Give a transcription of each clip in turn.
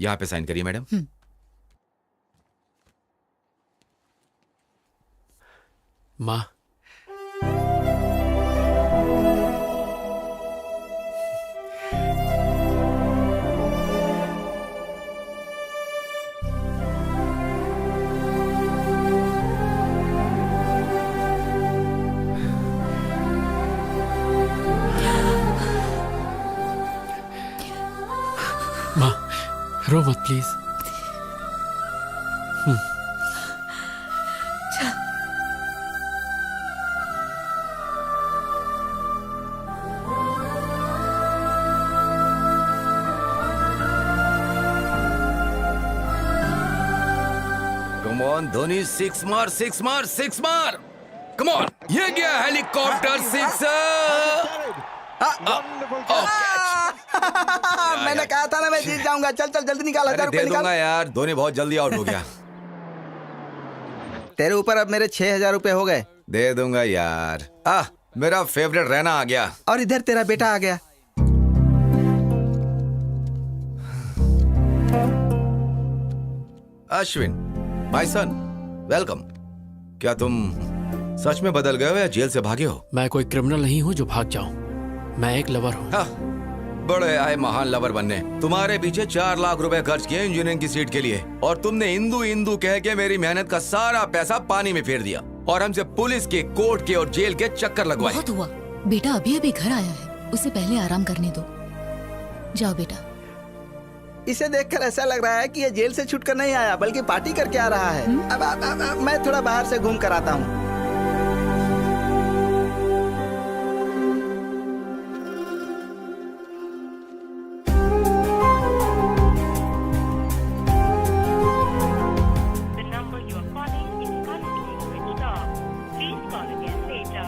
यहाँ पे साइन करिए मैडम। माँ, माँ रो मत please. Come on Dhoni, six मार सिक्स मार सिक्स मार। कम ऑन, ये गया हेलीकॉप्टर सिक्स। मैंने कहा था ना मैं जीत जाऊंगा। चल चल जल्दी निकाल, 1000 रुपए दे निकाल। दूंगा यार, धोनी बहुत जल्दी आउट हो गया। तेरे ऊपर अब मेरे 6000 रुपए हो गए। दे दूंगा यार। मेरा फेवरेट रैना आ गया। और इधर तेरा बेटा आ गया। Ashwin, my son, welcome. क्या तुम सच में बदल गए हो या जेल से भागे हो? मैं कोई क्रिमिनल नहीं हूँ जो भाग जाऊं। मैं एक लवर हूँ। बड़े आए महान लवर बनने। तुम्हारे पीछे 4 लाख रुपए खर्च किए इंजीनियरिंग की सीट के लिए, और तुमने हिंदू हिंदू कह के मेरी मेहनत का सारा पैसा पानी में फेर दिया, और हमसे पुलिस के, कोर्ट के और जेल के चक्कर लगवाए। बहुत हुआ। बेटा अभी अभी घर आया है, उसे पहले आराम करने दो। जाओ बेटा। इसे देखकर ऐसा लग रहा है कि ये जेल से छूटकर नहीं आया बल्कि पार्टी करके आ रहा है। अब मैं थोड़ा बाहर से घूम कर आता हूँ। The number you are calling is currently switched off. Please call again later.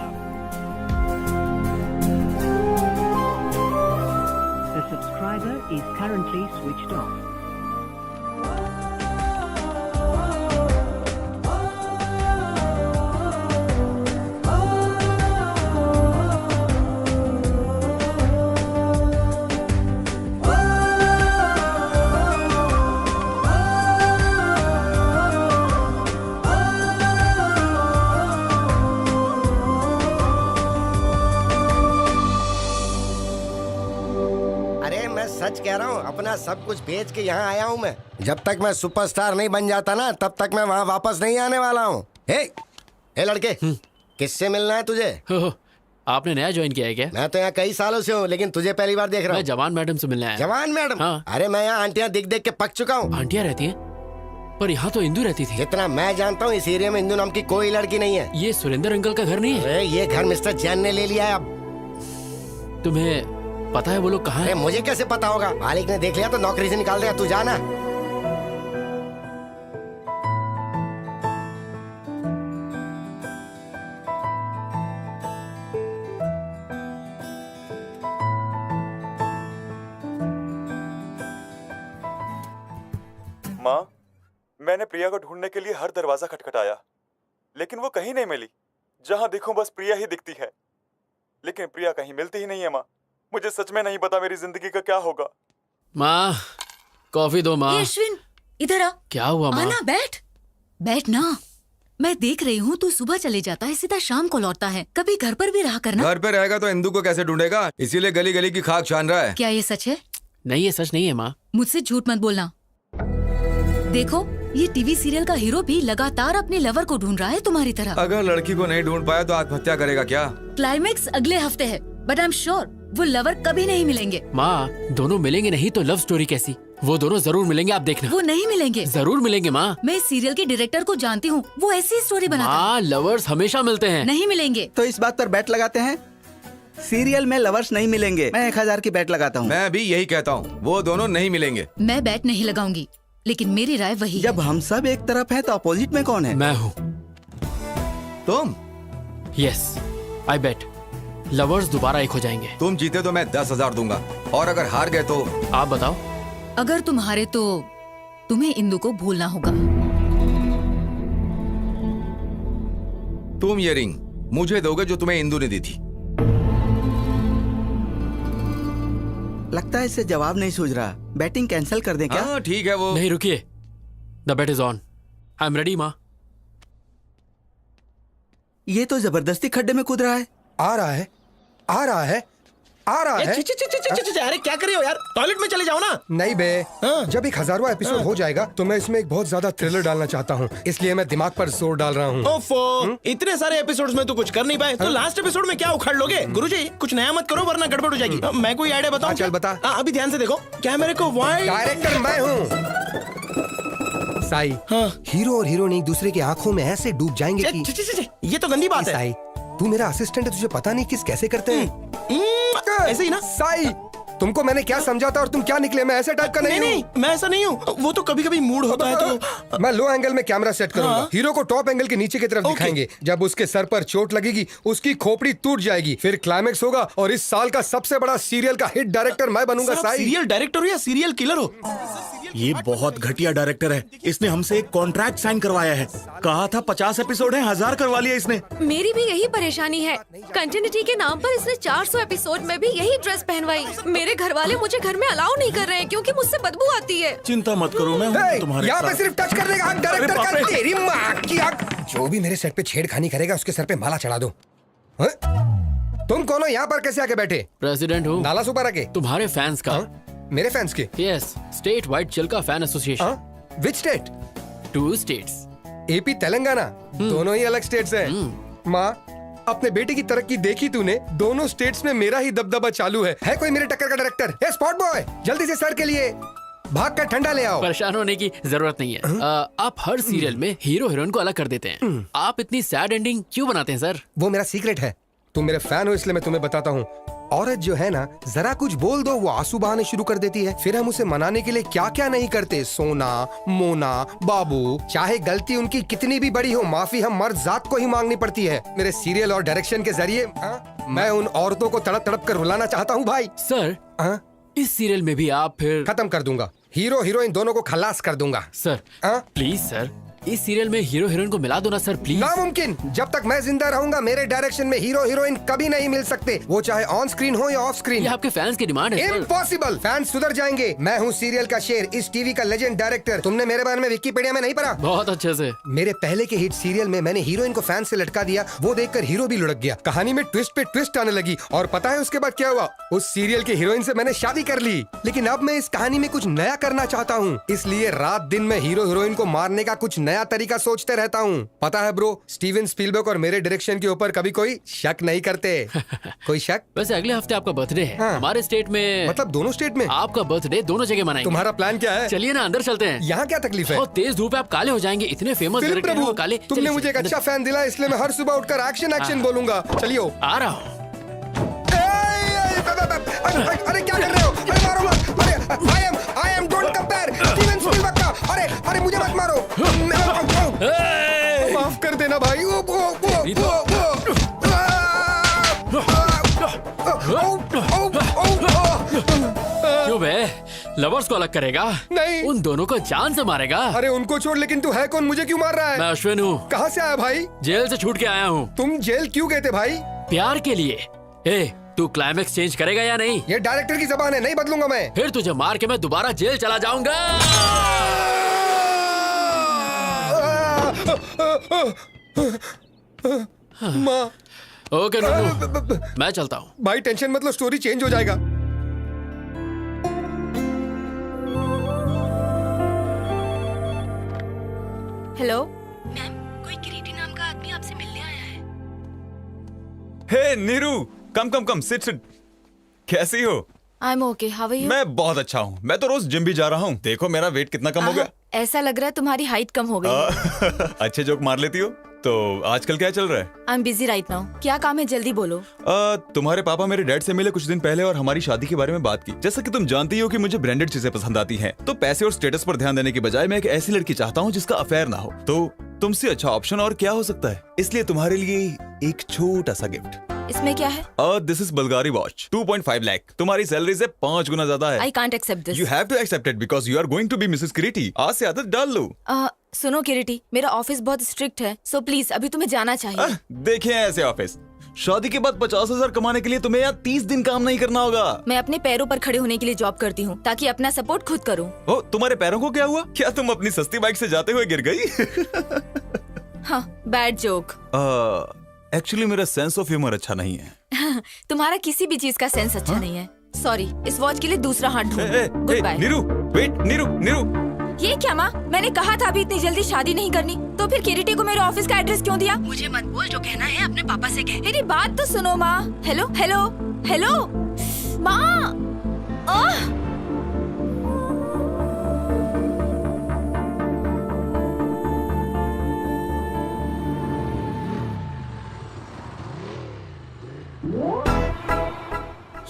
The subscriber is currently switched off. अरे मैं सच कह रहा हूँ, अपना सब कुछ बेच के यहाँ आया हूँ मैं। जब तक मैं सुपरस्टार नहीं बन जाता ना, तब तक मैं वहाँ वापस नहीं आने वाला हूँ। हे लड़के, किससे मिलना है तुझे? हो, आपने नया ज्वाइन किया है क्या? मैं तो यहाँ कई सालों से हूँ, लेकिन तुझे पहली बार देख रहा मैं हूँ। जवान मैडम से मिलने आया। जवान मैडम? हाँ। अरे मैं यहाँ आंटियाँ दिख देख के पक चुका हूँ। आंटियाँ रहती हैं, पर यहाँ तो इंदू रहती थी। जितना मैं जानता हूँ इस एरिया में इंदू नाम की कोई लड़की नहीं है। ये सुरेंद्र अंकल का घर नहीं है? अरे ये घर मिस्टर जैन ने ले लिया है अब। तुम्हें पता है वो लोग कहाँ अरे हैं? मुझे कैसे पता होगा? मालिक ने देख लिया तो नौकरी से निकाल देगा। तू जाना। माँ, मैंने प्रिया को ढूंढने के लिए हर दरवाजा खटखटाया, लेकिन वो कहीं नहीं मिली। जहाँ देखूं बस प्रिया ही दिखती है, लेकिन प्रिया कहीं मिलती ही नहीं है। माँ, मुझे सच में नहीं पता मेरी जिंदगी का क्या होगा। माँ, कॉफी दो माँ। ये अश्विन, इधर आ। क्या हुआ माँ? आना, बैठ। बैठ ना। मैं देख रही हूँ तू सुबह चले जाता है, सीधा शाम को लौटता है। कभी घर पर भी रहा करना। घर पे रहेगा तो इंदू को कैसे ढूंढेगा? इसीलिए गली गली की खाक छान रहा है। क्या ये सच है? नहीं, ये सच नहीं है माँ। मुझसे झूठ मत बोलना। देखो, ये टीवी सीरियल का हीरो भी लगातार अपने लवर को ढूंढ रहा है तुम्हारी तरह। अगर लड़की को नहीं ढूंढ पाया तो आत्महत्या करेगा क्या? क्लाइमेक्स अगले हफ्ते है, बट आई एम श्योर वो लवर कभी नहीं मिलेंगे। माँ, दोनों मिलेंगे नहीं तो लव स्टोरी कैसी? वो दोनों जरूर मिलेंगे, आप देखना। वो नहीं मिलेंगे। जरूर मिलेंगे माँ। मैं इस सीरियल के डायरेक्टर को जानती हूँ, वो ऐसी स्टोरी बनाता है। माँ, लवर्स हमेशा मिलते हैं। नहीं मिलेंगे। तो इस बात पर बैट लगाते हैं। सीरियल में लवर्स नहीं मिलेंगे। मैं 1000 की बैट लगाता हूँ। मैं भी यही कहता हूँ, वो दोनों नहीं मिलेंगे। मैं बैट नहीं लगाऊंगी, लेकिन मेरी राय वही है। जब हम सब एक तरफ हैं तो अपोजिट में कौन है? मैं हूँ। तुम? यस, आई बेट लवर्स दोबारा एक हो जाएंगे। तुम जीते तो मैं 10,000 दूंगा, और अगर हार गए तो? आप बताओ। अगर तुम हारे तो तुम्हें इंदु को भूलना होगा। तुम ये रिंग मुझे दोगे जो तुम्हें इंदु ने दी थी। लगता है इससे जवाब नहीं सूझ रहा। बैटिंग कैंसिल कर दें क्या? हाँ ठीक है वो। नहीं रुकिए, the bet is on. I am ready माँ। ये तो जबरदस्ती खड्डे में कूद रहा है। आ रहा है, आ रहा है, आ रहा है। अरे क्या कर रहे हो यार, टॉयलेट में चले जाओ ना। नहीं बे, जब 1000वां एपिसोड हो जाएगा तो मैं इसमें एक बहुत ज्यादा थ्रिलर डालना चाहता हूँ, इसलिए मैं दिमाग पर जोर डाल रहा हूँ। ओफो, इतने सारे एपिसोड्स में तो कुछ कर नहीं पाए, तो लास्ट एपिसोड में क्या उखाड़ लोगे? गुरुजी कुछ नया मत करो वरना गड़बड़ हो जाएगी। मैं कोई आइडिया बताऊं? चल बता। अभी ध्यान से देखो, कैमरे को वाइड। डायरेक्टर मैं हूँ साई। हीरो और हीरोइन एक दूसरे की आंखों में ऐसे डूब जाएंगे कि ये तो गंदी बात है। साई, तू मेरा असिस्टेंट है, तुझे पता नहीं किस कैसे करते हैं। ऐसे ही ना साई, तुमको मैंने क्या समझाता और तुम क्या निकले? मैं ऐसे टाइप का नहीं नहीं, हूँ। मैं ऐसा नहीं हूँ। वो तो कभी कभी मूड होता है तो मैं लो एंगल में कैमरा सेट करूंगा। हाँ। हीरो को टॉप एंगल के नीचे की तरफ दिखाएंगे। जब उसके सर पर चोट लगेगी उसकी खोपड़ी टूट जाएगी, फिर क्लाइमेक्स होगा और इस साल का सबसे बड़ा सीरियल का हिट डायरेक्टर मैं बनूंगा। साई, सीरियल डायरेक्टर हो या सीरियल किलर हो? ये बहुत घटिया डायरेक्टर है। इसने हमसे एक कॉन्ट्रैक्ट साइन करवाया है। कहा था 50 एपिसोड है, 1000 करवा लिया इसने। मेरी भी यही परेशानी है। कंटिन्यूटी के नाम पर इसने 400 एपिसोड में भी यही ड्रेस पहनवाई। मेरे घर वाले मुझे घर में अलाउ नहीं कर रहे हैं क्योंकि मुझसे बदबू आती है। चिंता मत करो, मैं हूं तुम्हारे यहाँ पे साथ। सिर्फ टच करने का हक डायरेक्टर का है। तेरी माँ की आग। जो भी मेरे सेट पे छेड़खानी करेगा उसके सर पे माला चढ़ा दो। हाँ? तुम कौन हो? यहाँ पर कैसे आके बैठे? प्रेसिडेंट हूँ नाला सुपर आके। तुम्हारे फैंस का। मेरे फैंस के? Yes, state wide Chilka fan association. Which state? 2 states, AP Telangana, दोनों ही अलग स्टेट्स हैं। माँ, अपने बेटे की तरक्की देखी तूने? दोनों स्टेट्स में मेरा ही दबदबा चालू है कोई मेरे टक्कर का डायरेक्टर? ए स्पॉट बॉय, जल्दी से सर के लिए भाग कर ठंडा ले आओ। परेशान होने की जरूरत नहीं है। आप हर सीरियल में हीरो हीरोइन को अलग कर देते हैं। आप इतनी सैड एंडिंग क्यों बनाते हैं सर? वो मेरा सीक्रेट है। तुम मेरे फैन हो इसलिए मैं तुम्हें बताता हूँ। औरत जो है ना, जरा कुछ बोल दो वो आंसू बहाने शुरू कर देती है। फिर हम उसे मनाने के लिए क्या क्या नहीं करते। सोना, मोना, बाबू, चाहे गलती उनकी कितनी भी बड़ी हो, माफी हम मर्द जात को ही मांगनी पड़ती है। मेरे सीरियल और डायरेक्शन के जरिए मैं उन औरतों को तड़प तड़प कर रुलाना चाहता हूँ भाई। सर, इस सीरियल में भी आप फिर खत्म कर दूंगा। हीरो हीरोइन दोनों को खलास कर दूंगा। सर प्लीज सर, इस सीरियल में हीरो हीरोइन को मिला दो ना सर प्लीज। नामुमकिन। जब तक मैं जिंदा रहूंगा मेरे डायरेक्शन में हीरो हीरोइन कभी नहीं मिल सकते, वो चाहे ऑन स्क्रीन हो या ऑफ स्क्रीन। ये आपके फैंस की डिमांड है। इम्पॉसिबल। फैंस सुधर जाएंगे। मैं हूँ सीरियल का शेर, इस टीवी का लेजेंड डायरेक्टर। तुमने मेरे बारे में विकिपीडिया में नहीं पढ़ा? बहुत अच्छे से। मेरे पहले के हिट सीरियल में मैंने हीरोइन को फैन से लटका दिया, वो देखकर हीरो भी लुढ़क गया। कहानी में ट्विस्ट पे ट्विस्ट आने लगी और पता है उसके बाद क्या हुआ? उस सीरियल के हीरोइन से मैंने शादी कर ली। लेकिन अब मैं इस कहानी में कुछ नया करना चाहता हूँ, इसलिए रात दिन में हीरो हीरोइन को मारने का कुछ नया तरीका सोचते रहता हूँ। पता है ब्रो, स्टीवन स्पीलबर्ग और मेरे डायरेक्शन के ऊपर कभी कोई शक नहीं करते। कोई शक? वैसे अगले हफ्ते आपका बर्थडे है। हमारे स्टेट में, मतलब दोनों स्टेट में आपका बर्थडे दोनों जगह मनाएंगे। तुम्हारा प्लान क्या है? चलिए ना अंदर चलते हैं। यहाँ क्या तकलीफ है? बहुत तेज धूप है, आप काले हो जाएंगे। इतने फेमस फिल्म प्रभु, काले। तुमने मुझे एक अच्छा फैन दिला, इसलिए मैं हर सुबह उठकर एक्शन एक्शन बोलूंगा। चलिए आ रहा हूँ। अरे क्या कर रहे हो? अरे मारो मत। अरे I am don't compare Steven Spielberg का। अरे मुझे मत मारो। माफ कर देना भाई। क्यों बे? लवर्स को अलग करेगा? नहीं, उन दोनों को जान से मारेगा। अरे उनको छोड़, लेकिन तू है कौन? मुझे क्यों मार रहा है? मैं अश्विन हूँ। कहाँ से आया भाई? जेल से छूट के आया हूँ। तुम जेल क्यों गए थे भाई? प्यार के लिए। ए, तू क्लाइमेक्स चेंज करेगा या नहीं? ये डायरेक्टर की जबान है, नहीं बदलूंगा मैं। फिर तुझे मार के मैं दोबारा जेल चला जाऊंगा। माँ। ओके नुनू, मैं चलता हूँ। भाई टेंशन मत लो, स्टोरी चेंज हो जाएगा। हेलो मैम, कोई किरीटी नाम का आदमी आपसे मिलने आया है। Hey Neeru, come come come, sit sit. कैसी हो? I am okay, how are you? मैं बहुत अच्छा हूँ। मैं तो रोज जिम भी जा रहा हूँ। देखो मेरा वेट कितना कम हो गया। ऐसा लग रहा है तुम्हारी हाइट कम हो गई। अच्छे जोक मार लेती हो। तो आजकल क्या चल रहा है? I am busy right now. क्या काम है, जल्दी बोलो। तुम्हारे पापा मेरे डैड से मिले कुछ दिन पहले और हमारी शादी के बारे में बात की। जैसा कि तुम जानती हो कि मुझे ब्रांडेड चीजें पसंद आती हैं, तो पैसे और स्टेटस पर ध्यान देने के बजाय मैं एक ऐसी लड़की चाहता हूँ जिसका अफेयर ना हो। तो तुमसे अच्छा ऑप्शन और क्या हो सकता है? इसलिए तुम्हारे लिए एक छोटा सा गिफ्ट। इसमें क्या है? This is Bulgari watch, 2.5 lakh. तुम्हारी सैलरी से 5 गुना ज्यादा है। I can't accept this. You have to accept it because you are going to be Mrs Kiriti. आज से आदत डाल लो। सुनो किरीटी, मेरा ऑफिस बहुत स्ट्रिक्ट है, सो प्लीज अभी तुम्हें जाना चाहिए। देखे ऐसे ऑफिस, शादी के बाद 50,000 कमाने के लिए तुम्हें यहाँ 30 दिन काम नहीं करना होगा। मैं अपने पैरों पर खड़े होने के लिए जॉब करती हूँ ताकि अपना सपोर्ट खुद करूँ। ओ, तुम्हारे पैरों को क्या हुआ? क्या तुम अपनी सस्ती बाइक से जाते हुए गिर गई? हाँ, बैड जोक। एक्चुअली मेरा सेंस ऑफ ह्यूमर अच्छा नहीं है। तुम्हारा किसी भी चीज का सेंस अच्छा नहीं है। सॉरी, इस वॉच के लिए दूसरा हाथ ढूंढो। Good bye. Neeru, wait, Neeru. ये क्या माँ? मैंने कहा था अभी इतनी जल्दी शादी नहीं करनी, तो फिर किरीटी को मेरे ऑफिस का एड्रेस क्यों दिया? मुझे मत बोल, जो कहना है अपने पापा से कह। मेरी बात तो सुनो माँ। हेलो हेलो हेलो माँ।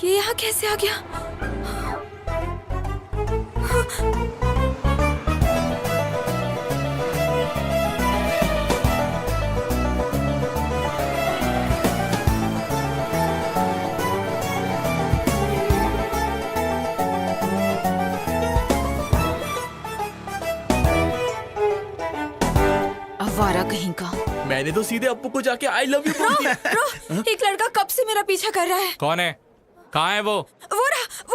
ये यहाँ कैसे आ गया? आवारा कहीं का। मैंने तो सीधे अप्पू को जाके आई लव यू बोल दिया। एक लड़का कब से मेरा पीछा कर रहा है। कौन है? कहाँ है वो? वो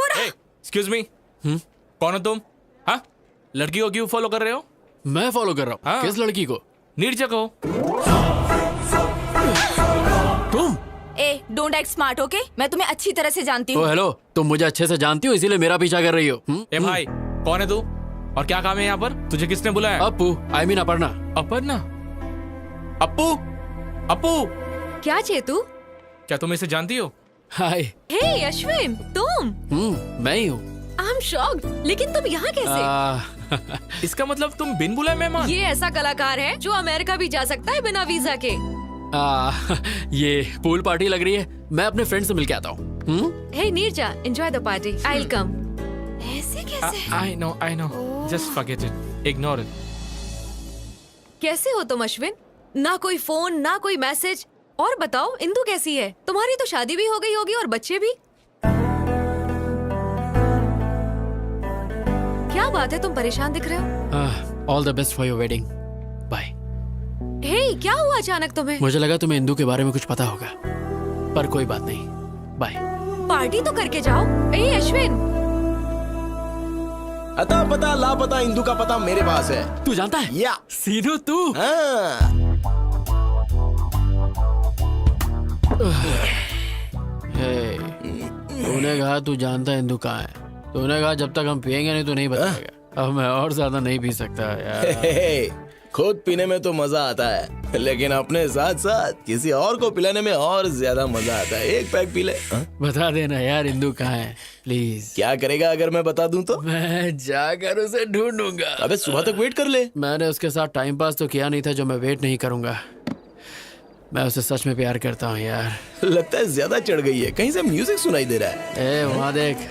रहा। एक्सक्यूज मी, कौन हो तुम? हाँ, लड़की को क्यों फॉलो कर रहे हो? मैं फॉलो कर रहा हूँ। किस लड़की को? नीरजा को। तुम? Don't act smart, okay? मैं तुम्हें अच्छी तरह से जानती हूँ। हेलो, तुम मुझे अच्छे से जानती हो, इसीलिए मेरा पीछा कर रही हो। ए भाई, कौन है तू और क्या काम है यहाँ पर? तुझे किसने बुलाया? Appu, I mean Aparna. अपर्णा? अप्पू, क्या चेतू? क्या तुम इसे जानती हो? हाय। हे अश्विन, तुम? मैं ही हूँ। आई एम शॉक्ड, लेकिन तुम यहाँ कैसे? इसका मतलब तुम बिन बुलाए मेहमान? ये ऐसा कलाकार है जो अमेरिका भी जा सकता है बिना वीजा के। ये पूल पार्टी लग रही है, मैं अपने फ्रेंड से मिलके आता हूँ। Hey Neerja, enjoy the party, I will come. ऐसे कैसे? I know, just forget it, ignore it. कैसे हो तुम अश्विन? ना कोई फोन, ना कोई मैसेज। और बताओ, इंदु कैसी है? तुम्हारी तो शादी भी हो गई होगी और बच्चे भी। क्या बात है, तुम परेशान दिख रहे हो? All the best for your wedding. Bye. Hey, क्या हुआ अचानक तुम्हें? मुझे लगा तुम्हें इंदु के बारे में कुछ पता होगा, पर कोई बात नहीं। बाय। पार्टी तो करके जाओ। ए अश्विन, अता पता लापता इंदु का पता मेरे पास है। तू जानता है? या सीनू तू? तूने कहा तू जानता है इंदु कहाँ है। तूने कहा जब तक हम पियेंगे नहीं तो नहीं बताएगा। अब मैं और ज्यादा नहीं पी सकता यार। खुद पीने में तो मजा आता है, लेकिन अपने साथ साथ किसी और को पिलाने में और ज्यादा मजा आता है। एक पैक पी ले। बता देना यार इंदु कहाँ है, प्लीज। क्या करेगा अगर मैं बता दूं तो? मैं जाकर उसे ढूंढूंगा। अबे सुबह तक वेट कर ले। मैंने उसके साथ टाइम पास तो किया नहीं था जो मैं वेट नहीं करूंगा। मैं उसे सच में प्यार करता हूँ यार। लगता है ज्यादा चढ़ गई है, कहीं से म्यूजिक सुनाई दे रहा है। वहाँ देख।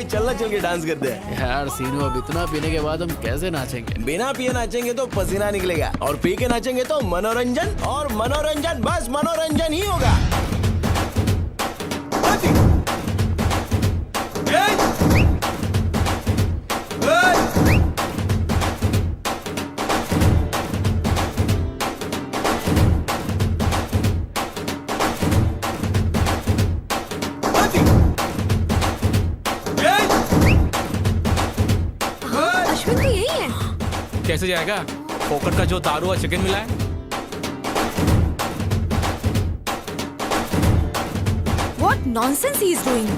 चलना, चल के डांस करते हैं। यार सीनू, अब इतना पीने के बाद हम कैसे नाचेंगे? बिना पिए नाचेंगे तो पसीना निकलेगा, और पी के नाचेंगे तो मनोरंजन, और मनोरंजन बस मनोरंजन ही होगा। कैसे जाएगा? पोकर का जो दारू और चिकन मिला है। What nonsense he is doing?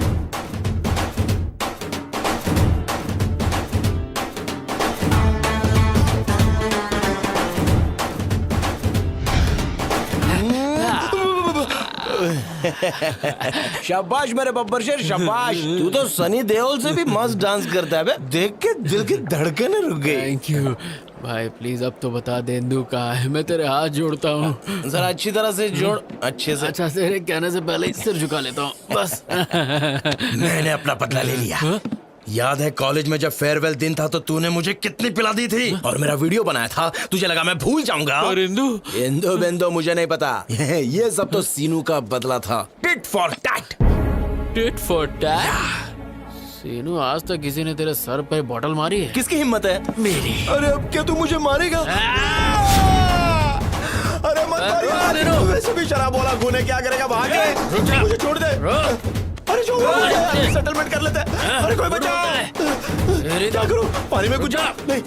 शाबाश मेरे बब्बर शेर, शाबाश। तू तो सनी देओल से भी मस्त डांस करता है बे। देख के दिल की धड़कनें रुक गई। थैंक यू भाई, प्लीज अब तो बता दे इंदु कहाँ है। मैं तेरे हाथ जोड़ता हूँ। जरा अच्छी तरह से जोड़, अच्छे से। अच्छा, तेरे कहने से पहले ही सिर झुका लेता हूँ बस। मैंने अपना बदला ले लिया। याद है कॉलेज में जब फेयरवेल दिन था तो तूने मुझे कितनी पिला दी थी, और मेरा वीडियो बनाया था। तुझे लगा मैं भूल जाऊंगा? और इंदु बेंदो मुझे नहीं पता। ये सब तो सीनू का बदला था। Tit for tat. Tit for tat? Seenu, आज तक किसी ने तेरे सर पे बॉटल मारी है? किसकी हिम्मत है? मेरी। अरे अब क्या तू मुझे मारेगा? अरे मत मारिए। ले लो। वैसे भी शराब वाला खून है, क्या करेगा भागे। मुझे छोड़ दे। अरे छोड़ दे, सेटलमेंट कर लेते हैं। अरे कोई बचाओ। क्या करूं, पानी में कुछ जा नहीं।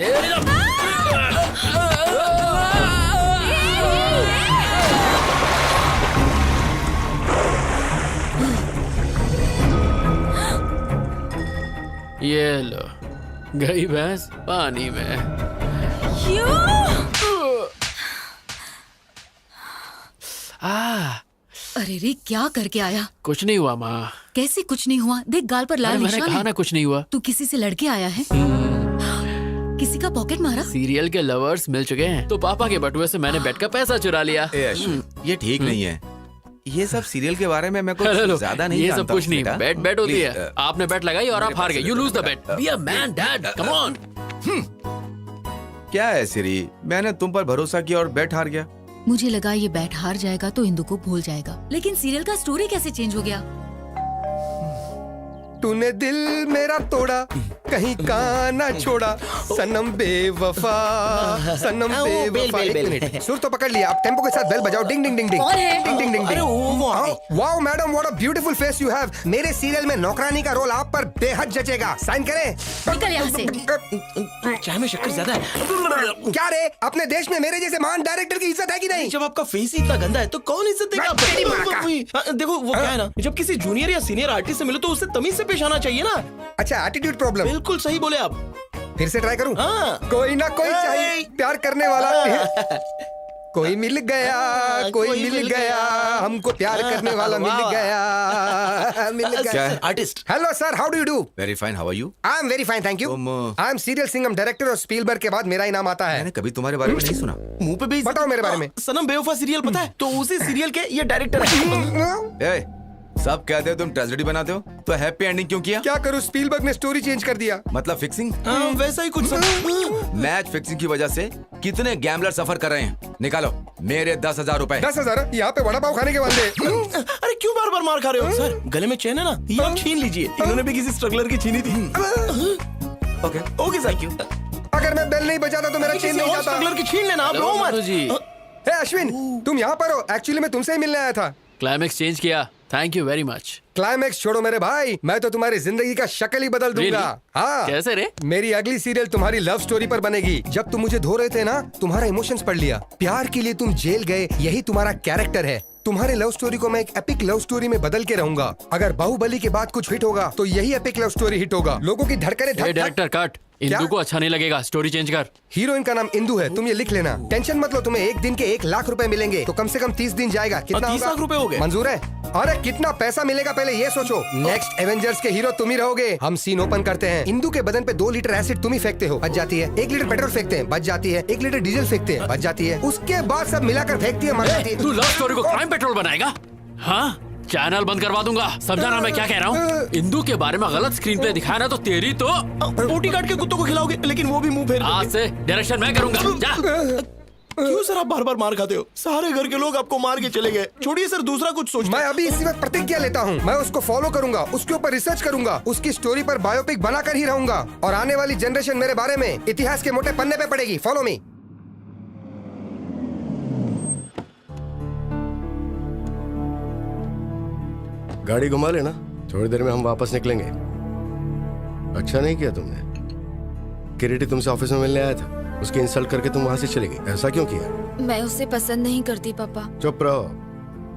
ये लो, गई भैंस पानी में। अरे रे, क्या करके आया? कुछ नहीं हुआ माँ। कैसे कुछ नहीं हुआ? देख गाल पर लाल मैंने निशान कहा है। ना कुछ नहीं हुआ। तू किसी से लड़के आया है? किसी का पॉकेट मारा? सीरियल के लवर्स मिल चुके हैं, तो पापा के बटुए से मैंने बेड का पैसा चुरा लिया। ये ठीक नहीं है। ये सब सीरियल के बारे में मैं हेलो, कुछ ज्यादा नहीं ये जानता सब कुछ हूँ, नहीं। बेटा। बेट बेट होती Please, है। आपने बेट लगाई और आप हार गए। You lose the bet. Be a man dad, come on. क्या है सिरी, मैंने तुम पर भरोसा किया और बेट हार गया। मुझे लगा ये बैट हार जाएगा तो इंदु को भूल जाएगा, लेकिन सीरियल का स्टोरी कैसे चेंज हो गया? तूने दिल मेरा तोड़ा, कहीं का ना छोड़ा, सनम बेवफा, सनम बेवफा। एक मिनट, सुर तो पकड़ लिया, अब टेम्पो के साथ बेल बजाओ। डिंग डिंग डिंग डिंग। कौन है? Ding ding ding ding. Wow madam, what a beautiful face you have. मेरे सीरियल में नौकरानी का रोल आप पर बेहद जचेगा। साइन करें? निकल यहाँ से। चाय में शक्कर ज्यादा है। क्या रे, अपने देश में मेरे जैसे महान डायरेक्टर की इज्जत है कि नहीं? जब आपका फेस ही इतना गंदा है तो कौन इज्जत देगा तेरी माँ का। आपको? देखो वो क्या है ना, जब किसी जूनियर या सीनियर आर्टिस्ट से मिलो तो उससे तमीज से पेश आना चाहिए ना। अच्छा, एटीट्यूड प्रॉब्लम। बिल्कुल सही बोले आप। फिर से ट्राई करूं? हाँ। कोई ना कोई चाहिए प्यार करने वाला। कोई मिल गया, कोई मिल गया, हमको प्यार करने वाला मिल गया, मिल गया। Artist. Hello sir, how do you do? Very fine, how are you? I am very fine, thank you. I am serial Singham director और स्पीलबर्ग के बाद मेरा ही नाम आता है। मैंने कभी तुम्हारे बारे में नहीं सुना। मुंह पे भी बताओ मेरे बारे में। सनम बेवफा सीरियल पता है? तो उसी सीरियल के ये डायरेक्टर है। सब कहते हो तुम ट्रेजेडी बनाते हो, तो हैप्पी एंडिंग क्यों किया? क्या करूं, स्पीलबर्ग ने स्टोरी चेंज कर दिया। मतलब फिक्सिंग? वैसा ही कुछ। मैच फिक्सिंग की वजह से कितने गैम्बलर सफर कर रहे हैं। निकालो मेरे 10,000 रुपए। 10,000? यहाँ पे वड़ा पाव खाने के वादे। अरे क्यों बार बार मार खा रहे हो सर? गले में चेन है ना, ये आप छीन लीजिए। इन्होंने भी किसी स्ट्रगलर की छीनी थी। ओके सर, क्यों? अगर मैं बेल नहीं बजाता तो मेरा चेन नहीं जाता। स्ट्रगलर की छीन लेना, आप रो मत। हे अश्विन, तुम यहाँ पर हो? एक्चुअली मैं तुमसे ही मिलने आया था। क्लाइमेक्स चेंज किया, thank you very much. Climax छोड़ो मेरे भाई, मैं तो तुम्हारी जिंदगी का शक्ल ही बदल दूंगा। हाँ। कैसे रे? मेरी अगली सीरियल तुम्हारी लव स्टोरी पर बनेगी। जब तुम मुझे धो रहे थे ना, तुम्हारा इमोशंस पढ़ लिया। प्यार के लिए तुम जेल गए, यही तुम्हारा कैरेक्टर है। तुम्हारे लव स्टोरी को मैं एक एपिक लव स्टोरी में बदल के रहूंगा। अगर बाहुबली के बाद कुछ हिट होगा तो यही एपिक लव स्टोरी हिट होगा। लोगों की धड़कने धक धक। डायरेक्टर कट, इंदु को अच्छा नहीं लगेगा, स्टोरी चेंज कर। हीरोइन का नाम इंदु है, तुम ये लिख लेना। टेंशन मत लो, तुम्हें एक दिन के 1 लाख रुपए मिलेंगे, तो कम से कम 30 दिन जाएगा। कितना 30 लाख रुपए हो गए? मंजूर है? अरे कितना पैसा मिलेगा पहले ये सोचो। नेक्स्ट एवेंजर्स के हीरो तुम ही रहोगे। हम सीन ओपन करते हैं। इंदु के बदन पे 2 लीटर एसिड तुम ही फेंकते हो, बच जाती है। 1 लीटर पेट्रोल फेंकते हैं, बच जाती है। 1 लीटर डीजल फेंकते हैं, बच जाती है। उसके बाद सब मिलाकर फेंकती है, मर जाती है। तू लव स्टोरी को क्राइम पेट्रोल बनाएगा? हाँ, चैनल बंद करवा दूंगा। समझा ना मैं क्या कह रहा हूँ? इंदु के बारे में गलत स्क्रीन प्ले दिखाया ना तो तेरी तो बोटी काट के कुत्तों को खिलाओगे, लेकिन वो भी मुंह फेर। आज से डायरेक्शन मैं करूंगा। जा। क्यों सर आप बार बार मार खाते हो? सारे घर के लोग आपको मार के चले गए। छोड़िए सर, दूसरा कुछ सोचते। मैं अभी इसी वक्त प्रतिज्ञा लेता हूँ, मैं उसको फॉलो करूंगा, उसके ऊपर रिसर्च करूंगा, उसकी स्टोरी पर बायोपिक बनाकर ही रहूंगा, और आने वाली जनरेशन मेरे बारे में इतिहास के मोटे पन्ने पे पड़ेगी। Follow me. गाड़ी घुमा लेना, थोड़ी देर में हम वापस निकलेंगे। अच्छा नहीं किया तुमने। किरीटी तुमसे ऑफिस में मिलने आया था, उसकी इंसल्ट करके तुम वहां से चली गई। ऐसा क्यों किया? मैं उसे पसंद नहीं करती पापा। चुप रहो।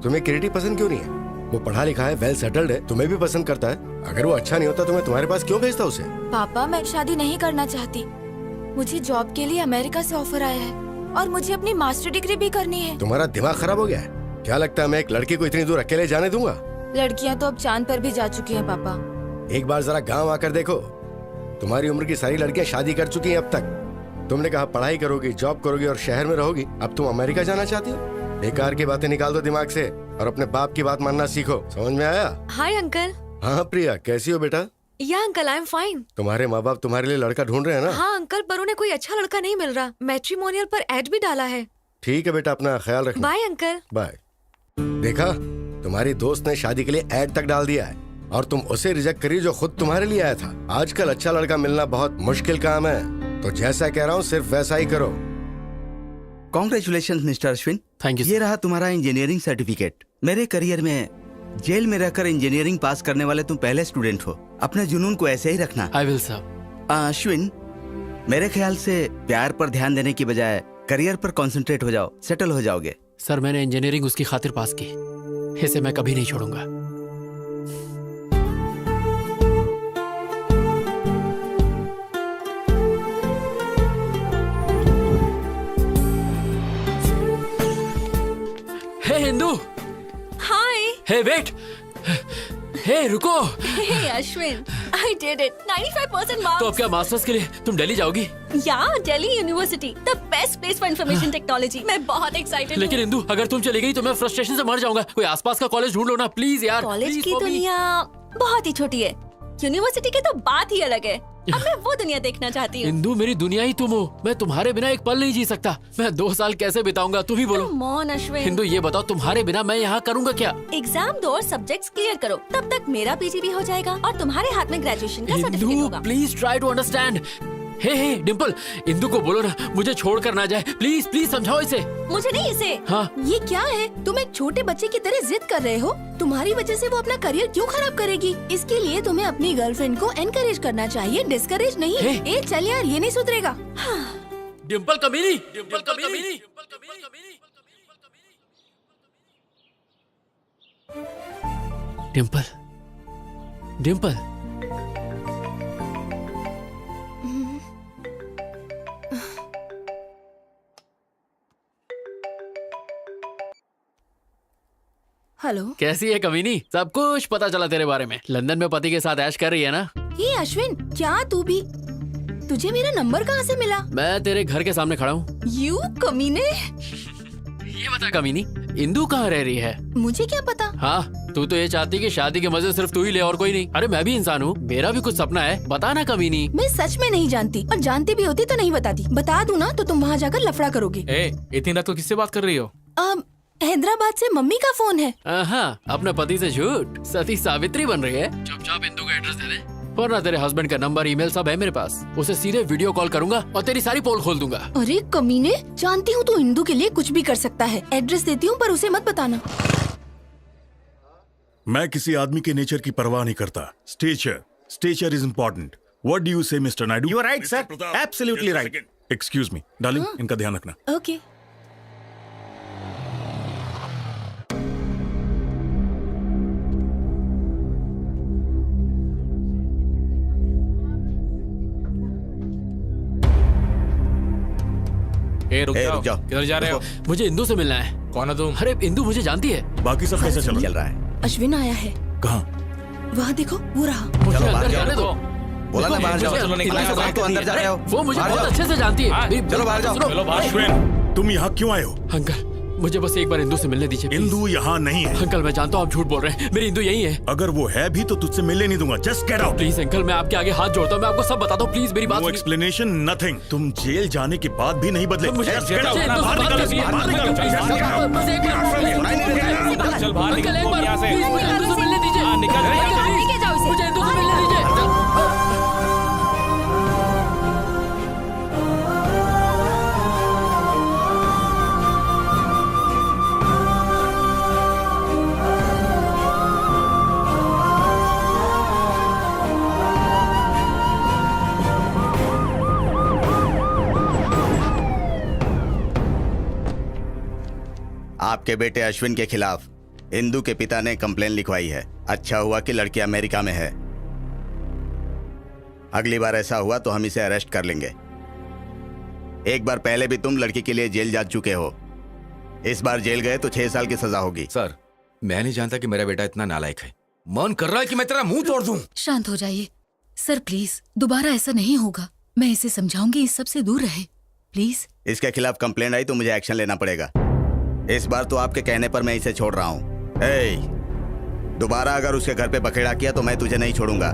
तुम्हें किरीटी पसंद क्यों नहीं है? वो पढ़ा लिखा है, वेल सेटल्ड है, तुम्हें भी पसंद करता है। अगर वो अच्छा नहीं होता तो मैं तुम्हारे पास क्यों भेजता उसे? पापा, मैं शादी नहीं करना चाहती। मुझे जॉब के लिए अमेरिका से ऑफर आया है और मुझे अपनी मास्टर डिग्री भी करनी है। तुम्हारा दिमाग खराब हो गया है क्या? लगता है मैं एक लड़की को इतनी दूर अकेले जाने दूंगा? लड़कियां तो अब चांद पर भी जा चुकी हैं पापा। एक बार जरा गांव आकर देखो, तुम्हारी उम्र की सारी लड़कियां शादी कर चुकी हैं अब तक। तुमने कहा पढ़ाई करोगी, जॉब करोगी और शहर में रहोगी। अब तुम अमेरिका जाना चाहती हो? बेकार की बातें निकाल दो दिमाग से और अपने बाप की बात मानना सीखो। समझ में आया? Hi uncle. हाँ प्रिया, कैसी हो बेटा? या अंकल, आई एम फाइन। तुम्हारे माँ बाप तुम्हारे लिए लड़का ढूंढ रहे हैं ना? हाँ अंकल, पर उन्हें कोई अच्छा लड़का नहीं मिल रहा। मैट्रिमोनियल पर एड भी डाला है। ठीक है बेटा, अपना ख्याल रखना। Bye uncle. बाय। देखा, तुम्हारी दोस्त ने शादी के लिए एड तक डाल दिया है और तुम उसे रिजेक्ट करी जो खुद तुम्हारे लिए आया था। आजकल अच्छा लड़का मिलना बहुत मुश्किल काम है, तो जैसा कह रहा हूँ सिर्फ वैसा ही करो। Congratulation mister Ashwin, thank you ये रहा तुम्हारा इंजीनियरिंग सर्टिफिकेट। मेरे करियर में जेल में रहकर इंजीनियरिंग पास करने वाले तुम पहले स्टूडेंट हो। अपने जुनून को ऐसे ही रखना। I will sir. अश्विन, मेरे ख्याल से प्यार पर ध्यान देने की बजाय करियर पर कंसंट्रेट हो जाओ, सेटल हो जाओगे। सर मैंने इंजीनियरिंग उसकी खातिर पास की, इसे मैं कभी नहीं छोड़ूंगा। हे हिंदू। हाय। हे वेट। हे रुको। हे Ashwin, I did it. 95% marks. तो अब क्या मास्टर्स के लिए तुम दिल्ली जाओगी? या Delhi university, the best place for information technology. मैं बहुत एक्साइटेड हूँ। लेकिन इंदु, अगर तुम चली गई तो मैं फ्रस्ट्रेशन से मर जाऊंगा। कोई आसपास का कॉलेज ढूंढ लो ना प्लीज यार। कॉलेज Please की for me. दुनिया बहुत ही छोटी है, यूनिवर्सिटी की तो बात ही अलग है। अब मैं वो दुनिया देखना चाहती हूँ। इंदु, मेरी दुनिया ही तुम हो। मैं तुम्हारे बिना एक पल नहीं जी सकता। मैं 2 साल कैसे बिताऊंगा, तुम ही बोलो। Come on, Ashwin. हिंदू, ये बताओ तुम्हारे बिना मैं यहाँ करूँगा क्या? एग्जाम दो और सब्जेक्ट्स क्लियर करो, तब तक मेरा पीजी भी हो जाएगा और तुम्हारे हाथ में ग्रेजुएशन का सर्टिफिकेट इंदु होगा। Please try to understand. Hey Dimple, Indu को बोलो ना मुझे छोड़ कर ना जाए। प्लीज प्लीज समझाओ इसे। मुझे नहीं, इसे। हाँ। ये क्या है? तुम एक छोटे बच्चे की तरह जिद कर रहे हो। तुम्हारी वजह से वो अपना करियर क्यों खराब करेगी? इसके लिए तुम्हें अपनी गर्लफ्रेंड को एनकरेज करना चाहिए, डिस्करेज नहीं। ए चल यार, ये नहीं सुधरेगा। डिम्पल कमीनी, डिम्पल कमीनी। डिम्पल, डिम्पल। हेलो। कैसी है कमीनी? सब कुछ पता चला तेरे बारे में। लंदन में पति के साथ ऐश कर रही है ना? ये अश्विन, क्या तू भी? तुझे मेरा नंबर कहाँ से मिला? मैं तेरे घर के सामने खड़ा हूँ। यू कमीने। ये बता कमीनी, इंदु कहाँ रह रही है? मुझे क्या पता? हाँ, तू तो ये चाहती कि शादी के मजे सिर्फ तू ही ले और कोई नहीं। अरे मैं भी इंसान हूँ, मेरा भी कुछ सपना है। बता ना कमीनी। मैं सच में नहीं जानती, और जानती भी होती तो नहीं बताती। बता दूँ ना तो तुम वहाँ जाकर लफड़ा करोगे। इतनी रात को किससे बात कर रही हो? हैदराबाद से मम्मी का फोन है। हाँ, अपने पति से झूठ। सती सावित्री बन रही है। चुपचाप इंदु का एड्रेस दे दे, वरना तेरे हस्बैंड का नंबर, ईमेल सब है मेरे पास। उसे सीधे वीडियो कॉल करूंगा और तेरी सारी पोल खोल दूंगा। अरे कमीने, जानती हूँ तू इंदु के लिए कुछ भी कर सकता है। एड्रेस देती हूँ पर उसे मत बताना। मैं किसी आदमी के नेचर की परवाह नहीं करता। Stature is important. What do you say mister Naidu? You are right sir, absolutely right. Excuse me darling, इनका ध्यान रखना। ओके। रुक जाओ। किधर जा रहे हो? मुझे इंदु से मिलना है। कौन है तुम? अरे इंदु मुझे जानती है। बाकी सब कैसे चल रहा है? अश्विन आया है। कहाँ? वहाँ देखो, वो रहा। मुझे अंदर जाने दो। बोला ना बाहर जाओ। तो अंदर जा रहे हो। वो मुझे बहुत अच्छे से जानती है। चलो बाहर जाओ। अश्विन, तुम यहाँ क्यों आए हो? अंकल, मुझे बस एक बार इंदु से मिलने दीजिए। इंदु यहाँ नहीं है। अंकल मैं जानता हूँ आप झूठ बोल रहे हैं, मेरी इंदु यही है। अगर वो है भी तो तुझसे मिलने नहीं दूंगा। Just get out. Please uncle, मैं आपके आगे हाथ जोड़ता हूँ, मैं आपको सब बताता हूँ। प्लीज मेरी बात नो एक्सप्लेनेशन, नथिंग। तुम जेल जाने के बाद भी नहीं बदले। मुझे Just get out। बाहर निकलो। चल बाहर निकल यहाँ से। इंदु से मिलने दीजिए। निकल मुझे इंदु से मिलने दीजिए। आपके बेटे अश्विन के खिलाफ इंदु के पिता ने कंप्लेन लिखवाई है। अच्छा हुआ कि लड़की अमेरिका में है। अगली बार ऐसा हुआ तो हम इसे अरेस्ट कर लेंगे। एक बार पहले भी तुम लड़की के लिए जेल जा चुके हो। इस बार जेल गए तो 6 साल की सजा होगी। सर, मैं नहीं जानता कि मेरा बेटा इतना नालायक है। मन कर रहा है कि मैं तेरा मुंह तोड़ दूं। शांत हो जाइए सर, प्लीज। दोबारा ऐसा नहीं होगा। मैं इसे समझाऊंगी, इस सब से दूर रहे प्लीज। इसके खिलाफ कंप्लेंट आई तो मुझे एक्शन लेना पड़ेगा। इस बार तो आपके कहने पर मैं इसे छोड़ रहा हूँ। दोबारा अगर उसके घर पे बखेड़ा किया तो मैं तुझे नहीं छोड़ूंगा।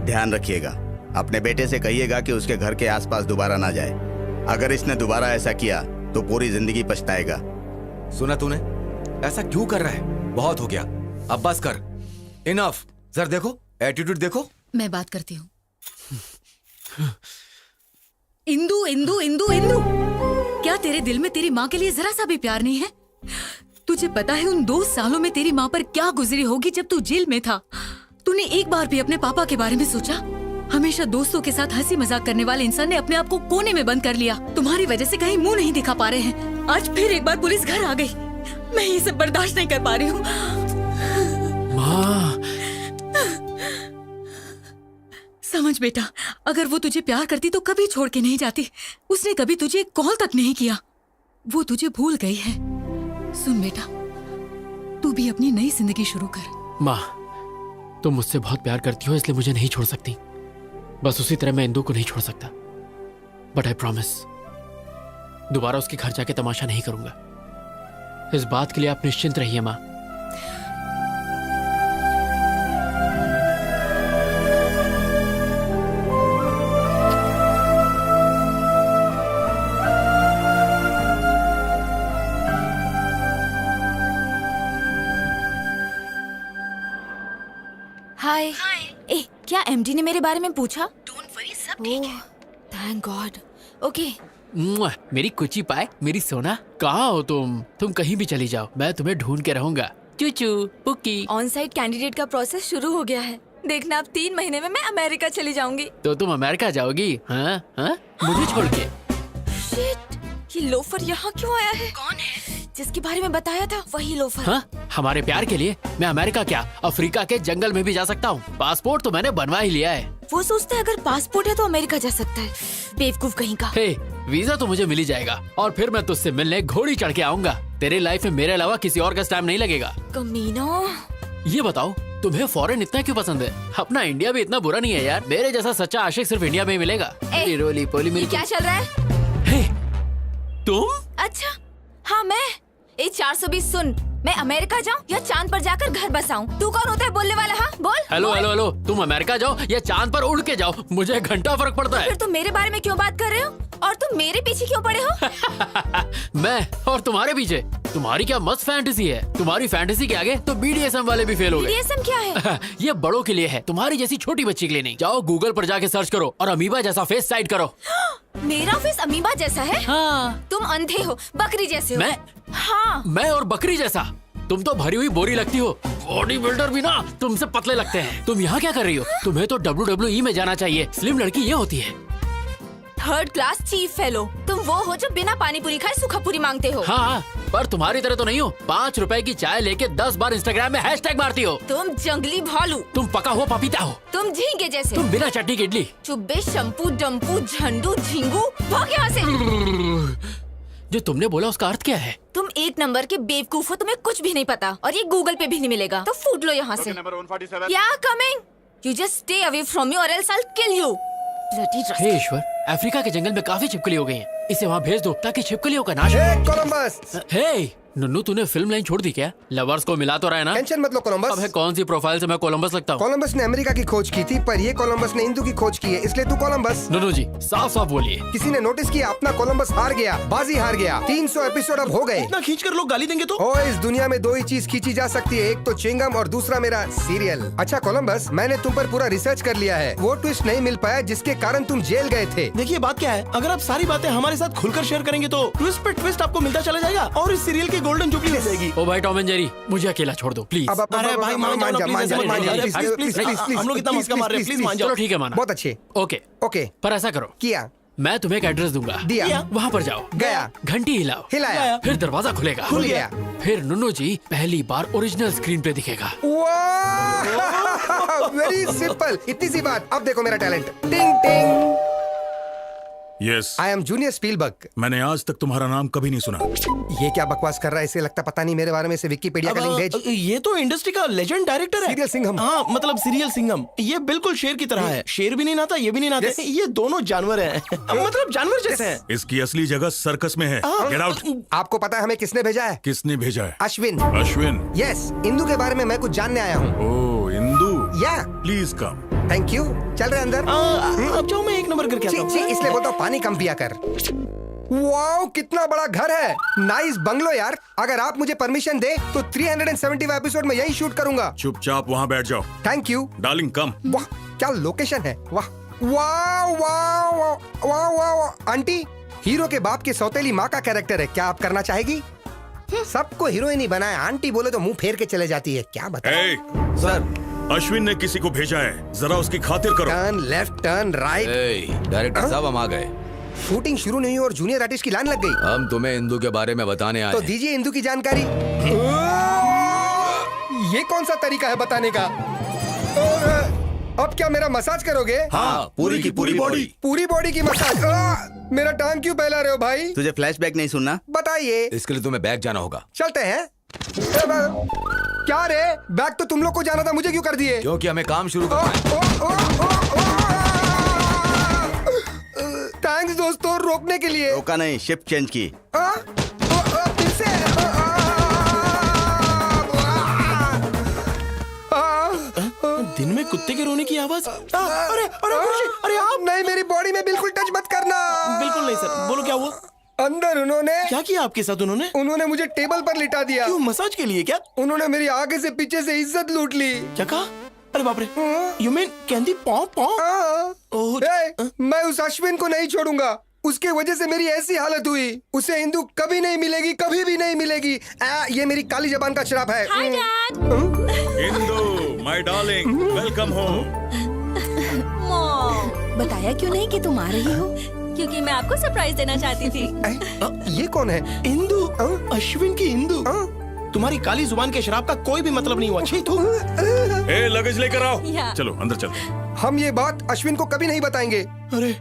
ध्यान रखिएगा। अपने बेटे से कहिएगा कि उसके घर के आसपास दोबारा ना जाए। अगर इसने दोबारा ऐसा किया तो पूरी जिंदगी पछताएगा। सुना तूने? ऐसा क्यों कर रहा है? बहुत हो गया, अब बस कर। इनफ। सर देखो, एटीट्यूड देखो। मैं बात करती हूँ। इंदु इंदु इंदु इंदु क्या तेरे दिल में तेरी माँ के लिए जरा सा भी प्यार नहीं है? तुझे पता है उन 2 सालों में तेरी माँ पर क्या गुजरी होगी जब तू जेल में था? तूने एक बार भी अपने पापा के बारे में सोचा? हमेशा दोस्तों के साथ हंसी मजाक करने वाले इंसान ने अपने आप को कोने में बंद कर लिया। तुम्हारी वजह से कहीं मुंह नहीं दिखा पा रहे हैं। आज फिर एक बार पुलिस घर आ गई। मैं ये सब बर्दाश्त नहीं कर पा रही हूँ। माँ, समझ बेटा, अगर वो तुझे प्यार करती तो कभी छोड़ के नहीं जाती। उसने कभी तुझे कॉल तक नहीं किया। वो तुझे भूल गई है। सुन बेटा, तू भी अपनी नई जिंदगी शुरू कर। माँ, तुम मुझसे बहुत प्यार करती हो इसलिए मुझे नहीं छोड़ सकती। बस उसी तरह मैं इंदु को नहीं छोड़ सकता। बट आई प्रॉमिस, दोबारा उसके घर जाके तमाशा नहीं करूंगा। इस बात के लिए आप निश्चिंत रहिए माँ। हाय। ए, क्या एमडी ने मेरे बारे में पूछा? डोंट वरी, सब ठीक है। Thank God. ओके। मुआ, मेरी कुची पाए, मेरी सोना, कहाँ हो तुम? तुम कहीं भी चली जाओ, मैं तुम्हें ढूंढ के रहूंगा। चूचू पुक्की। ऑन साइट कैंडिडेट का प्रोसेस शुरू हो गया है। देखना, अब 3 महीने में मैं अमेरिका चली जाऊंगी। तो तुम अमेरिका जाओगी? हाँ हाँ, मुझे छोड़ के। शिट, ये लोफर यहाँ क्यों आया है? कौन है? जिसके बारे में बताया था वही लोफर। हाँ, हमारे प्यार के लिए मैं अमेरिका क्या, अफ्रीका के जंगल में भी जा सकता हूँ। पासपोर्ट तो मैंने बनवा ही लिया है। वो सोचता है अगर पासपोर्ट है तो अमेरिका जा सकता है। बेवकूफ कहीं का। हे, वीजा तो मुझे मिल ही जाएगा और फिर मैं तुझसे मिलने घोड़ी चढ़ के आऊंगा। तेरे लाइफ में मेरे अलावा किसी और का स्टैम्प नहीं लगेगा। कमीना। ये बताओ, तुम्हें फॉरेन इतना क्यों पसंद है? अपना इंडिया भी इतना बुरा नहीं है यार। मेरे जैसा सच्चा आशिक सिर्फ इंडिया में ही मिलेगा। रोली पोली मिल। क्या चल रहा है? तुम? अच्छा, हाँ मैं। 420 सुन, मैं अमेरिका जाऊँ या चांद पर जाकर घर बसाऊं? तू कौन होता है बोलने वाला? हाँ बोल। हेलो हेलो हेलो, तुम अमेरिका जाओ या चांद पर उड़ के जाओ, मुझे घंटा फर्क पड़ता है। फिर तुम मेरे बारे में क्यों बात कर रहे हो? और तुम मेरे पीछे क्यों पड़े हो? मैं और तुम्हारे पीछे? तुम्हारी क्या मस्त फैंटेसी है। तुम्हारी फैंटेसी के आगे तो BDSM वाले भी फेल हो गए। BDSM क्या है? ये बड़ों के लिए है, तुम्हारी जैसी छोटी बच्ची के लिए नहीं। जाओ गूगल पर जाके सर्च करो और अमीबा जैसा फेस साइड करो। मेरा फेस अमीबा जैसा है? हाँ। तुम अंधे हो, बकरी जैसे हो। मैं? हाँ। मैं और बकरी जैसा? तुम तो भरी हुई बोरी लगती हो। बॉडी बिल्डर भी ना तुमसे पतले लगते हैं। तुम यहाँ क्या कर रही हो? तुम्हें तो WWE में जाना चाहिए। स्लिम लड़की ये होती है। 3rd class chief fellow. तुम वो हो जो बिना पानी पूरी खाए सूखा पूरी मांगते हो। हाँ, पर तुम्हारी तरह तो नहीं हो। 5 रुपए की चाय लेके 10 बार इंस्टाग्राम में हैशटैग मारती हो। तुम जंगली भालू। तुम पका हुआ पपीता हो। तुम झींगे जैसे। तुम बिना चटनी की इडली। चुब्बे, शंपू, डम्पू, झंडू, झिंगू, भाग यहाँ से। जो तुमने बोला उसका अर्थ क्या है? तुम 1 नंबर के बेवकूफ हो, तुम्हें कुछ भी नहीं पता और ये गूगल पे भी नहीं मिलेगा, तो फूट लो यहाँ से। Yeah coming. You just stay away from me और else I will kill you. हे ईश्वर, अफ्रीका के जंगल में काफी छिपकली हो गई हैं। इसे वहाँ भेज दो ताकि छिपकलियों का नाश हो। कोलंबस। हे नन्नू, तूने फिल्म लाइन छोड़ दी क्या? लवर्स को मिला तो रहा है ना? टेंशन मत लो कोलंबस। अब कौन सी प्रोफाइल से मैं कोलंबस लगता हूँ? कोलंबस ने अमेरिका की खोज की थी, पर ये कोलंबस ने हिंदू की खोज की है, इसलिए तू कोलंबस। नन्नू जी, साफ साफ बोलिए। किसी ने नोटिस किया अपना कोलंबस हार गया, बाजी हार गया। 300 एपिसोड अब हो गए। इतना खींच कर लोग गाली देंगे तो? ओ, इस दुनिया में 2 ही चीज खींची जा सकती है, एक तो च्युइंगम और दूसरा मेरा सीरियल। अच्छा कोलंबस, मैंने तुम पर पूरा रिसर्च कर लिया है। वो ट्विस्ट नहीं मिल पाया जिसके कारण तुम जेल गए थे। देखिए बात क्या है, अगर आप सारी बातें हमारे साथ खुलकर शेयर करेंगे तो ट्विस्ट पे ट्विस्ट आपको मिलता चला जाएगा और इस सीरियल की गोल्डन जुबली हो जाएगी। ओ भाई टॉम एंड जेरी, मुझे अकेला छोड़ दो प्लीज। अरे भाई मान जाओ प्लीज, हम लोग इतना मस्का मार रहे हैं, प्लीज मान जाओ। चलो ठीक है, माना। बहुत अच्छे। ओके ओके, पर ऐसा करो, किया। मैं तुम्हें एक एड्रेस दूंगा। दिया। वहाँ पर जाओ। गया। घंटी हिलाओ। हिलाया। फिर दरवाजा खुलेगा। खुल गया। फिर नुन्नू जी पहली बार ओरिजिनल स्क्रीन पे दिखेगा। वेरी सिंपल, इतनी सी बात। अब देखो मेरा टैलेंट। टिंग टिंग। Yes, I am junior Spielberg. मैंने आज तक तुम्हारा नाम कभी नहीं सुना। ये क्या बकवास कर रहा है? इसे लगता पता नहीं मेरे बारे में से विकिपीडिया का लिंक भेज। ये तो इंडस्ट्री का लेजेंड डायरेक्टर है। सीरियल सिंघम। हाँ मतलब सीरियल सिंघम। ये बिल्कुल शेर की तरह है। शेर भी नहीं नाता, ये भी नहीं नाते। ये दोनों जानवर हैं। मतलब जानवर जैसे हैं। इसकी असली जगह सर्कस में है। Get out. आपको पता है हमें किसने भेजा है? किसने भेजा है? अश्विन। अश्विन? यस, इंदू के बारे में मैं कुछ जानने आया हूँ। ओह इंदू, या प्लीज कम। Thank you. चल रहे अंदर। अब जाओ, मैं 1 नंबर करके आता हूँ। इसलिए बोलता हूँ पानी कम पिया कर। वाओ, कितना बड़ा घर है। नाइस बंगलो यार। अगर आप मुझे परमिशन दे तो 375 एपिसोड में यही शूट करूंगा। चुपचाप वहाँ बैठ जाओ। Thank you darling come. वाह क्या लोकेशन है। वाह वाह वाह वाह वाह वाह। आंटी हीरो के बाप की सौतेली माँ का कैरेक्टर है, क्या आप करना चाहेगी? सबको हीरोइन ही बनाए, आंटी बोले तो मुंह फेर के चले जाती है, क्या बताएं? सर, अश्विन ने किसी को भेजा है, जरा उसकी खातिर करो। Turn left, turn right. Director साहब हम आ गए। शूटिंग शुरू नहीं हुई और जूनियर आर्टिस्ट की लाइन लग गई। हम तुम्हें इंदू के बारे में बताने आए तो हैं। दीजिए इंदू की जानकारी। ये कौन सा तरीका है बताने का? अब क्या मेरा मसाज करोगे? हाँ, पूरी की पूरी बॉडी। पूरी बॉडी की मसाज। मेरा टांग क्यों फैला रहे हो भाई? तुझे फ्लैशबैक नहीं सुनना? बताइए। इसके लिए तुम्हें बैग जाना होगा। चलते हैं। क्या रे, बैग तो तुम लोग को जाना था, मुझे क्यों कर दिए? क्योंकि हमें काम शुरू करना है। थैंक्स दोस्तों, रोकने के लिए। रोका नहीं, शिफ्ट चेंज की। फिर से। दिन में कुत्ते के रोने की आवाज। अरे अरे अरे आप नहीं, मेरी बॉडी में बिल्कुल टच मत करना। बिल्कुल नहीं सर, बोलो क्या हुआ? अंदर उन्होंने क्या किया आपके साथ? उन्होंने मुझे टेबल पर लिटा दिया। क्यों, मसाज के लिए क्या? उन्होंने मेरी आगे से पीछे से इज्जत लूट ली। क्या कहा? अरे बाप रे, यू मीन कैंडी पॉ पॉ? मैं उस अश्विन को नहीं छोड़ूंगा, उसके वजह से मेरी ऐसी हालत हुई। उसे इंदू कभी नहीं मिलेगी, कभी भी नहीं मिलेगी। ये मेरी काली जबान का श्राप है। Hi dad. Indu my darling, welcome home. बताया क्यों नहीं कि तुम आ रही हो? क्योंकि मैं आपको सरप्राइज देना चाहती थी। ये कौन है? इंदू, अश्विन की इंदू। तुम्हारी काली जुबान के शराब का कोई भी मतलब नहीं हुआ। छी तू। ए, लगेज लेकर आओ। या। चलो अंदर चलो। हम ये बात अश्विन को कभी नहीं बताएंगे। अरे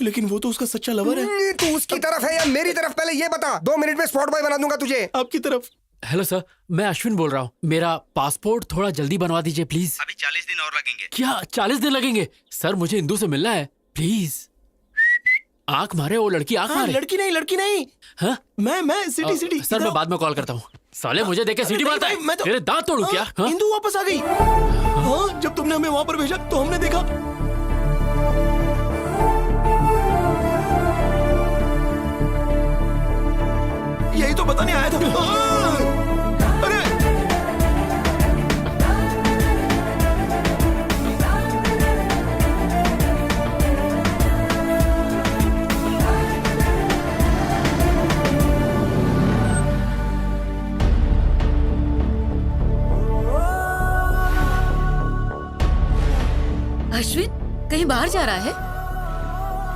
लेकिन वो तो उसका सच्चा लवर है। तू उसकी तरफ है या मेरी तरफ, पहले ये बता। 2 मिनट में स्पॉट बॉय बना दूंगा तुझे। आपकी तरफ। हेलो सर, मैं अश्विन बोल रहा हूँ। मेरा पासपोर्ट थोड़ा जल्दी बनवा दीजिए प्लीज। अभी 40 दिन और लगेंगे। क्या 40 दिन लगेंगे? सर मुझे इंदू से मिलना है प्लीज। आंख मारे वो लड़की, आंख मारे। लड़की नहीं। हाँ? मैं सिटी सर मैं बाद में कॉल करता हूँ। साले मुझे देख के सीटी मारता है। मैं तो- तेरे दांत तोड़ू क्या? हाँ? इंदू वापस आ गई। हाँ, जब तुमने हमें वहाँ पर भेजा तो हमने देखा। यही तो बताने आया था। अरे अश्विन कहीं बाहर जा रहा है?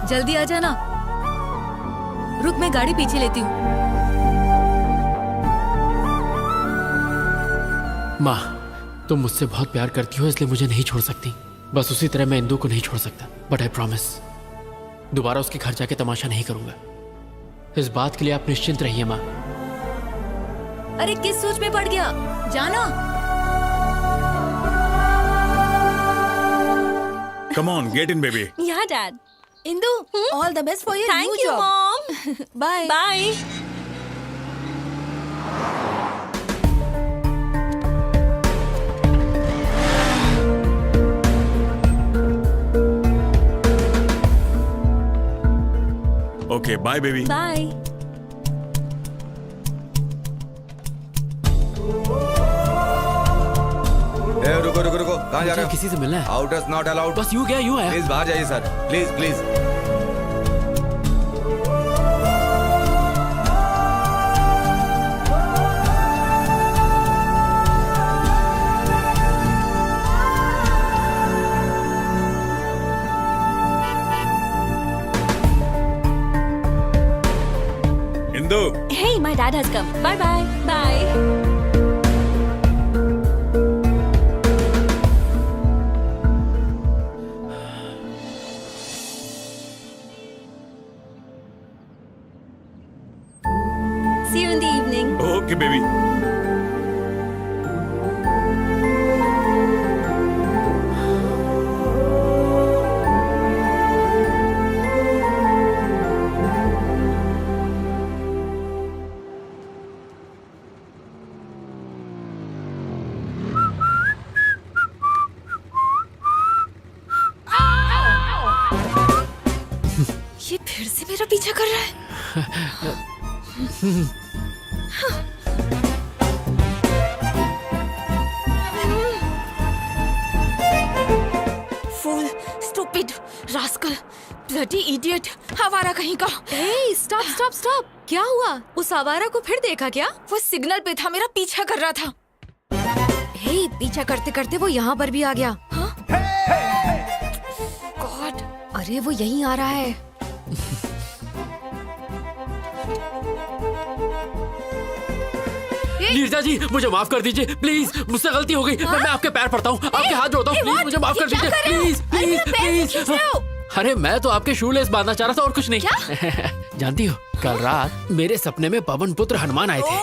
जल्दी आ जाना। रुक, मैं गाड़ी पीछे लेती हूँ। माँ, तुम मुझसे बहुत प्यार करती हो, इसलिए मुझे नहीं छोड़ सकती। बस उसी तरह मैं इंदू को नहीं छोड़ सकता। बट आई प्रॉमिस, दोबारा उसके घर जाके तमाशा नहीं करूंगा। इस बात के लिए आप निश्चिंत रहिए माँ। अरे किस सोच में पड़ गया? जाना। Come on, get in baby. या dad. Indu, all the best for your new thank you job. Mom. Bye bye. Okay bye baby. Bye. रुको रुको रुको, कहाँ जा रहे हो? किसी से मिलना है। Outers not allowed. बस यूं गया यूं आया। प्लीज बाहर जाइए sir, please please. Indu, Hey, my dad has come. Bye bye. Bye. See you in the evening. Okay baby. ये फिर से मेरा पीछा कर रहा है। Fool, stupid, rascal. Bloody idiot, आवारा कहीं का। स्टॉप स्टॉप स्टॉप, क्या हुआ? उस आवारा को फिर देखा क्या? वो सिग्नल पे था, मेरा पीछा कर रहा था। हे, पीछा करते करते वो यहाँ पर भी आ गया। गॉड, अरे वो यहीं आ रहा है। नीरजा जी, मुझे माफ कर दीजिए प्लीज, मुझसे गलती हो गई। मैं आपके पैर पड़ता हूँ, आपके हाथ जोड़ता हूँ, प्लीज मुझे माफ कर दीजिए, प्लीज प्लीज प्लीज। अरे मैं तो आपके शू लेस बांधना चाह रहा था और कुछ नहीं। जानती हो, कल रात मेरे सपने में पवन पुत्र हनुमान आए थे।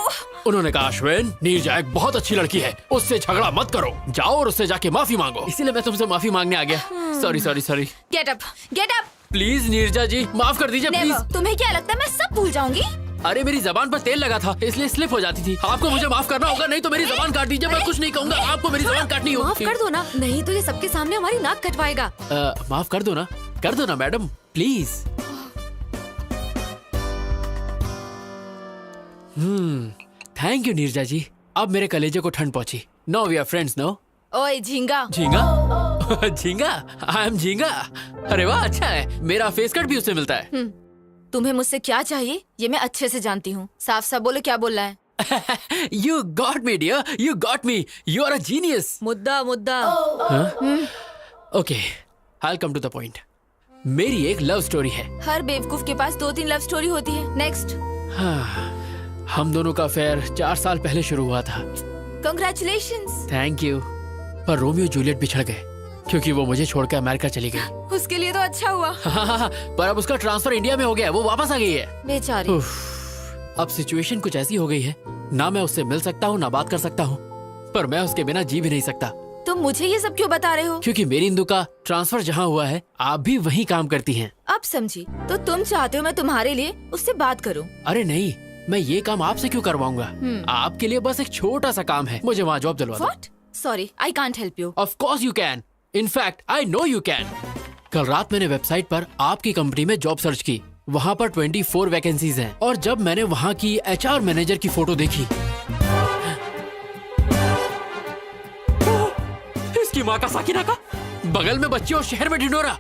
उन्होंने कहा, अश्विन, नीरजा एक बहुत अच्छी लड़की है, उससे झगड़ा मत करो, जाओ और उससे जाके माफी मांगो। इसीलिए मैं तुमसे माफी मांगने आ गया। Sorry sorry sorry. Get up, get up. Please Neerja ji, माफ कर दीजिए प्लीज। तुम्हें क्या लगता है मैं सब भूल जाऊंगी? अरे मेरी जबान पर तेल लगा था, इसलिए स्लिप हो जाती थी। आपको मुझे माफ करना होगा, नहीं तो मेरी जबान काट दीजिए। मैं कुछ नहीं कहूँगा, आपको मेरी जबान काटनी होगी। माफ कर दो ना, नहीं तो ये सबके सामने हमारी नाक कटवाएगा। माफ कर दो ना madam, please. Thank you Neerja ji, अब मेरे कलेजे को ठंड पहुंची। No we are friends no. ओए झींगा। झींगा? झींगा? आई एम झींगा। अरे वाह, अच्छा है, मेरा फेस कट भी उससे मिलता है। तुम्हें मुझसे क्या चाहिए ये मैं अच्छे से जानती हूँ। साफ साफ बोलो, क्या बोलना है? You got me dear, you got me, you are a genius. मुद्दा मुद्दा। Okay, I'll come to the point. मेरी एक लव स्टोरी है। हर बेवकूफ के पास 2-3 लव स्टोरी होती है। नेक्स्ट। हम दोनों का अफेयर 4 साल पहले शुरू हुआ था। Congratulations। Thank you. पर रोमियो जूलियट बिछड़ गए क्योंकि वो मुझे छोड़कर अमेरिका चली गई। उसके लिए तो अच्छा हुआ। पर अब उसका ट्रांसफर इंडिया में हो गया है, वो वापस आ गई है। बेचारी। अब सिचुएशन कुछ ऐसी हो गई है, ना मैं उससे मिल सकता हूँ ना बात कर सकता हूँ, पर मैं उसके बिना जी भी नहीं सकता। तुम मुझे ये सब क्यों बता रहे हो? क्योंकि मेरी इंदु का ट्रांसफर जहाँ हुआ है, आप भी वहीं काम करती हैं। अब समझी, तो तुम चाहते हो मैं तुम्हारे लिए उससे बात करूं? अरे नहीं, मैं ये काम आपसे क्यों करवाऊंगा? आपके लिए बस एक छोटा सा काम है, मुझे वहाँ जॉब दिलवा दो। What? Sorry, I can't help you. Of course you can. In fact, I know you can. कल रात मैंने वेबसाइट पर आपकी कंपनी में जॉब सर्च की, वहाँ पर 24 वैकेंसीज हैं, और जब मैंने वहाँ की HR मैनेजर की फोटो देखी, इसकी माँ का साकिना का, बगल में बच्ची और शहर में ढिंडोरा।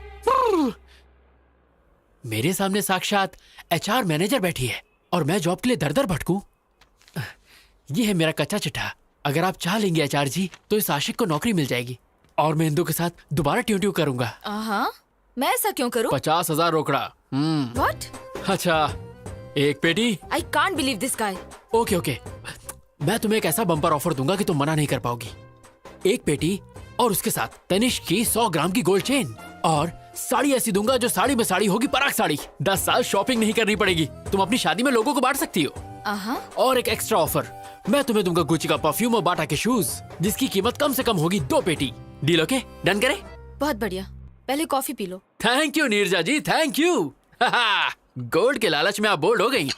मेरे सामने साक्षात HR मैनेजर बैठी है और मैं जॉब के लिए दर दर भटकूं। ये है मेरा कच्चा चिट्ठा। अगर आप चाह लेंगे HR जी, तो इस आशिक को नौकरी मिल जाएगी और मैं इंदु के साथ दोबारा ट्यून करूंगा। मैं ऐसा क्यों करूं? 50,000 रोकड़ा। What? अच्छा, एक पेटी। I can't believe this guy. Okay okay, मैं तुम्हें एक ऐसा बम्पर ऑफर दूंगा कि तुम मना नहीं कर पाओगी। एक पेटी और उसके साथ तनिष्क की 100 ग्राम की गोल्ड चेन, और साड़ी ऐसी दूंगा जो साड़ी में साड़ी होगी, पराग साड़ी। 10 साल शॉपिंग नहीं करनी पड़ेगी, तुम अपनी शादी में लोगों को बांट सकती हो। और एक एक्स्ट्रा ऑफर, मैं तुम्हें दूंगा गुची का परफ्यूम और बाटा के शूज, जिसकी कीमत कम से कम होगी 2 पेटी। Deal okay? डन करें? बहुत बढ़िया, पहले कॉफी पी लो। Thank you Neerja ji, thank you. Gold के लालच में आप बोल्ड हो गई।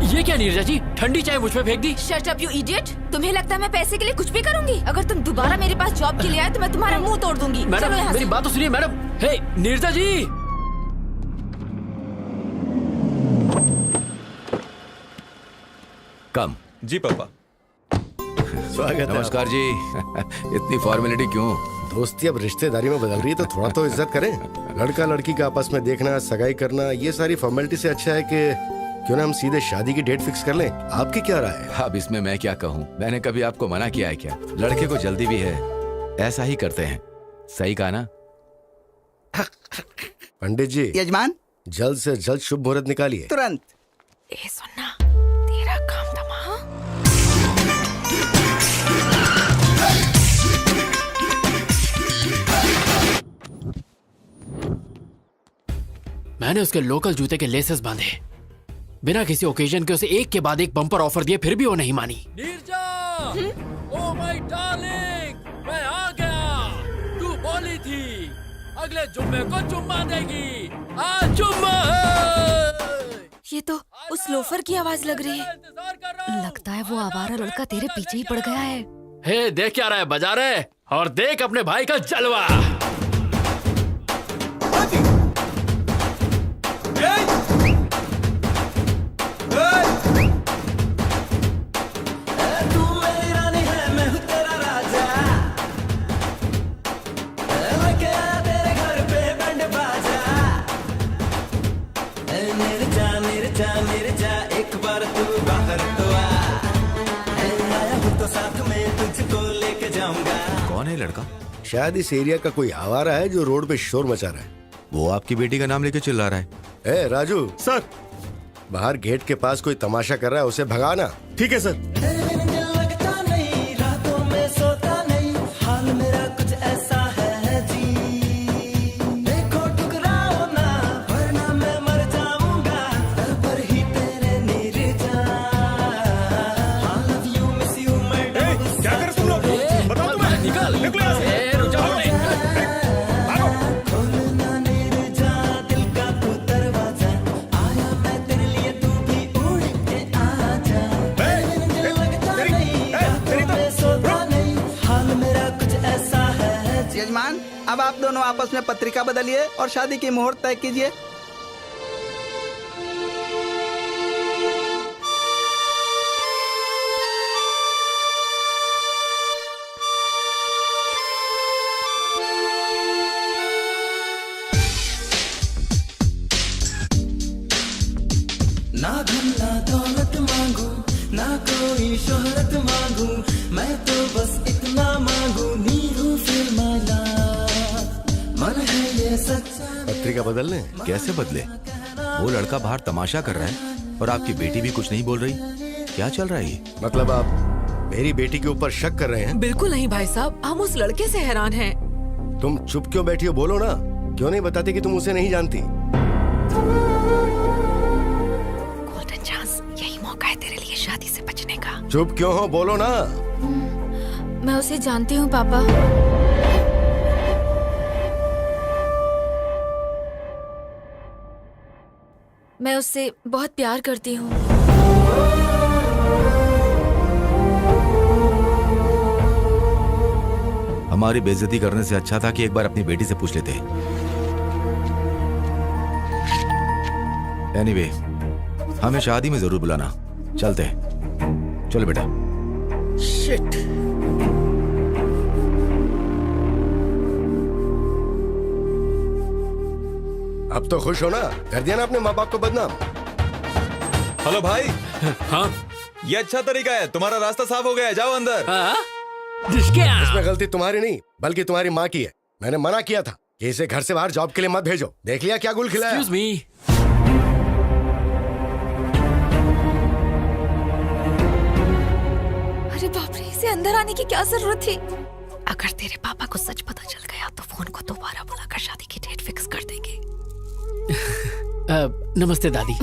ये क्या नीरजा जी, ठंडी चाय मुझ पे फेंक दी? Shut up you idiot. तुम्हें लगता है मैं पैसे के लिए कुछ भी करूंगी? अगर तुम दोबारा मेरे पास जॉब के लिए आए तो मैं तुम्हारा मुंह तोड़ दूंगी। मैडम, मेरी बात तो सुनिए मैडम। हे नीरजा जी। कम। जी पापा। स्वागत है। नमस्कार जी। इतनी फॉर्मेलिटी क्यों? दोस्ती अब रिश्तेदारी में बदल रही है तो थोड़ा तो इज्जत करें। लड़का लड़की का आपस में देखना, सगाई करना, ये सारी फॉर्मेलिटी से अच्छा है कि क्यों ना हम सीधे शादी की डेट फिक्स कर लें। आपकी क्या राय है? अब इसमें मैं क्या कहूँ, मैंने कभी आपको मना किया है क्या? लड़के को जल्दी भी है, ऐसा ही करते हैं। सही कहा ना? पंडित जी। यजमान, जल्द से जल्द शुभ मुहूर्त निकालिए। तुरंत। ए सुनना, तेरा काम था। मैंने उसके लोकल जूते के लेसेस बांधे, बिना किसी ओकेजन के उसे एक के बाद एक बम्पर ऑफर दिए, फिर भी वो नहीं मानी। नीरजा, ओह माय डार्लिंग, मैं आ गया। तू बोली थी अगले जुम्मे को चुम्मा देगी, आज जुम्मा है। ये तो उस लोफर की आवाज लग रही है। लगता है वो आवारा लड़का तेरे पीछे ही पड़ गया है। हे देख क्या रहा है, बजा रहे, और देख अपने भाई का जलवा। मेरे जा एक बार तू बाहर तो आ, आया हूँ तो साथ में तुझको लेके जाऊंगा। कौन है लड़का? शायद इस एरिया का कोई आवारा है जो रोड पे शोर मचा रहा है। वो आपकी बेटी का नाम लेके चिल्ला रहा है। ए राजू सर। बाहर गेट के पास कोई तमाशा कर रहा है, उसे भगाना। ठीक है सर। लगता नहीं रातों में सोता नहीं, हाल मेरा कुछ ऐसा है जी। देखो टुकराओ ना वरना मैं मर जाऊंगा, दर पर ही तेरे Nirja. I love you, miss you, मैं क्या कर तुम लोग? बताओ तुम्हें। निकल निकलो यहाँ से। खोलना निर्जा दिल का तू दरवाजा, आया मैं तेरे लिए तू भी उड़ के आजा। लगता नहीं रातों में सोता नहीं, हाल मेरा कुछ ऐसा है जी। यजमान, अब आप दोनों आपस में पत्रिका बदलिए और शादी की मुहूर्त तय कीजिए। ना धन ना दौलत मांगू, ना कोई शोहरत मांगू, मैं तो बस इतना मांगू, नीरू फिर माला। मन है ये सच्चा। पत्रिका बदलने? कैसे बदले? वो लड़का बाहर तमाशा कर रहा है और आपकी बेटी भी कुछ नहीं बोल रही। क्या चल रहा है ये? मतलब आप मेरी बेटी के ऊपर शक कर रहे हैं? बिल्कुल नहीं भाई साहब, हम उस लड़के से हैरान हैं। तुम चुप क्यों बैठी हो? बोलो ना, क्यों नहीं बताती कि तुम उसे नहीं जानती? गोल्डन चांस, यही मौका है तेरे लिए शादी से बचने का। चुप क्यों हो? बोलो ना। मैं उसे जानती हूँ पापा। मैं उससे बहुत प्यार करती हूँ। हमारी बेइज्जती करने से अच्छा था कि एक बार अपनी बेटी से पूछ लेते। एनीवे, हमें शादी में जरूर बुलाना। चलते हैं। चलो बेटा। शिट। अब तो खुश हो ना? कर दिया ना अपने माँ बाप को बदनाम। हेलो भाई। हाँ ये अच्छा तरीका है, तुम्हारा रास्ता साफ हो गया है, जाओ अंदर। इसमें गलती तुम्हारी नहीं बल्कि तुम्हारी माँ की है। मैंने मना किया था कि इसे घर से बाहर जॉब के लिए मत भेजो। देख लिया क्या गुल खिलाया? Excuse me। अरे बाप रे, इसे अंदर आने की क्या जरूरत थी? अगर तेरे पापा को सच पता चल गया तो फोन को दोबारा बुलाकर शादी की डेट फिक्स कर देंगे। नमस्ते दादी।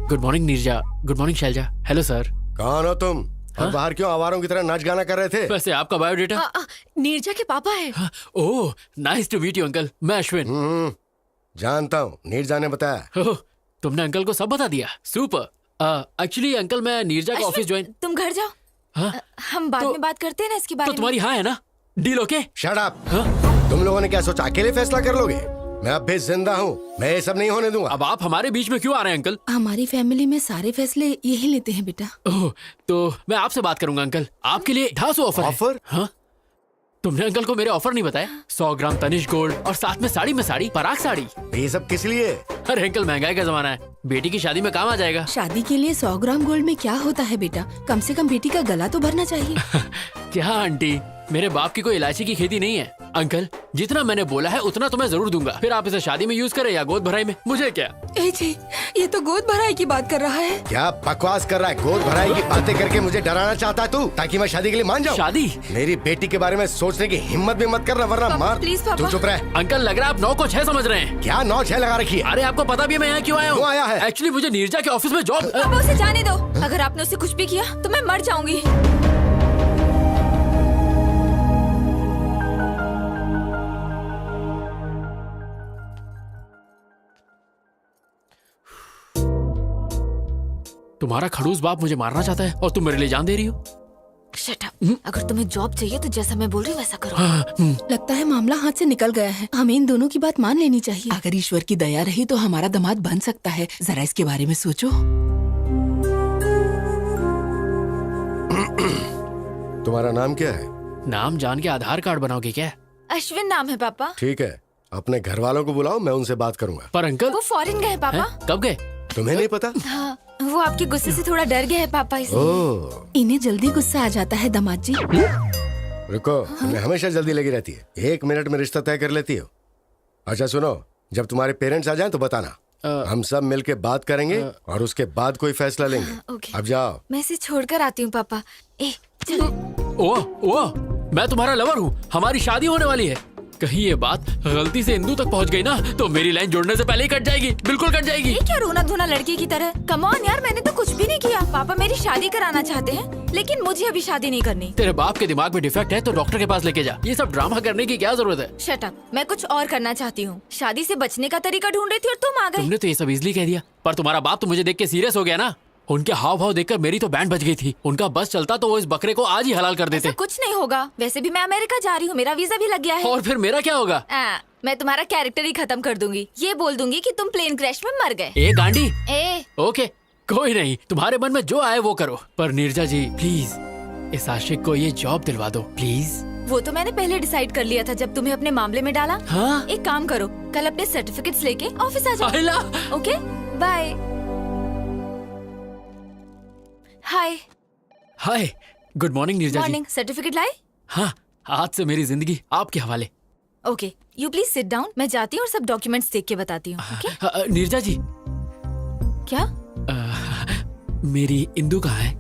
Good morning Neerja. Good morning Shailja. Hello sir. कौन हो तुम? और बाहर क्यों आवारों की तरह नाच गाना कर रहे थे? वैसे आपका बायोडेटा? नीरजा के पापा है। Oh, nice to meet you uncle. मैं अश्विन। जानता हूँ, नीरजा ने बताया। ओह, तुमने अंकल को सब बता दिया। सुपर। एक्चुअली अंकल, मैं नीरजा का ऑफिस ज्वाइन। तुम घर जाओ। हाँ? हम बाद में बात करते हैं ना इसके बारे तो तुम्हारी हाँ है ना? Deal okay? Shut up. तुम लोगों ने क्या सोचा अकेले फैसला कर लोगे? मैं अब भी जिंदा हूँ, मैं ये सब नहीं होने दूंगा। अब आप हमारे बीच में क्यों आ रहे हैं अंकल? हमारी फैमिली में सारे फैसले यही लेते हैं बेटा। ओह, तो मैं आपसे बात करूंगा अंकल। आपके लिए 250 ऑफर है। ऑफर? हाँ? तुमने अंकल को मेरे ऑफर नहीं बताया? 100 ग्राम तनिष्क गोल्ड और साथ में साड़ी में साड़ी, पराग साड़ी। ये सब किस लिए? अरे अंकल, महंगाई का जमाना है, बेटी की शादी में काम आ जाएगा। शादी के लिए 100 ग्राम गोल्ड में क्या होता है बेटा? कम से कम बेटी का गला तो भरना चाहिए। क्या आंटी, मेरे बाप की कोई इलायची की खेती नहीं है। अंकल, जितना मैंने बोला है उतना तो मैं जरूर दूंगा। फिर आप इसे शादी में यूज करें या गोद भराई में, मुझे क्या। ए जी, ये तो गोद भराई की बात कर रहा है। क्या बकवास कर रहा है? गोद भराई की बातें करके मुझे डराना चाहता है तू, ताकि मैं शादी के लिए मान जाऊं? शादी? मेरी बेटी के बारे में सोचने की हिम्मत भी मत करना, वरना मार। प्लीज पापा। तू चुप रह। अंकल, लग रहा है आप 9 को 6 समझ रहे हैं। क्या 9-6 लगा रखी है? अरे आपको पता भी है मैं यहाँ क्यों आया हूँ? क्यों आया है? एक्चुअली मुझे नीरजा के ऑफिस में जॉब। पापा उसे जाने दो। अगर आपने उसे कुछ भी किया तो मैं मर जाऊंगी। तुम्हारा खड़ूस बाप मुझे मारना चाहता है और तुम मेरे लिए जान दे रही हो। Shut up. अगर तुम्हें जॉब चाहिए तो जैसा मैं बोल रही हूँ वैसा करो। लगता है मामला हाथ से निकल गया है। हमें इन दोनों की बात मान लेनी चाहिए। अगर ईश्वर की दया रही तो हमारा दामाद बन सकता है। जरा इसके बारे में सोचो। तुम्हारा नाम क्या है? नाम जान के आधार कार्ड बनाओगे क्या? अश्विन नाम है पापा। ठीक है, अपने घर वालों को बुलाओ, मैं उनसे बात करूंगा। पर अंकल, वो फॉरेन गए पापा। कब गए? तुम्हें नहीं पता? हाँ। वो आपके गुस्से से थोड़ा डर गया है पापा, इसलिए। ओह, इन्हें जल्दी गुस्सा आ जाता है दामाद जी। रुको, तुम्हें हमेशा जल्दी लगी रहती है। 1 मिनट में रिश्ता तय कर लेती हो। अच्छा सुनो, जब तुम्हारे पेरेंट्स आ जाएं तो बताना, हम सब मिलके बात करेंगे और उसके बाद कोई फैसला लेंगे। ओके। अब जाओ। मैं इसे छोड़कर आती हूँ पापा। चल। ओ, मैं तुम्हारा लवर हूँ, हमारी शादी होने वाली है। कहीं ये बात गलती से इंदू तक पहुँच गई ना तो मेरी लाइन जोड़ने से पहले ही कट जाएगी, बिल्कुल कट जाएगी। ये क्या रोना धोना लड़की की तरह? कम ऑन यार, मैंने तो कुछ भी नहीं किया। पापा मेरी शादी कराना चाहते हैं, लेकिन मुझे अभी शादी नहीं करनी। तेरे बाप के दिमाग में डिफेक्ट है तो डॉक्टर के पास लेके जा। ये सब ड्रामा करने की क्या जरूरत है? शट अप, मैं कुछ और करना चाहती हूँ। शादी से बचने का तरीका ढूंढ रही थी और तुम आ गए। तुमने तो ये सब इजली कह दिया, पर तुम्हारा बाप तो मुझे देख के सीरियस हो गया ना। उनके हाव भाव देखकर मेरी तो बैंड बज गई थी। उनका बस चलता तो वो इस बकरे को आज ही हलाल कर देते। ऐसा कुछ नहीं होगा। वैसे भी मैं अमेरिका जा रही हूँ, मेरा वीजा भी लग गया है। और फिर मेरा क्या होगा? मैं तुम्हारा कैरेक्टर ही खत्म कर दूंगी। ये बोल दूंगी कि तुम प्लेन क्रैश में मर गए। ए गांडी। ओके, कोई नहीं, तुम्हारे मन में जो आए वो करो, पर नीरजा जी प्लीज इस आशिक को ये जॉब दिलवा दो प्लीज। वो तो मैंने पहले डिसाइड कर लिया था जब तुम्हें अपने मामले में डाला। हाँ? एक काम करो, कल अपने सर्टिफिकेट्स लेके ऑफिस आ जाओ। Okay, bye. Hi, good morning Neerja ji. Morning. Certificate लाए? हाँ, आज से मेरी जिंदगी आपके हवाले। Okay, you please sit down. मैं जाती हूँ और सब डॉक्यूमेंट्स देख के बताती हूँ। ओके? नीरजा जी। क्या? मेरी इंदू कहाँ है?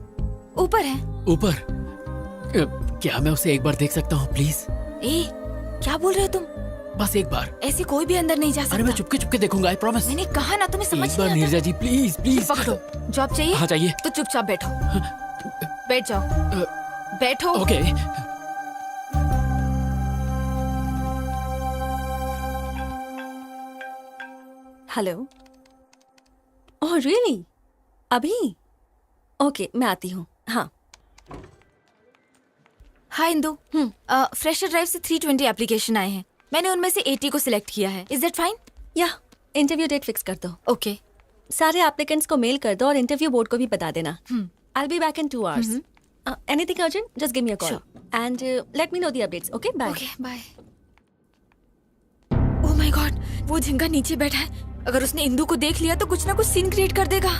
ऊपर है। ऊपर? क्या मैं उसे एक बार देख सकता हूँ प्लीज? क्या बोल रहे हो तुम? बस एक बार। ऐसे कोई भी अंदर नहीं जा सकता। अरे मैं चुपके चुपके देखूंगा, आई प्रॉमिस। मैंने कहा ना, तुम्हें समझ एक बार नहीं नीरजा जी प्लीज प्लीज। पकड़ो। जॉब चाहिए? हाँ चाहिए। तो चुपचाप बैठो। बैठ जाओ। बैठो। ओके। हेलो। Oh really? अभी? ओके, मैं आती हूँ। हाँ। हाय इंदू। फ्रेशर ड्राइव से 320 एप्लीकेशन आए हैं। मैंने उनमें से 80 को सिलेक्ट किया है। Is that fine? या इंटरव्यू डेट फिक्स कर दो। ओके। सारे एप्लीकेंट्स को मेल कर दो और इंटरव्यू बोर्ड को भी बता देना। I'll be back in 2 hours. Anything urgent? Just give me a call. Sure. And let me know the updates. Okay? Bye. Okay, bye. Oh my God, वो झिंगा नीचे बैठा है। अगर उसने इंदू को देख लिया तो कुछ ना कुछ सीन क्रिएट कर देगा।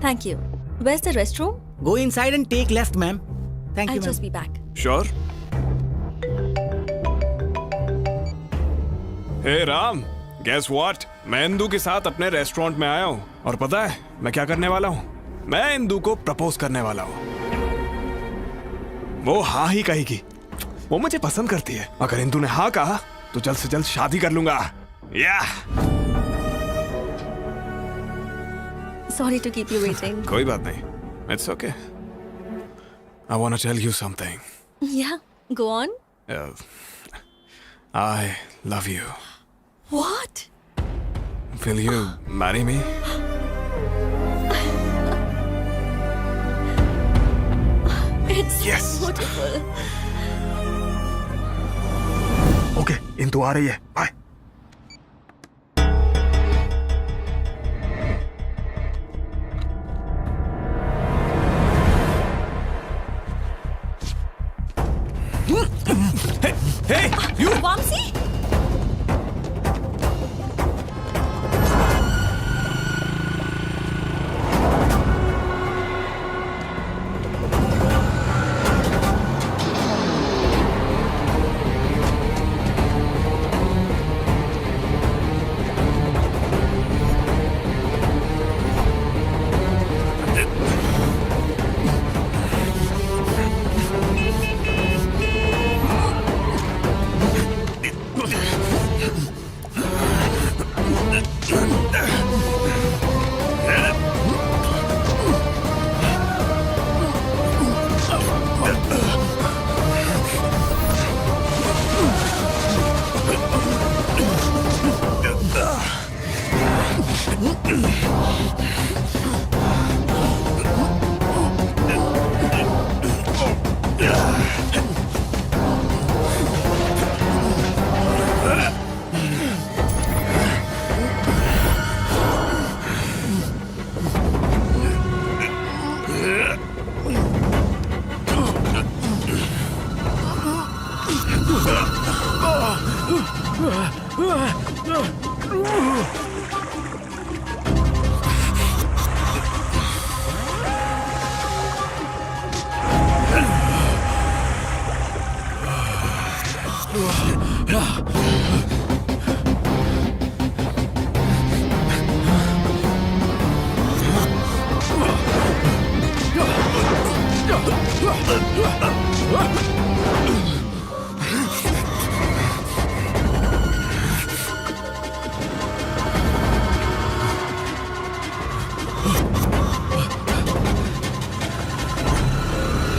Thank you. Where's the restroom? Go inside and take left, ma'am. Thank I'll you, ma'am. just be back. Sure. हे राम, Guess what? मैं इंदू के साथ अपने रेस्टोरेंट में आया हूँ और पता है मैं क्या करने वाला हूँ? मैं इंदू को प्रपोज करने वाला हूँ। वो हाँ ही कहेगी। वो मुझे पसंद करती है। अगर इंदू ने हाँ कहा तो जल्द से जल्द शादी कर लूंगा। Sorry to keep you waiting. कोई बात नहीं। It's okay. I want to tell you something. Yeah, go on. I love you. What? Will you marry me? It's Yes. beautiful. Okay, Indu आ रही है। Bye. Hey, you! Vamsi?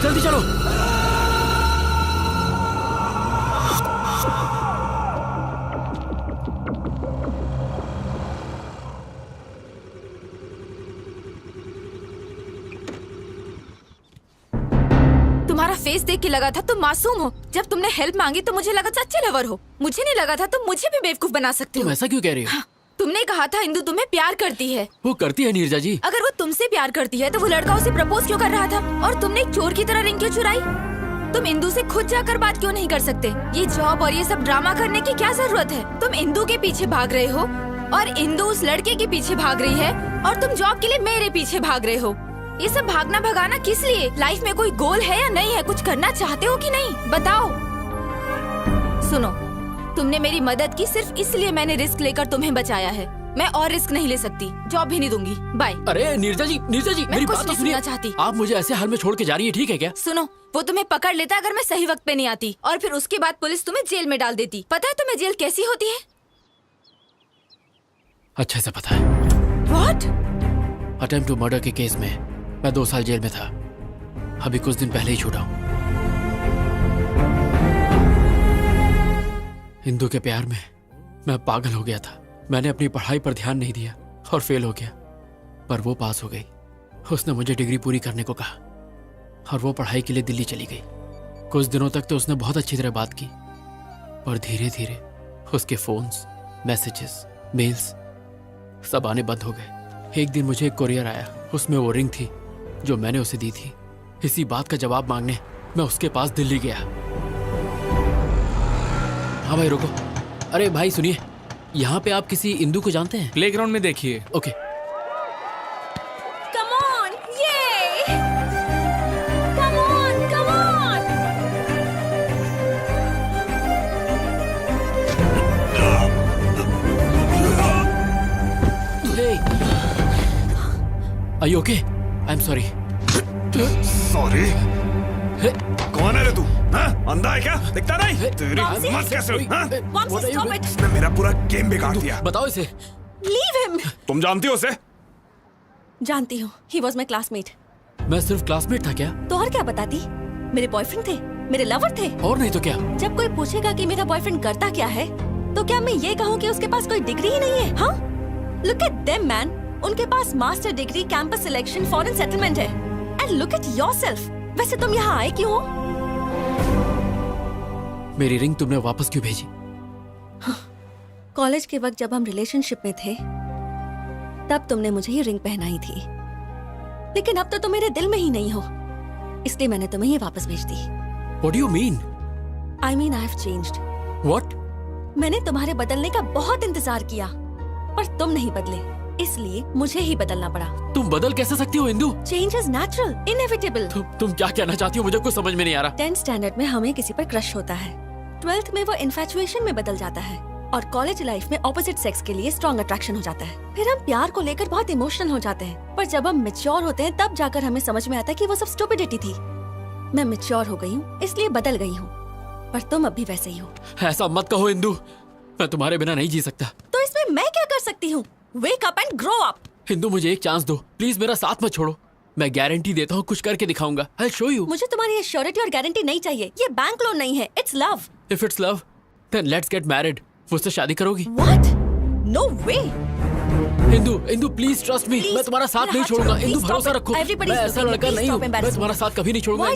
जल्दी चलो। तुम्हारा face देख के लगा था तुम मासूम हो। जब तुमने हेल्प मांगी तो मुझे लगा सच्चे लवर हो। मुझे नहीं लगा था तुम मुझे भी बेवकूफ बना सकते हो। तुम ऐसा क्यों कह रही हो? हाँ, तुमने कहा था इंदु तुम्हें प्यार करती है। वो करती है नीरजा जी। अगर वो तुमसे प्यार करती है तो वो लड़का उसे प्रपोज क्यों कर रहा था? और तुमने एक चोर की तरह रिंग क्यों चुराई? तुम इंदु से खुद जाकर बात क्यों नहीं कर सकते? ये जॉब और ये सब ड्रामा करने की क्या जरूरत है? तुम इंदु के पीछे भाग रहे हो और इंदु उस लड़के के पीछे भाग रही है और तुम जॉब के लिए मेरे पीछे भाग रहे हो। ये सब भागना भगाना किस लिए? लाइफ में कोई गोल है या नहीं है? कुछ करना चाहते हो कि नहीं? बताओ। सुनो, तुमने मेरी मदद की सिर्फ इसलिए मैंने रिस्क लेकर तुम्हें बचाया है। मैं और रिस्क नहीं ले सकती। जॉब भी नहीं दूंगी। बाय। अरे नीरजा जी मेरी बात तो सुनिए। चाहती। आप मुझे ऐसे हाल में छोड़ के जा रही है, ठीक है क्या? सुनो, वो तुम्हें पकड़ लेता अगर मैं सही वक्त पे नहीं आती, और फिर उसके बाद पुलिस तुम्हें जेल में डाल देती। पता है तुम्हें जेल कैसी होती है? अच्छे से पता है। What? अटेम्प्ट टू मर्डर के केस में मैं 2 साल जेल में था। अभी कुछ दिन पहले ही छूटा हूँ। हिंदू के प्यार में मैं पागल हो गया था। मैंने अपनी पढ़ाई पर ध्यान नहीं दिया और फेल हो गया, पर वो पास हो गई। उसने मुझे डिग्री पूरी करने को कहा और वो पढ़ाई के लिए दिल्ली चली गई। कुछ दिनों तक तो उसने बहुत अच्छी तरह बात की, पर धीरे धीरे उसके फोन्स, मैसेजेस, मेल्स सब आने बंद हो गए। एक दिन मुझे एक कोरियर आया, उसमें वो रिंग थी जो मैंने उसे दी थी। इसी बात का जवाब मांगने मैं उसके पास दिल्ली गया। हाँ भाई रुको। अरे भाई सुनिए, यहाँ पे आप किसी इंदू को जानते हैं? प्लेग्राउंड में देखिए। Okay. Come on, yay! Come on, come on! Are you okay? I'm sorry. Sorry. कौन है रे तू? हाँ? अंधा है क्या? दिखता नहीं? तेरी हिम्मत कैसे हुई? हाँ? मॉम्सी स्टॉप इट। इसने मेरा पूरा गेम बिगाड़ दिया। बताओ इसे। Leave him. तुम जानती हो उसे? जानती हूँ, ही वॉज माई क्लासमेट। मैं सिर्फ क्लासमेट था क्या? तो और क्या बताती? मेरे बॉयफ्रेंड थे, मेरे लवर थे। और नहीं तो क्या? जब कोई पूछेगा कि मेरा बॉयफ्रेंड करता क्या है, तो क्या मैं ये कहूँ कि उसके पास कोई डिग्री ही नहीं है? हाँ? लुक एट देम मैन, उनके पास master degree, campus selection, foreign settlement है। And look at yourself. वैसे तुम यहाँ आए क्यों हो? मेरी रिंग तुमने वापस क्यों भेजी? कॉलेज के वक्त जब हम रिलेशनशिप में थे, तब तुमने मुझे ये रिंग पहनाई थी। लेकिन अब तो तुम मेरे दिल में ही नहीं हो, इसलिए मैंने तुम्हें ये वापस भेज दी। What do you mean? I mean I have changed. What? मैंने तुम्हारे बदलने का बहुत इंतजार किया, पर तुम नहीं बदले, इसलिए मुझे ही बदलना पड़ा। तुम बदल कैसे सकती हो Indu? Change is natural, inevitable. तुम क्या कहना चाहती हो? मुझे कुछ समझ में नहीं आ रहा। 10th स्टैंडर्ड में हमें किसी पर क्रश होता है, 12th में वो इन्फैचुएशन में बदल जाता है, और कॉलेज लाइफ में ऑपोजिट सेक्स के लिए स्ट्रॉन्ग अट्रैक्शन हो जाता है। फिर हम प्यार को लेकर बहुत इमोशनल हो जाते हैं, पर जब हम मैच्योर होते हैं तब जाकर हमें समझ में आता है कि वो सब स्टुपिडिटी थी। मैं मैच्योर हो गई हूँ, इसलिए बदल गई हूँ, पर तुम अब भी वैसे ही हो। ऐसा मत कहो इंदु, मैं तुम्हारे बिना नहीं जी सकता। तो इसमें मैं क्या कर सकती हूँ? Wake up and grow up. Indu मुझे एक चांस दो, प्लीज मेरा साथ मत छोड़ो। मैं गारंटी देता हूँ, कुछ करके दिखाऊंगा। I'll show you. मुझे तुम्हारी ये श्योरिटी और गारंटी नहीं चाहिए, ये बैंक लोन नहीं है, it's love. If it's love, then let's get married. मुझसे शादी करोगी? What? No way. Indu please trust me, मैं तुम्हारा साथ नहीं छोड़ूंगा। इंदु भरोसा रखो, मैं ऐसा लड़का नहीं हूँ, मैं तुम्हारा साथ कभी नहीं छोड़ूंगा।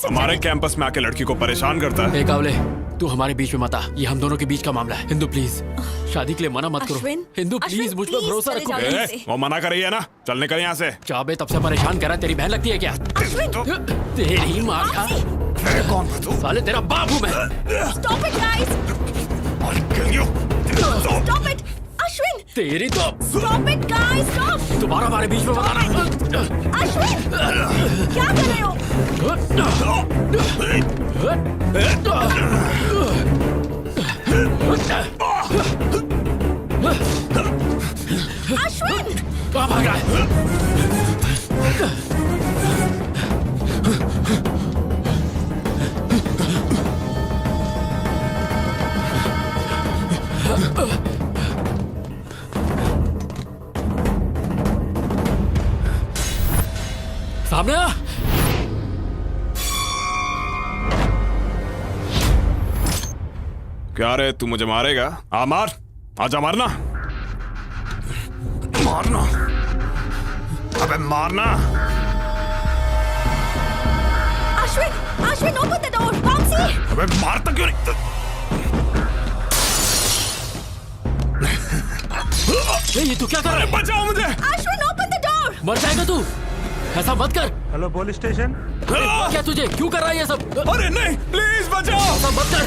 हमारे कैंपस में आके लड़की को परेशान करता है। कावले, तू हमारे बीच में मत आ, ये हम दोनों के बीच का मामला है। इंदु प्लीज, शादी के लिए मना मत करो। इंदु प्लीज, मुझ पर भरोसा रखो। वो मना कर रही है ना, चल निकल यहाँ से। चाबे तब से परेशान कर रहा है, तेरी बहन लगती है क्या? तेरी माँ का कौन है तू? साले तेरा बाप हूँ मैं। Stop it, guys. Stop it. Ashwin! तेरी तो Stop it, guys! Stop! दोबारा हमारे बीच में बताना। अश्विन! क्या कर रहे हो? अश्विन! कहाँ भाग रहा है? सामने आ। क्या रे, तू मुझे मारेगा? आ मार, आजा मारना, मारना, अबे मारना। Ashwin, open the door, Bouncy! अबे मारता क्यों नहीं? ये तू क्या कर रहा है? बचाओ मुझे! Ashwin, open the door! मर जाएगा तू, ऐसा मत कर। Hello police station. क्या तुझे क्यों कर रहा है ये सब? अरे नहीं, प्लीज बचाओ! ऐसा मत कर।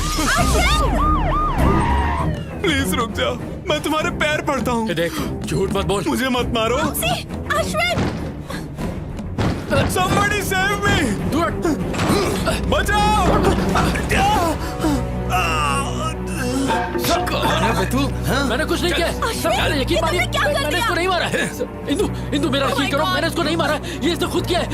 प्लीज रुक जाओ, मैं तुम्हारे पैर पड़ता हूँ। देख, झूठ मत बोल। मुझे मत मारो। अश्विन! Somebody save me! बचाओ! कौन है बे तू? मैंने कुछ नहीं किया। मैंने यकीन मानिए, मैंने इसको नहीं मारा। इंदु मेरा यकीन करो, मैंने इसको नहीं मारा, ये इसने खुद किया है।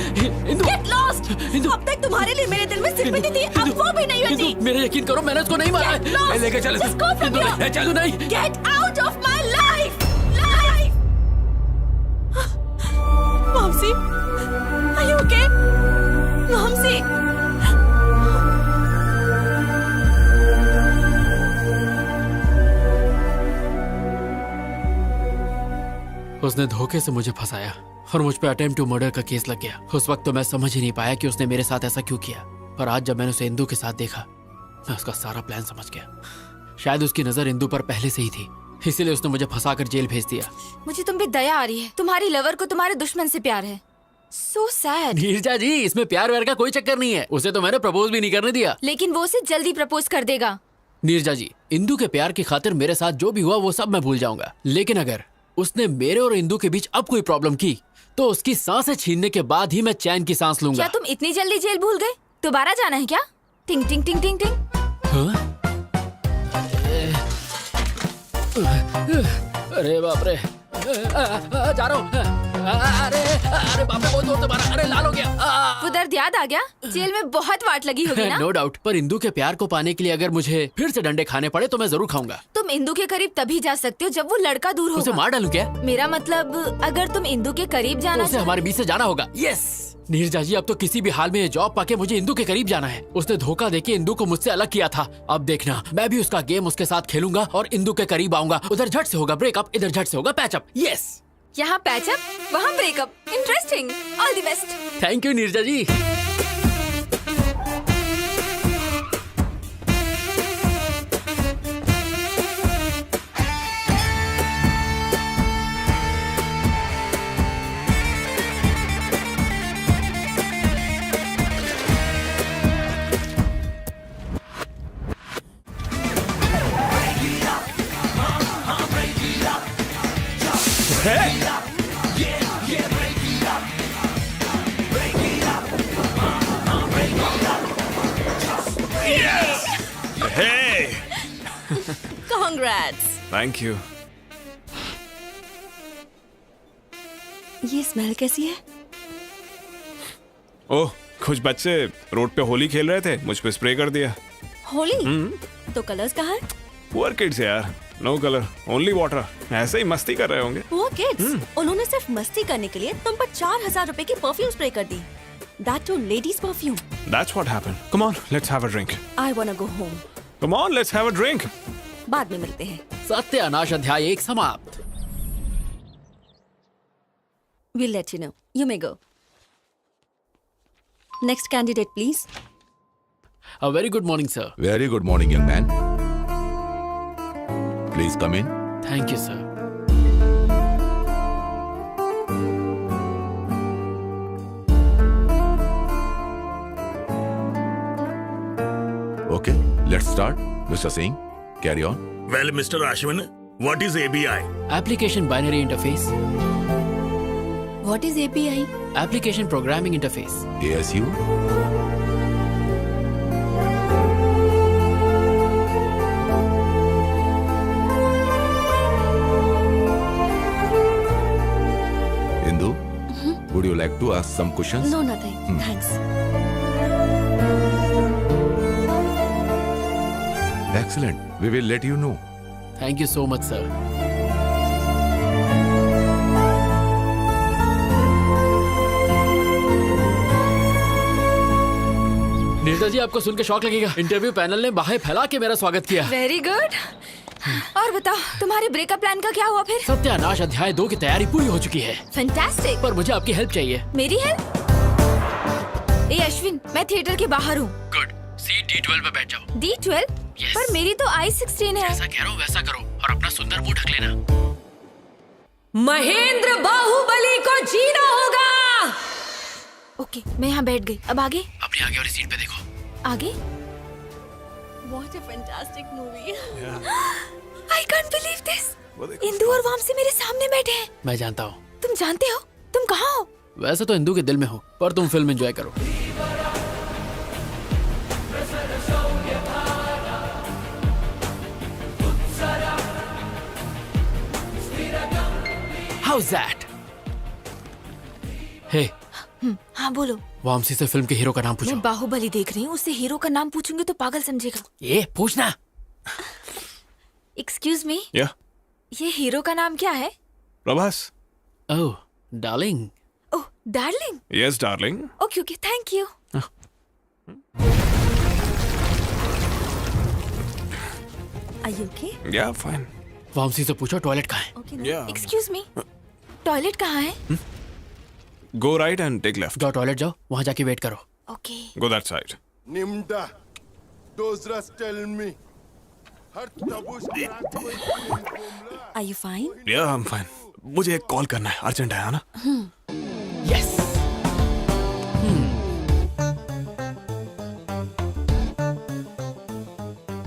Indu Get lost! अब तक तुम्हारे लिए मेरे दिल में सिंपैथी थी, अब वो भी नहीं होती। मेरा यकीन करो, मैंने इसको नहीं मारा। Get lost! लेके चल, Just go from here. ले चलू नहीं। Get out of my life! Momsi, are you okay? Momsi! उसने धोखे से मुझे फंसाया और मुझ पे अटेम्प्ट टू मर्डर का केस लग गया। उस वक्त तो मैं समझ ही नहीं पाया कि उसने मेरे साथ ऐसा क्यों किया, पर आज जब मैंने उसे इंदु के साथ देखा, मैं उसका सारा प्लान समझ गया। शायद उसकी नजर इंदु पर पहले से ही थी, इसीलिए उसने मुझे फंसाकर जेल भेज दिया। मुझे तुम पे दया आ रही है, तुम्हारी लवर को तुम्हारे दुश्मन से प्यार है। So sad. नीरजा जी, इसमें प्यार व्यार का कोई चक्कर नहीं है, उसे तो मैंने प्रपोज भी नहीं करने दिया। लेकिन वो उसे जल्दी प्रपोज कर देगा। नीरजा जी, इंदु के प्यार की खातिर मेरे साथ जो भी हुआ वो सब मैं भूल जाऊंगा, लेकिन अगर उसने मेरे और इंदु के बीच अब कोई प्रॉब्लम की तो उसकी सांसें छीनने के बाद ही मैं चैन की सांस लूंगा। क्या तुम इतनी जल्दी जेल भूल गए? दोबारा जाना है क्या? टिंग टिंग टिंग टिंग टिंग। हाँ? अरे बाप रे, जा रहा हूँ। अरे अरे बाप रे, बहुत जोर से मारा, अरे लाल हो गया। वो दर्द याद आ गया? जेल में बहुत वाट लगी होगी ना? नो डाउट, पर इंदू के प्यार को पाने के लिए अगर मुझे फिर से डंडे खाने पड़े तो मैं जरूर खाऊंगा। तुम इंदू के करीब तभी जा सकते हो जब वो लड़का दूर उसे होगा। मार डालूं क्या? मेरा मतलब अगर तुम इंदू के करीब तो जाना उसे हमारे बीच से जाना होगा। यस नीरजा जी, अब तो किसी भी हाल में ये जॉब पाके मुझे इंदू के करीब जाना है। उसने धोखा देके इंदू को मुझसे अलग किया था। अब देखना, मैं भी उसका गेम उसके साथ खेलूंगा और इंदू के करीब आऊंगा। उधर झट से होगा ब्रेकअप, इधर झट से होगा पैचअप। यस, यहाँ पैचअप वहाँ breakup. Interesting. All the best. Thank you Neerja ji. Hey! Congrats! Thank you. ये स्मेल कैसी है? ओह, कुछ बच्चे रोड पे होली खेल रहे थे, मुझ पे स्प्रे कर दिया। होली? तो कलर्स कहाँ हैं? पुअर किड्स यार, नो कलर, ओनली वाटर। ऐसे ही मस्ती कर रहे होंगे। वो किड्स, उन्होंने सिर्फ मस्ती करने के लिए तुम पर 4,000 रुपए की परफ्यूम स्प्रे कर दी। That too ladies perfume. That's what happened. Come on, let's have a drink. I wanna go home. Come on, let's have a drink. बाद में मिलते हैं। सत्यानाश अध्याय 1 समाप्त। We'll let you know. You may go. Next candidate, please. A very good morning, sir. Very good morning, young man. Please come in. Thank you, sir. Okay, let's start. Mr. Singh, carry on. Well, Mr. Ashwin, what is ABI? Application Binary Interface. What is API? Application Programming Interface. ASU. Indu, would you like to ask some questions? No, nothing. Thanks. Excellent. We will let you know. Thank you so much, sir. Neerja जी, आपको सुन के शौक लगेगा। Interview panel ने बाहें फैला के मेरा स्वागत किया। Very good. और बताओ, तुम्हारे ब्रेकअप प्लान का क्या हुआ फिर? सत्यानाश अध्याय 2 की तैयारी पूरी हो चुकी है। फैंटास्टिक। पर मुझे आपकी हेल्प चाहिए। मेरी हेल्प? ए अश्विन, मैं थिएटर के बाहर हूँ। गुड, सीट D12 पे बैठ जाओ। D12? Yes. पर मेरी तो I16 है। जैसा कह रहा हूँ वैसा करो और अपना सुंदर मुंह ढक लेना। महेंद्र बाहुबली को जीना होगा। ओके, मैं यहाँ बैठ गई। अब आगे? अपनी आगे वाली सीट पे देखो। आगे? What a fantastic movie. I can't believe this. Indu और वामसी मेरे सामने बैठे हैं। मैं जानता हूँ। तुम जानते हो? तुम कहाँ हो? वैसे तो इंदू के दिल में हो, पर तुम फिल्म एंजॉय करो। How's that? Hey, हाँ बोलो। वामसी से फिल्म के हीरो का नाम पूछो। मैं बाहुबली देख रही हूँ, उससे हीरो का नाम पूछूंगी तो पागल समझेगा। ये पूछना। एक्सक्यूज मी, Yeah, ये हीरो का नाम क्या है? Prabhas. Oh, darling. Oh, darling. Yes, darling. Okay okay, thank you. Are you okay? Yeah, fine. Vamsi से पूछो टॉयलेट कहाँ है। Okay. Yeah. Excuse me, toilet कहाँ है? Go right and take left. जाओ टॉयलेट जाओ, वहाँ जाके वेट करो। Okay. Go that side. Nimda, those rest tell me. Are you fine? Yeah, I'm fine. मुझे एक कॉल करना है, अर्जेंट है ना? यस।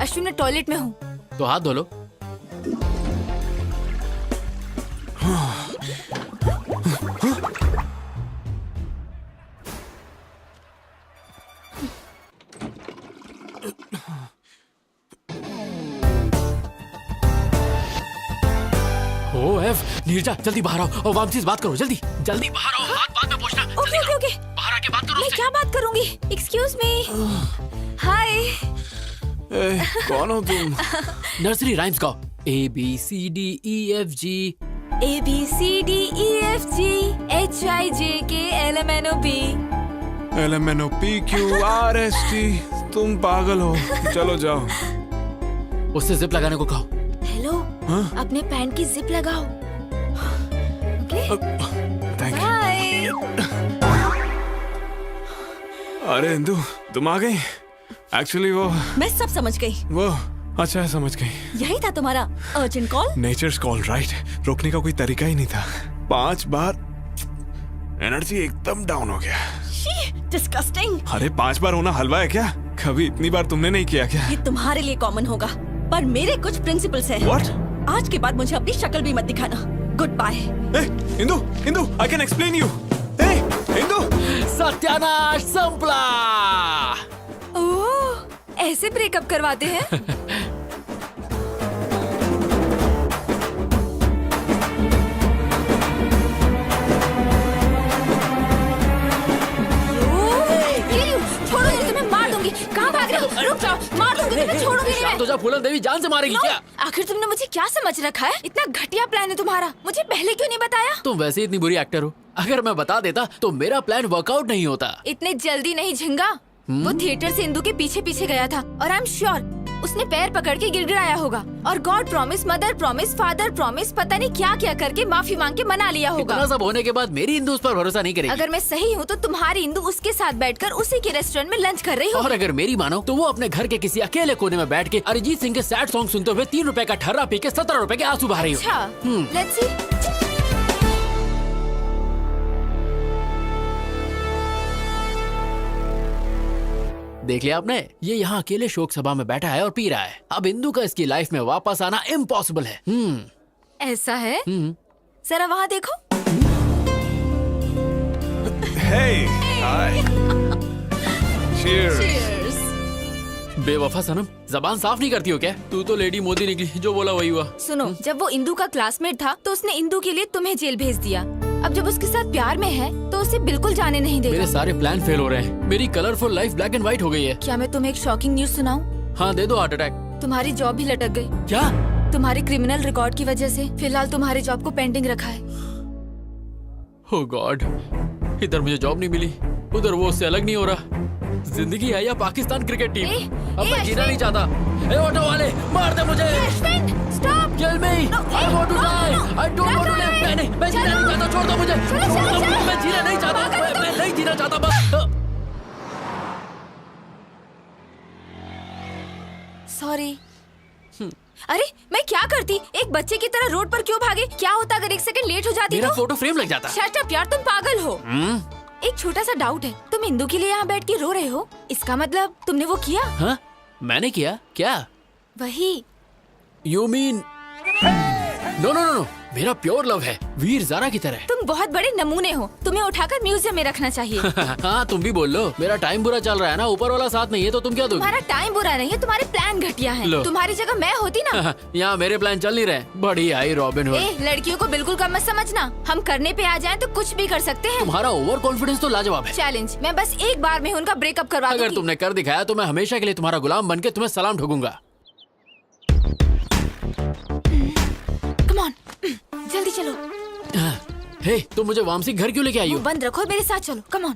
अश्विन, मैं टॉयलेट में हूँ। तो हाथ धो लो। ओ एफ, नीरजा जल्दी बाहर आओ और वामसी से बात करो, जल्दी जल्दी बाहर आओ, बात बाद में पूछना। ओके ओके ओके, बाहर आके बात करो मैं उससे। क्या बात करूंगी? Excuse me. हाय। कौन हो तुम? नर्सरी राइम्स गाओ। ABCDEFG ABCDEFG HIJKLMNOP। LMNOPQRST। तुम पागल हो, चलो जाओ। उससे जिप लगाने को कहो। हेलो, अपने पैंट की जिप लगाओ। Okay, thank you. बाय। अरे इंदु, तुम आ गई? एक्चुअली मैं सब समझ गई। वो अच्छा है, समझ गई। यही था तुम्हारा urgent call? Nature's call, right. रोकने का कोई तरीका ही नहीं था। 5 बार एनर्जी एकदम डाउन हो गया। डिस्गस्टिंग। अरे 5 बार होना हलवा है क्या? कभी इतनी बार तुमने नहीं किया क्या? ये तुम्हारे लिए कॉमन होगा, पर मेरे कुछ प्रिंसिपल्स हैं। What? आज के बाद मुझे अपनी शक्ल भी मत दिखाना। Good bye. Indu, Indu, I can explain you. Indu, सत्यानाश संपला। ओह, ऐसे ब्रेकअप करवाते हैं? छोड़ो, मैं तुम्हें मार दूंगी। कहाँ भाग रहे हो? रुक जाओ, मार दूंगी तुम्हें, छोड़ूंगी नहीं मैं। तो जा, फूलन देवी जान से मारेगी क्या? आखिर तुमने मुझे क्या समझ रखा है? इतना घटिया प्लान है तुम्हारा, मुझे पहले क्यों नहीं बताया? तुम वैसे ही इतनी बुरी एक्टर हो, अगर मैं बता देता तो मेरा प्लान वर्कआउट नहीं होता। इतने जल्दी नहीं झिंगा। वो थिएटर से इंदु के पीछे पीछे गया था और आई एम श्योर उसने पैर पकड़ के गिड़गिड़ाया होगा और God promise, mother promise, father promise, पता नहीं क्या क्या करके माफी मांग के मना लिया होगा। इतना सब होने के बाद मेरी इंदु उस पर भरोसा नहीं करेगी। अगर मैं सही हूँ तो तुम्हारी इंदु उसके साथ बैठकर उसी के रेस्टोरेंट में लंच कर रही हो। और अगर मेरी मानो तो वो अपने घर के किसी अकेले कोने में बैठ के अरिजीत सिंह के सैड सॉन्ग सुनते हुए 3 रुपए का ठर्रा पी के 17 रुपए के आंसू बहा रही हो। अच्छा, लेट्स सी। देख लिया आपने, ये यहाँ अकेले शोक सभा में बैठा है और पी रहा है। अब इंदु का इसकी लाइफ में वापस आना इम्पॉसिबल है। ऐसा है? जरा वहाँ देखो। Hey, hi. Cheers. बेवफा सनम, जबान साफ नहीं करती हो क्या? तू तो लेडी मोदी निकली, जो बोला वही हुआ। सुनो, जब वो इंदु का क्लासमेट था तो उसने इंदु के लिए तुम्हें जेल भेज दिया। अब जब उसके साथ प्यार में है तो उसे बिल्कुल जाने नहीं देगा। मेरे सारे प्लान फेल हो रहे हैं। मेरी colourful life black and white हो गई है। क्या मैं तुम्हें एक शॉकिंग न्यूज सुनाऊं? हाँ दे दो, हार्ट अटैक। तुम्हारी जॉब भी लटक गई। क्या? तुम्हारे क्रिमिनल रिकॉर्ड की वजह से फिलहाल तुम्हारे जॉब को पेंडिंग रखा है। ओह गॉड, इधर मुझे जॉब नहीं मिली, उधर वो उससे अलग नहीं हो रहा। जिंदगी है या पाकिस्तान क्रिकेट टीम? अब मैं जीना नहीं चाहता। ए ऑटो वाले, मार दे मुझे। Stop! Kill me! I want to die! I don't want to live! मैं जीना नहीं चाहता, छोड़ दो मुझे। मैं जीना नहीं चाहता, मैं नहीं जीना चाहता बस। सॉरी। अरे मैं क्या करती? एक बच्चे की तरह रोड पर क्यों भागे? क्या होता अगर 1 सेकंड लेट हो जाती मेरा तो? फोटो फ्रेम लग जाता। शट अप यार, तुम पागल हो। एक छोटा सा डाउट है, तुम इंदु के लिए यहाँ बैठ के रो रहे हो, इसका मतलब तुमने वो किया? हाँ, मैंने किया क्या? वही। You mean? No no no no, मेरा प्योर लव है, वीर ज़ारा की तरह। तुम बहुत बड़े नमूने हो, तुम्हें उठाकर म्यूजियम में रखना चाहिए। हाँ तुम भी बोल लो, मेरा टाइम बुरा चल रहा है ना, ऊपर वाला साथ नहीं है तो तुम क्या दोगे? तुम्हारा टाइम बुरा नहीं है, तुम्हारे प्लान घटिया हैं। तुम्हारी जगह मैं होती ना। यहाँ मेरे प्लान चल नहीं रहे। बड़ी आई रॉबिन हुड। लड़कियों को बिल्कुल कम मत समझना, हम करने पे आ जाएं तो कुछ भी कर सकते हैं। तुम्हारा ओवर कॉन्फिडेंस तो लाजवाब है। चैलेंज, मैं बस एक बार में उनका ब्रेकअप करवा दूंगी। अगर तुमने कर दिखाया तो मैं हमेशा के लिए तुम्हारा गुलाम बनके तुम्हें सलाम ठोकूंगा। कम ऑन, जल्दी चलो। हे, तुम मुझे वामसी घर क्यों लेके आई हो? बंद रखो, मेरे साथ चलो। Come on.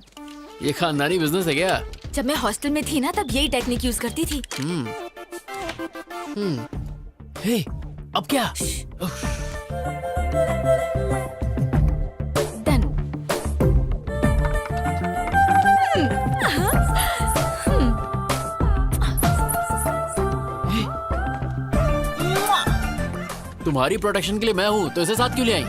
ये खानदानी बिजनेस है क्या? जब मैं हॉस्टल में थी ना, तब यही टेक्निक यूज करती थी। हे, अब क्या? डन। तुम्हारी प्रोटेक्शन के लिए मैं हूँ तो इसे साथ क्यों ले आई?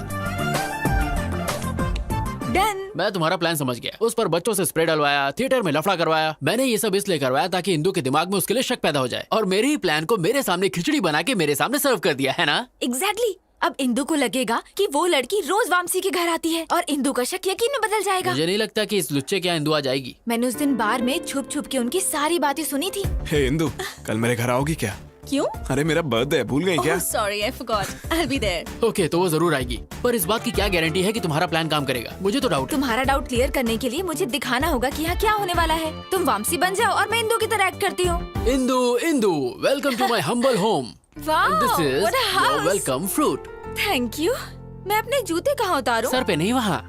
डन। मैं तुम्हारा प्लान समझ गया। उस पर बच्चों से स्प्रे डलवाया, थिएटर में लफड़ा करवाया। मैंने ये सब इसलिए करवाया ताकि इंदु के दिमाग में उसके लिए शक पैदा हो जाए और मेरे ही प्लान को मेरे सामने खिचड़ी बना के मेरे सामने सर्व कर दिया है ना? एग्जैक्टली। अब इंदु को लगेगा कि वो लड़की रोज वामसी के घर आती है और इंदु का शक यकीन में बदल जाएगा। मुझे नहीं लगता कि इस लुच्चे के यहाँ इंदु आ जाएगी। मैंने उस दिन बार में छुप छुप के उनकी सारी बातें सुनी थी। हे इंदु, कल मेरे घर आओगी क्या? क्यों? अरे मेरा बर्थडे है, भूल गई क्या? Sorry, I forgot. I will be there. Okay, तो वो जरूर आएगी, पर इस बात की क्या गारंटी है कि तुम्हारा प्लान काम करेगा? मुझे तो डाउट है। तुम्हारा डाउट क्लियर करने के लिए मुझे दिखाना होगा कि यहाँ क्या होने वाला है। तुम वामसी बन जाओ और मैं इंदू की तरह एक्ट करती हूँ। Indu, welcome to my humble home. Wow, this is what a your house. Welcome fruit. Thank you. मैं अपने जूते कहाँ उतारूं? सर पे नहीं, वहाँ।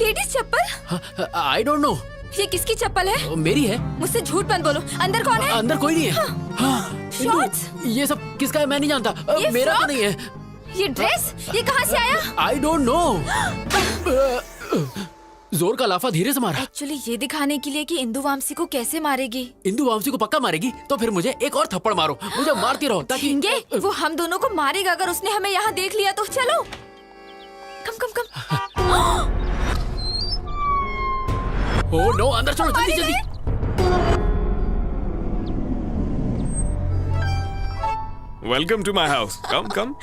लेडीज चप्पल? I don't know. ये किसकी चप्पल है? मेरी है। मुझसे झूठ मत बोलो। अंदर कौन है? अंदर कोई नहीं है। शॉर्ट्स? ये सब किसका है मैं नहीं जानता। ये मेरा तो फ्रॉक? नहीं है। ये ड्रेस? ये कहाँ से आया? आई डोंट नो। जोर का लाफा धीरे से मारा। एक्चुअली ये दिखाने के लिए कि इंदू वामसी को कैसे मारेगी। इंदू वामसी को पक्का मारेगी तो फिर मुझे एक और थप्पड़ मारो, मुझे मारती रहो ताकि झिंगे, वो हम दोनों को मारेगा अगर उसने हमें यहाँ देख लिया तो। चलो कम कम कम। ओह नो, अंदर चलो जल्दी जल्दी। वेलकम टू माय हाउस, कम कम।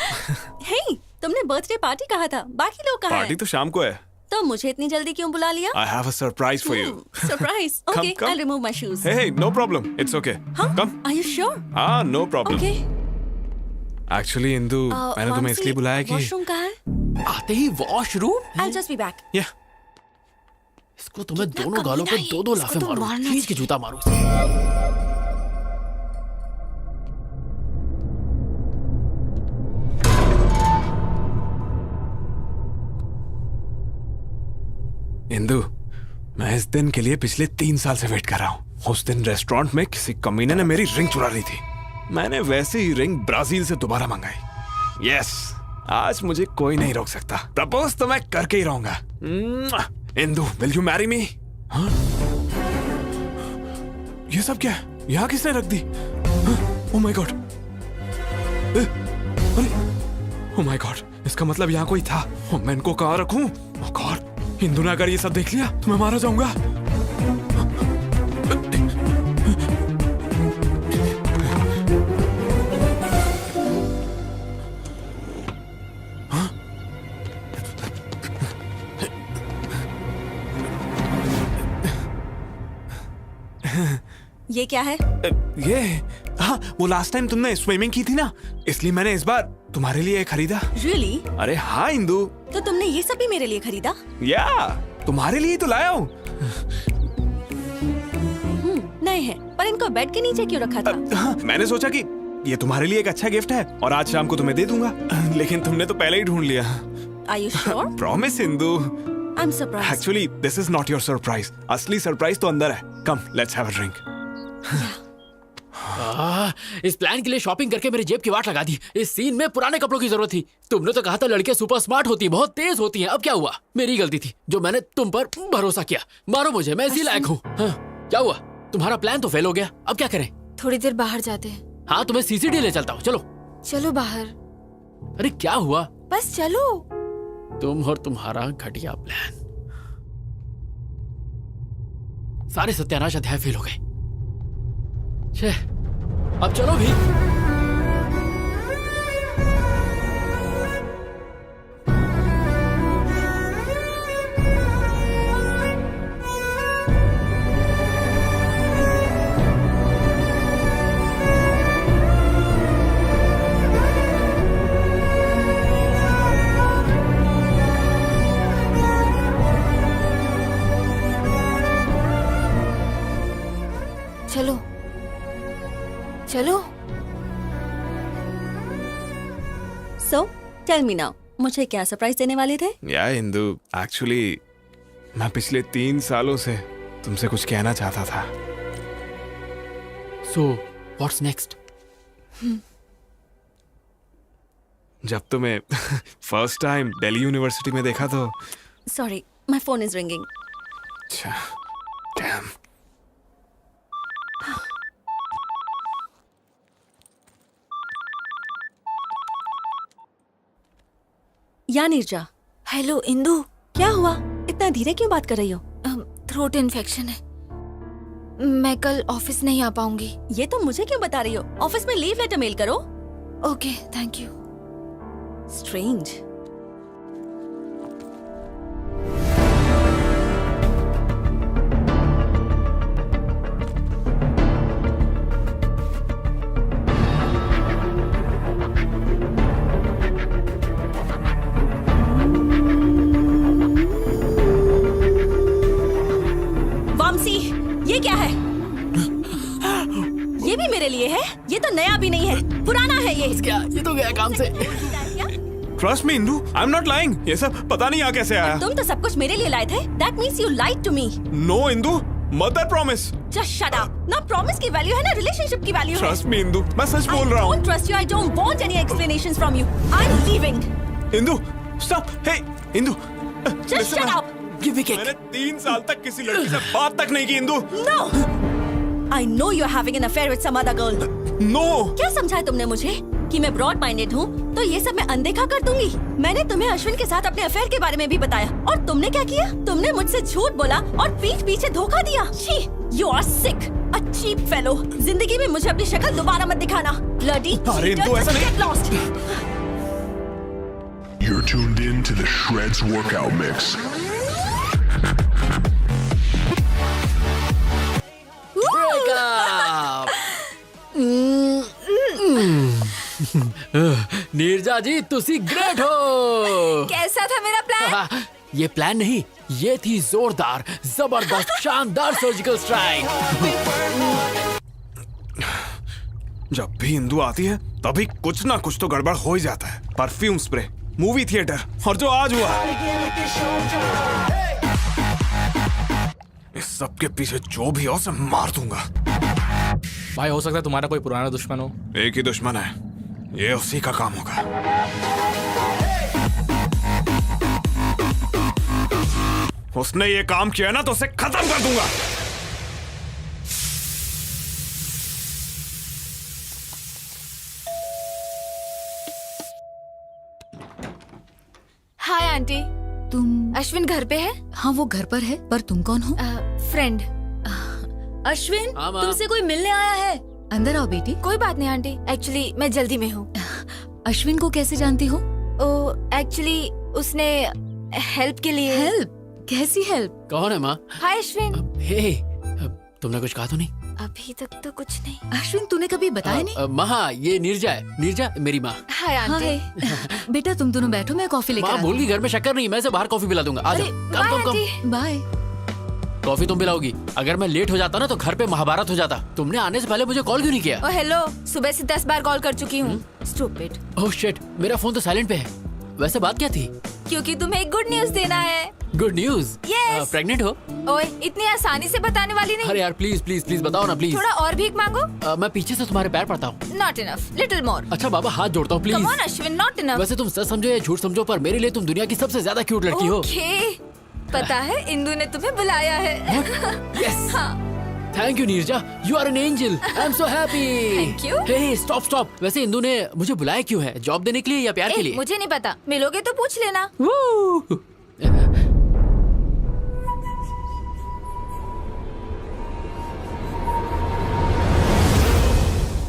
हे, तुमने बर्थडे पार्टी कहा था, बाकी लोग कहाँ पार्टी हैं? तो शाम को है। तो मुझे इतनी जल्दी क्यों बुला लिया? I have a surprise for you. Surprise. Okay, I will remove my shoes. Hey, no problem. It's okay. Come. Are you sure? हाँ, no problem. Okay. Actually, Indu, मैंने तुम्हें इसलिए बुलाया कि वॉशरूम कहाँ है? आते ही washroom. I'll just be back. Yeah. इसको तो मैं कितना दोनों गालों पे कमीना है, दो इसको लाफे तो मारूं, मारना खींच के जूता मारूं। इंदू, मैं इस दिन के लिए पिछले 3 साल से वेट कर रहा हूँ। उस दिन रेस्टोरेंट में किसी कमीने ने मेरी रिंग चुरा ली थी। मैंने वैसे ही रिंग ब्राजील से दोबारा मंगाई। यस, आज मुझे कोई नहीं रोक सकता। प्रपोज तो मैं करके ही रहूंगा। Indu, will you marry me? ये सब क्या है? यहाँ किसने रख दी? Oh my god! Oh my god! इसका मतलब यहाँ कोई था। मैं इनको कहाँ रखूं? ओह गॉड! इंदू ने अगर ये सब देख लिया तो मैं मारा जाऊंगा। ये क्या है? ये हाँ, वो लास्ट टाइम तुमने स्विमिंग की थी ना, इसलिए मैंने इस बार तुम्हारे लिए खरीदा। Really? अरे हाँ इंदू, तो तुमने ये सब भी मेरे लिए खरीदा? या तुम्हारे लिए तो लाया हूँ। नए हैं, पर इनको बेड के नीचे क्यों रखा था? हाँ, मैंने सोचा कि ये तुम्हारे लिए एक अच्छा गिफ्ट है और आज शाम को तुम्हें दे दूंगा, लेकिन तुमने तो पहले ही ढूंढ लिया। Are you sure? Promise Indu. I'm surprised. Actually this is not your surprise. असली सरप्राइज तो अंदर है। कम, लेट्स हैव अ ड्रिंक। इस प्लान के लिए शॉपिंग करके मेरी जेब की वाट लगा दी। इस सीन में पुराने कपड़ों की जरूरत थी। तुमने तो कहा था लड़के सुपर स्मार्ट होती, बहुत तेज होती हैं। अब क्या हुआ? मेरी गलती थी जो मैंने तुम पर भरोसा किया। मारो मुझे, मैं इसी लायक हूँ। हाँ, क्या हुआ? तुम्हारा प्लान तो फेल हो गया। अब क्या करें? थोड़ी देर बाहर जाते हैं। हाँ, तुम्हें सीसीडी ले चलता हूँ। चलो चलो बाहर। अरे क्या हुआ? बस चलो। तुम और तुम्हारा घटिया प्लान। सारे सत्यानाश अध्याय फेल हो गए। छे, अब चलो भी। चलो चलो। So, tell me now, मुझे क्या सरप्राइज देने वाले थे? या इंदू, एक्चुअली मैं पिछले 3 सालों से तुमसे कुछ कहना चाहता था। So, what's next? जब तुम्हें फर्स्ट टाइम दिल्ली यूनिवर्सिटी में देखा तो Sorry, my phone is ringing. अच्छा, damn. या नीरजा। हेलो इंदू। क्या हुआ? इतना धीरे क्यों बात कर रही हो? थ्रोट इन्फेक्शन है, मैं कल ऑफिस नहीं आ पाऊंगी। ये तो मुझे क्यों बता रही हो? ऑफिस में लीव लेटर मेल करो। Okay, thank you. स्ट्रेंज। ये भी मेरे लिए है। ये तो नया भी नहीं है, पुराना है ये। क्या ये तो गया काम से। Trust me Indu, I am not lying. ये सब पता नहीं यहाँ कैसे आया। तुम तो सब कुछ मेरे लिए लाए थे। That means you lied to me. No Indu, mother promise. Just shut up. ना प्रॉमिस की वैल्यू है ना रिलेशनशिप की वैल्यू है। ट्रस्ट मी इंदु, मैं सच बोल रहा I हूँ। don't trust you. I don't want any explanations from you. I'm leaving. Indu, stop. Hey Indu, Just shut up. मैंने 3 साल तक किसी लड़की से बात तक नहीं की Indu. No. I know you're having an affair with some other girl. No. क्या समझा तुमने मुझे कि मैं ब्रॉड माइंडेड हूँ तो ये सब मैं अनदेखा कर दूंगी? मैंने तुम्हें अश्विन के साथ अपने अफेयर के बारे में भी बताया और तुमने क्या किया? तुमने मुझसे झूठ बोला और पीठ पीछे धोखा दिया। छी, you are sick, a cheap fellow. जिंदगी में मुझे अपनी शक्ल दोबारा मत दिखाना। Bloody अरे cheater, तो ऐसा नहीं। get lost. You're tuned in to the Shreds Workout Mix. Neerja जी तुसी ग्रेट हो। कैसा था मेरा प्लान? ये प्लान नहीं, ये थी जोरदार, जबरदस्त, शानदार सर्जिकल स्ट्राइक। जब भी इंदु आती है तभी कुछ ना कुछ तो गड़बड़ हो ही जाता है। परफ्यूम स्प्रे, मूवी थिएटर और जो आज हुआ, इस सब के पीछे जो भी हो उसे मार दूंगा। भाई हो सकता है तुम्हारा कोई पुराना दुश्मन हो। एक ही दुश्मन है, ये उसी का काम होगा। उसने ये काम किया ना तो उसे खत्म कर दूंगा। Hi aunty. तुम? अश्विन घर पे है? हाँ वो घर पर है, पर तुम कौन हो? फ्रेंड। अश्विन, हाँ, माँ। तुमसे कोई मिलने आया है। अंदर आओ बेटी। कोई बात नहीं आंटी, एक्चुअली मैं जल्दी में हूँ। अश्विन को कैसे जानती हो? एक्चुअली उसने हेल्प के लिए। हेल्प? कैसी हेल्प? कौन है माँ? हाय अश्विन। हे, तुमने कुछ कहा तो नहीं? अभी तक तो कुछ नहीं। अश्विन तूने कभी बताया नहीं? माँ ये नीरजा है, नीरजा मेरी माँ। Hi aunty. हाय। बेटा तुम दोनों बैठो, मैं कॉफी लेकर माँ भूल गई घर में शक्कर नहीं, मैं इसे बाहर कॉफी पिला दूंगा। आ जाओ। कम कम कम। बाय। कॉफी तुम पिलाओगी? अगर मैं लेट हो जाता ना तो घर पे महाभारत हो जाता। तुमने आने से पहले मुझे कॉल क्यों नहीं किया? ओ हेलो, सुबह से 10 बार कॉल कर चुकी हूँ। स्टूपिड। ओह शिट, मेरा फोन तो साइलेंट पे है। वैसे बात क्या थी? क्योंकि तुम्हें एक गुड न्यूज देना है। Good news? Yes. प्रेग्नेंट हो? ओए, इतनी आसानी से बताने वाली नहीं। अरे यार प्लीज प्लीज प्लीज बताओ ना प्लीज। थोड़ा और भीख मांगो। मैं पीछे से तुम्हारे पैर पड़ता हूँ। Not enough, little more. अच्छा बाबा हाथ जोड़ता हूँ please. Come on Ashwin, not enough. वैसे तुम सच समझो या झूठ समझो पर मेरे लिए तुम दुनिया की सबसे ज्यादा क्यूट लड़की हो। Okay. पता है इंदु ने तुम्हें बुलाया है। Yes. हाँ। Thank you Neerja, you are an angel. I am so happy. Thank you. Hey stop stop. वैसे इंदु ने मुझे बुलाया क्यों है? जॉब देने के लिए या प्यार के लिए? मुझे नहीं पता, मिलोगे तो पूछ लेना।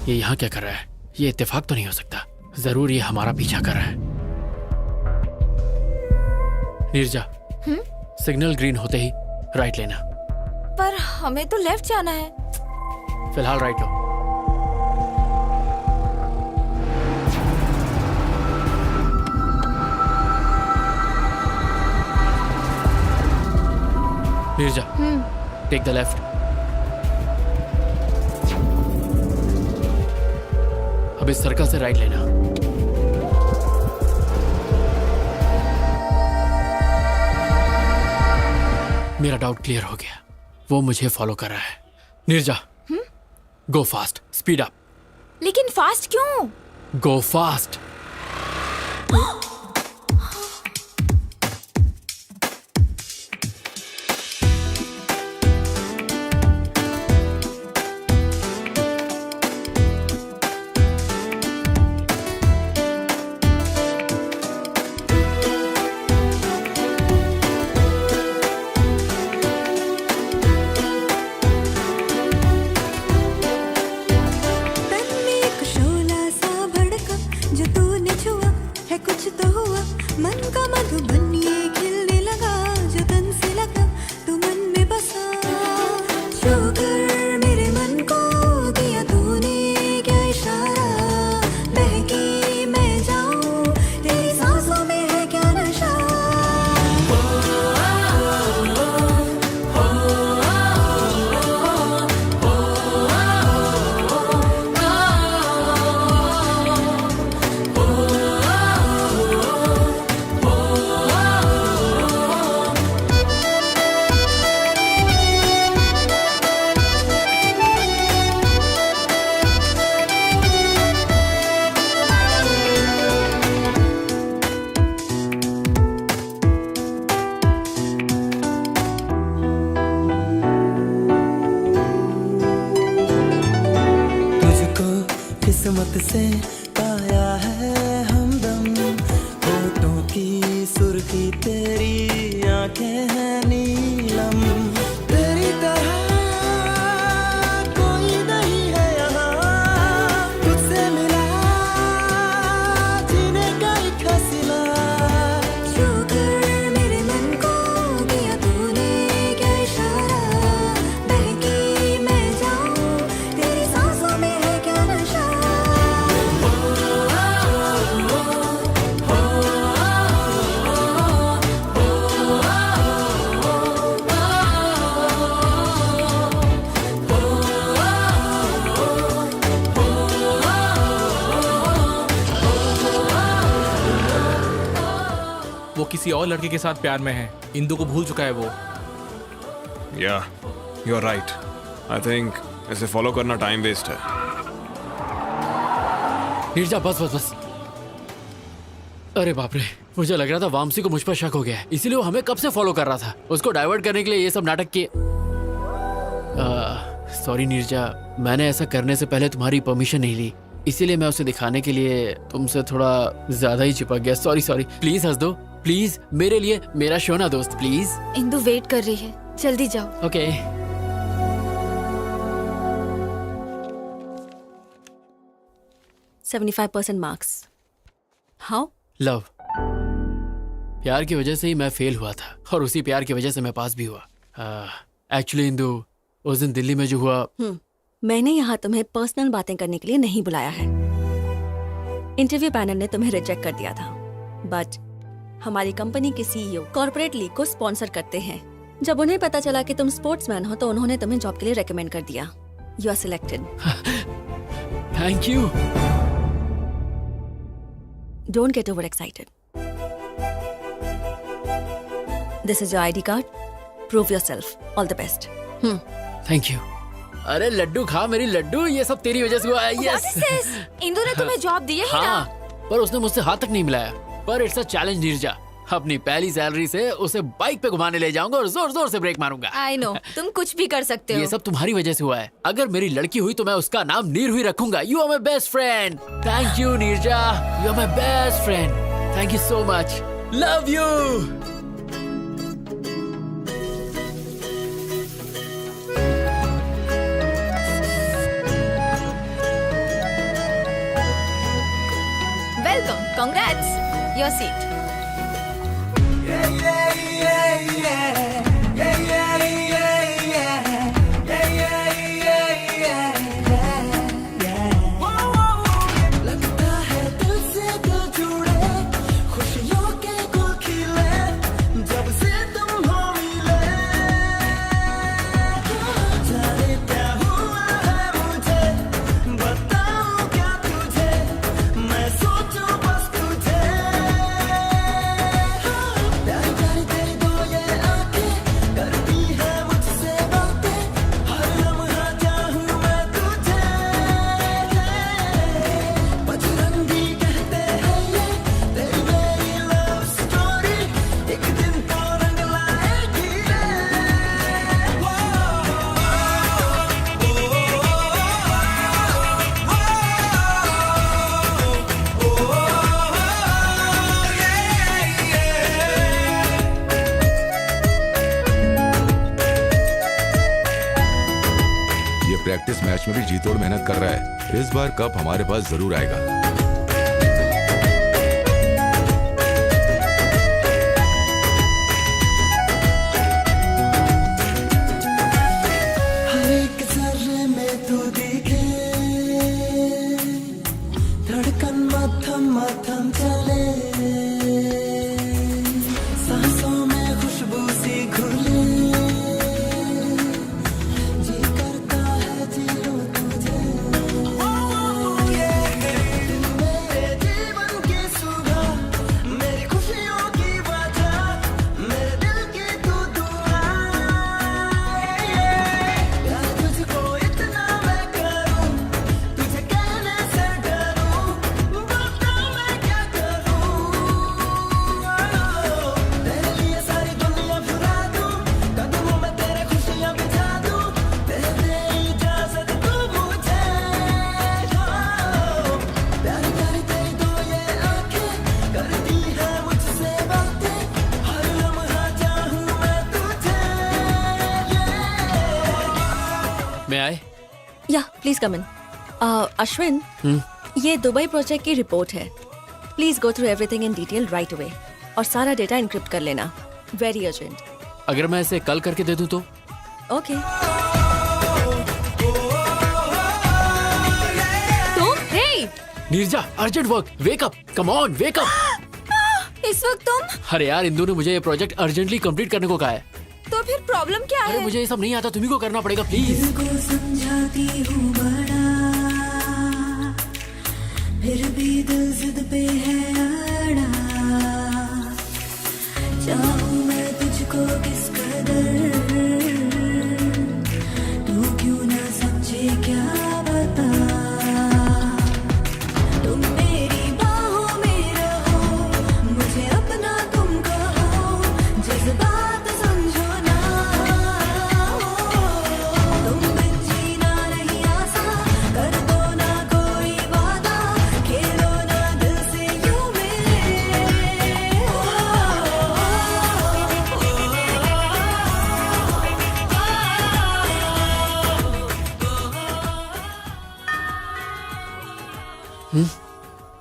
ये यहाँ क्या कर रहा है? ये इत्तेफाक तो नहीं हो सकता। जरूर ये हमारा पीछा कर रहा है। नीरजा, सिग्नल ग्रीन होते ही राइट लेना। पर हमें तो लेफ्ट जाना है। फिलहाल राइट लो। Neerja, take the left. अब इस सर्कल से राइट लेना। मेरा डाउट क्लियर हो गया, वो मुझे फॉलो कर रहा है। नीरजा, गो फास्ट, स्पीड अप। लेकिन फास्ट क्यों? गो फास्ट। तन में एक शोला सा भड़का, जो तूने छुआ है कुछ किस्मत से पाया है हमदम, होठों की सुर्खी तेरी आंखें हैं नीलम, तेरी तरह कोई नहीं है यहाँ, तुझसे मिला जीने का एक हसीला, शुक्र मेरे मन को दिया तूने क्या इशारा, बहकी मैं जाऊं तेरी सांसों में है क्या नशा, वो किसी और लड़के के साथ प्यार में है। इंदु को भूल चुका है वो। या you are right. I think इसे फॉलो करना टाइम वेस्ट है। नीरजा बस बस बस। अरे बाप रे, मुझे लग रहा था वामसी को मुझ पर शक हो गया है, इसीलिए वो हमें कब से फॉलो कर रहा था। उसको डाइवर्ट करने के लिए ये सब नाटक किए। सॉरी नीरजा, मैंने ऐसा करने से पहले तुम्हारी परमिशन नहीं ली, इसीलिए मैं उसे दिखाने के लिए तुमसे थोड़ा ज्यादा ही चिपक गया। Sorry sorry. प्लीज हंस दो प्लीज, मेरे लिए, मेरा शोना दोस्त प्लीज। इंदु वेट कर रही है, जल्दी जाओ। ओके। 75% मार्क्स। हाउ? लव। प्यार की वजह से ही मैं फेल हुआ था और उसी प्यार की वजह से मैं पास भी हुआ। एक्चुअली इंदु, उस दिन दिल्ली में जो हुआ। मैंने यहाँ तुम्हें पर्सनल बातें करने के लिए नहीं बुलाया है। इंटरव्यू पैनल ने तुम्हें रिजेक्ट कर दिया था, बट हमारी कंपनी के सीईओ कॉर्पोरेट लीग को स्पॉन्सर करते हैं। जब उन्हें पता चला कि तुम स्पोर्ट्समैन हो तो उन्होंने तुम्हें जॉब के लिए रेकमेंड कर दिया। You are selected. Thank you. Don't get over excited. This is your ID card. Prove yourself. All the best. Thank you. अरे लड्डू खा मेरी लड्डू, ये सब तेरी वजह से हुआ है। What is this? इंदु ने तुम्हें जॉब दी है ही ना? पर उसने मुझसे हाथ तक नहीं मिलाया। पर इट्स अ चैलेंज नीरजा। अपनी पहली सैलरी से उसे बाइक पे घुमाने ले जाऊंगा और जोर जोर से ब्रेक मारूंगा। I know, तुम कुछ भी कर सकते हो। ये सब तुम्हारी वजह से हुआ है। अगर मेरी लड़की हुई तो मैं उसका नाम नीर हुई रखूंगा। You are my best friend. Thank you Neerja, you are my best friend. Thank you so much. Love you. Welcome, congrats. Your seat. लगता है दिल से दिल जुड़े, खुशियों के गुल खिले, जब से तुम हो मिले, जाने क्या हुआ है मुझे, बताऊं क्या तुझे, मैं सोचूं बस तुझे, प्यार करते दो ये आंखें, करती है मुझसे बातें, हर लम्हा चाहूं मैं तुझे, बजरंगी कहते हैं ये तेरी मेरी लव स्टोरी, एक दिन तो रंग लाएगी ये प्रैक्टिस मैच में भी जी तोड़ मेहनत कर रहा है। इस बार कप हमारे पास जरूर आएगा। हर एक जर्रे में तू दिखे, धड़कन मथम मथम चले, सांसों में खुशबू सी घुले, जी करता है जी लूं तुझे, प्लीज कम इन। अश्विन, ये दुबई प्रोजेक्ट की रिपोर्ट है। Please go through everything in detail right away और सारा डेटा इनक्रिप्ट कर लेना। Very urgent. अगर मैं इसे कल करके दे दूं तो? Okay. Neerja, urgent work, wake up, come on, wake up. इस वक्त तुम? अरे यार, इंदु ने मुझे ये प्रोजेक्ट अर्जेंटली कंप्लीट करने को कहा है। तो फिर प्रॉब्लम क्या है? अरे मुझे ये सब नहीं आता, तुम्ही को करना पड़ेगा प्लीज। समझाती हूँ बड़ा, फिर भी दिल जिद पे है अड़ा। चाहूँ मैं तुझको किस कदर, तू क्यों ना समझे क्या बता।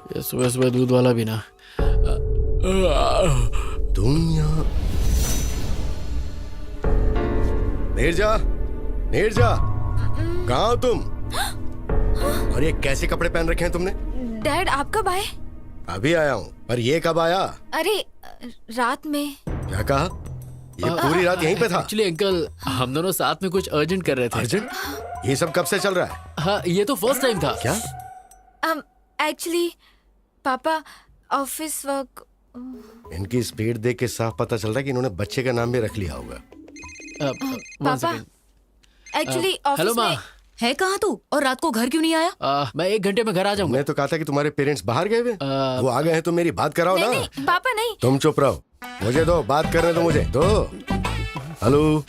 ये सुबह सुबह दूध वाला भी ना। तुम यहाँ? नीरजा, नीरजा, कहाँ हो तुम? और ये कैसे कपड़े पहन रखे हैं तुमने? डैड, आप कब आए? अभी आया हूँ, पर ये कब आया? अरे रात में। क्या कहा? ये पूरी रात यहीं पे था? एक्चुअली अंकल, हम दोनों साथ में कुछ अर्जेंट कर रहे थे। अर्जेंट? ये सब कब से चल रहा है? हाँ, ये तो फर्स्ट टाइम था। क्या? एक्चुअली पापा ऑफिस वर्क। इनकी स्पीड देख के साफ पता चल रहा है कि इन्होंने बच्चे का नाम भी रख लिया होगा। पापा एक्चुअली हेलो ऑफिस माँ, में। है कहाँ तू? और रात को घर क्यों नहीं आया? मैं 1 घंटे में घर आ जाऊंगा। मैं तो कहा था कि तुम्हारे पेरेंट्स बाहर गए हुए। वो आ गए हैं तो मेरी बात कराओ ना। नहीं, पापा नहीं। तुम चुप रहो, मुझे दो, बात करने दो मुझे दो। हेलो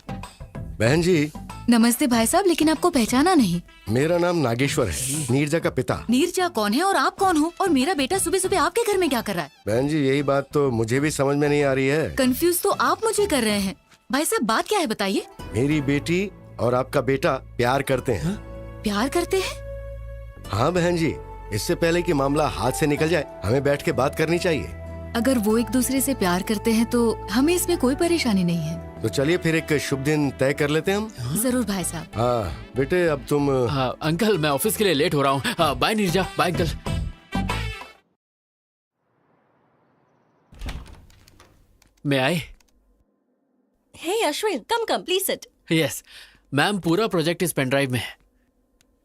बहन जी। नमस्ते भाई साहब, लेकिन आपको पहचाना नहीं। मेरा नाम नागेश्वर है, नीरजा का पिता। नीरजा कौन है और आप कौन हो? और मेरा बेटा सुबह सुबह आपके घर में क्या कर रहा है? बहन जी, यही बात तो मुझे भी समझ में नहीं आ रही है। कंफ्यूज तो आप मुझे कर रहे हैं। भाई साहब, बात क्या है बताइए। मेरी बेटी और आपका बेटा प्यार करते हैं। प्यार करते हैं? हाँ बहन जी, इससे पहले कि मामला हाथ से निकल जाए, हमें बैठ के बात करनी चाहिए। अगर वो एक दूसरे से प्यार करते हैं तो हमें इसमें कोई परेशानी नहीं है। तो चलिए फिर एक शुभ दिन तय कर लेते हैं हम। जरूर भाई साहब। हाँ बेटे, अब तुम। हाँ अंकल, मैं ऑफिस के लिए लेट हो रहा हूँ। Bye Neerja, bye uncle. May I? Hey Ashwin, come please sit. Yes ma'am, पूरा प्रोजेक्ट इस पेन ड्राइव में है।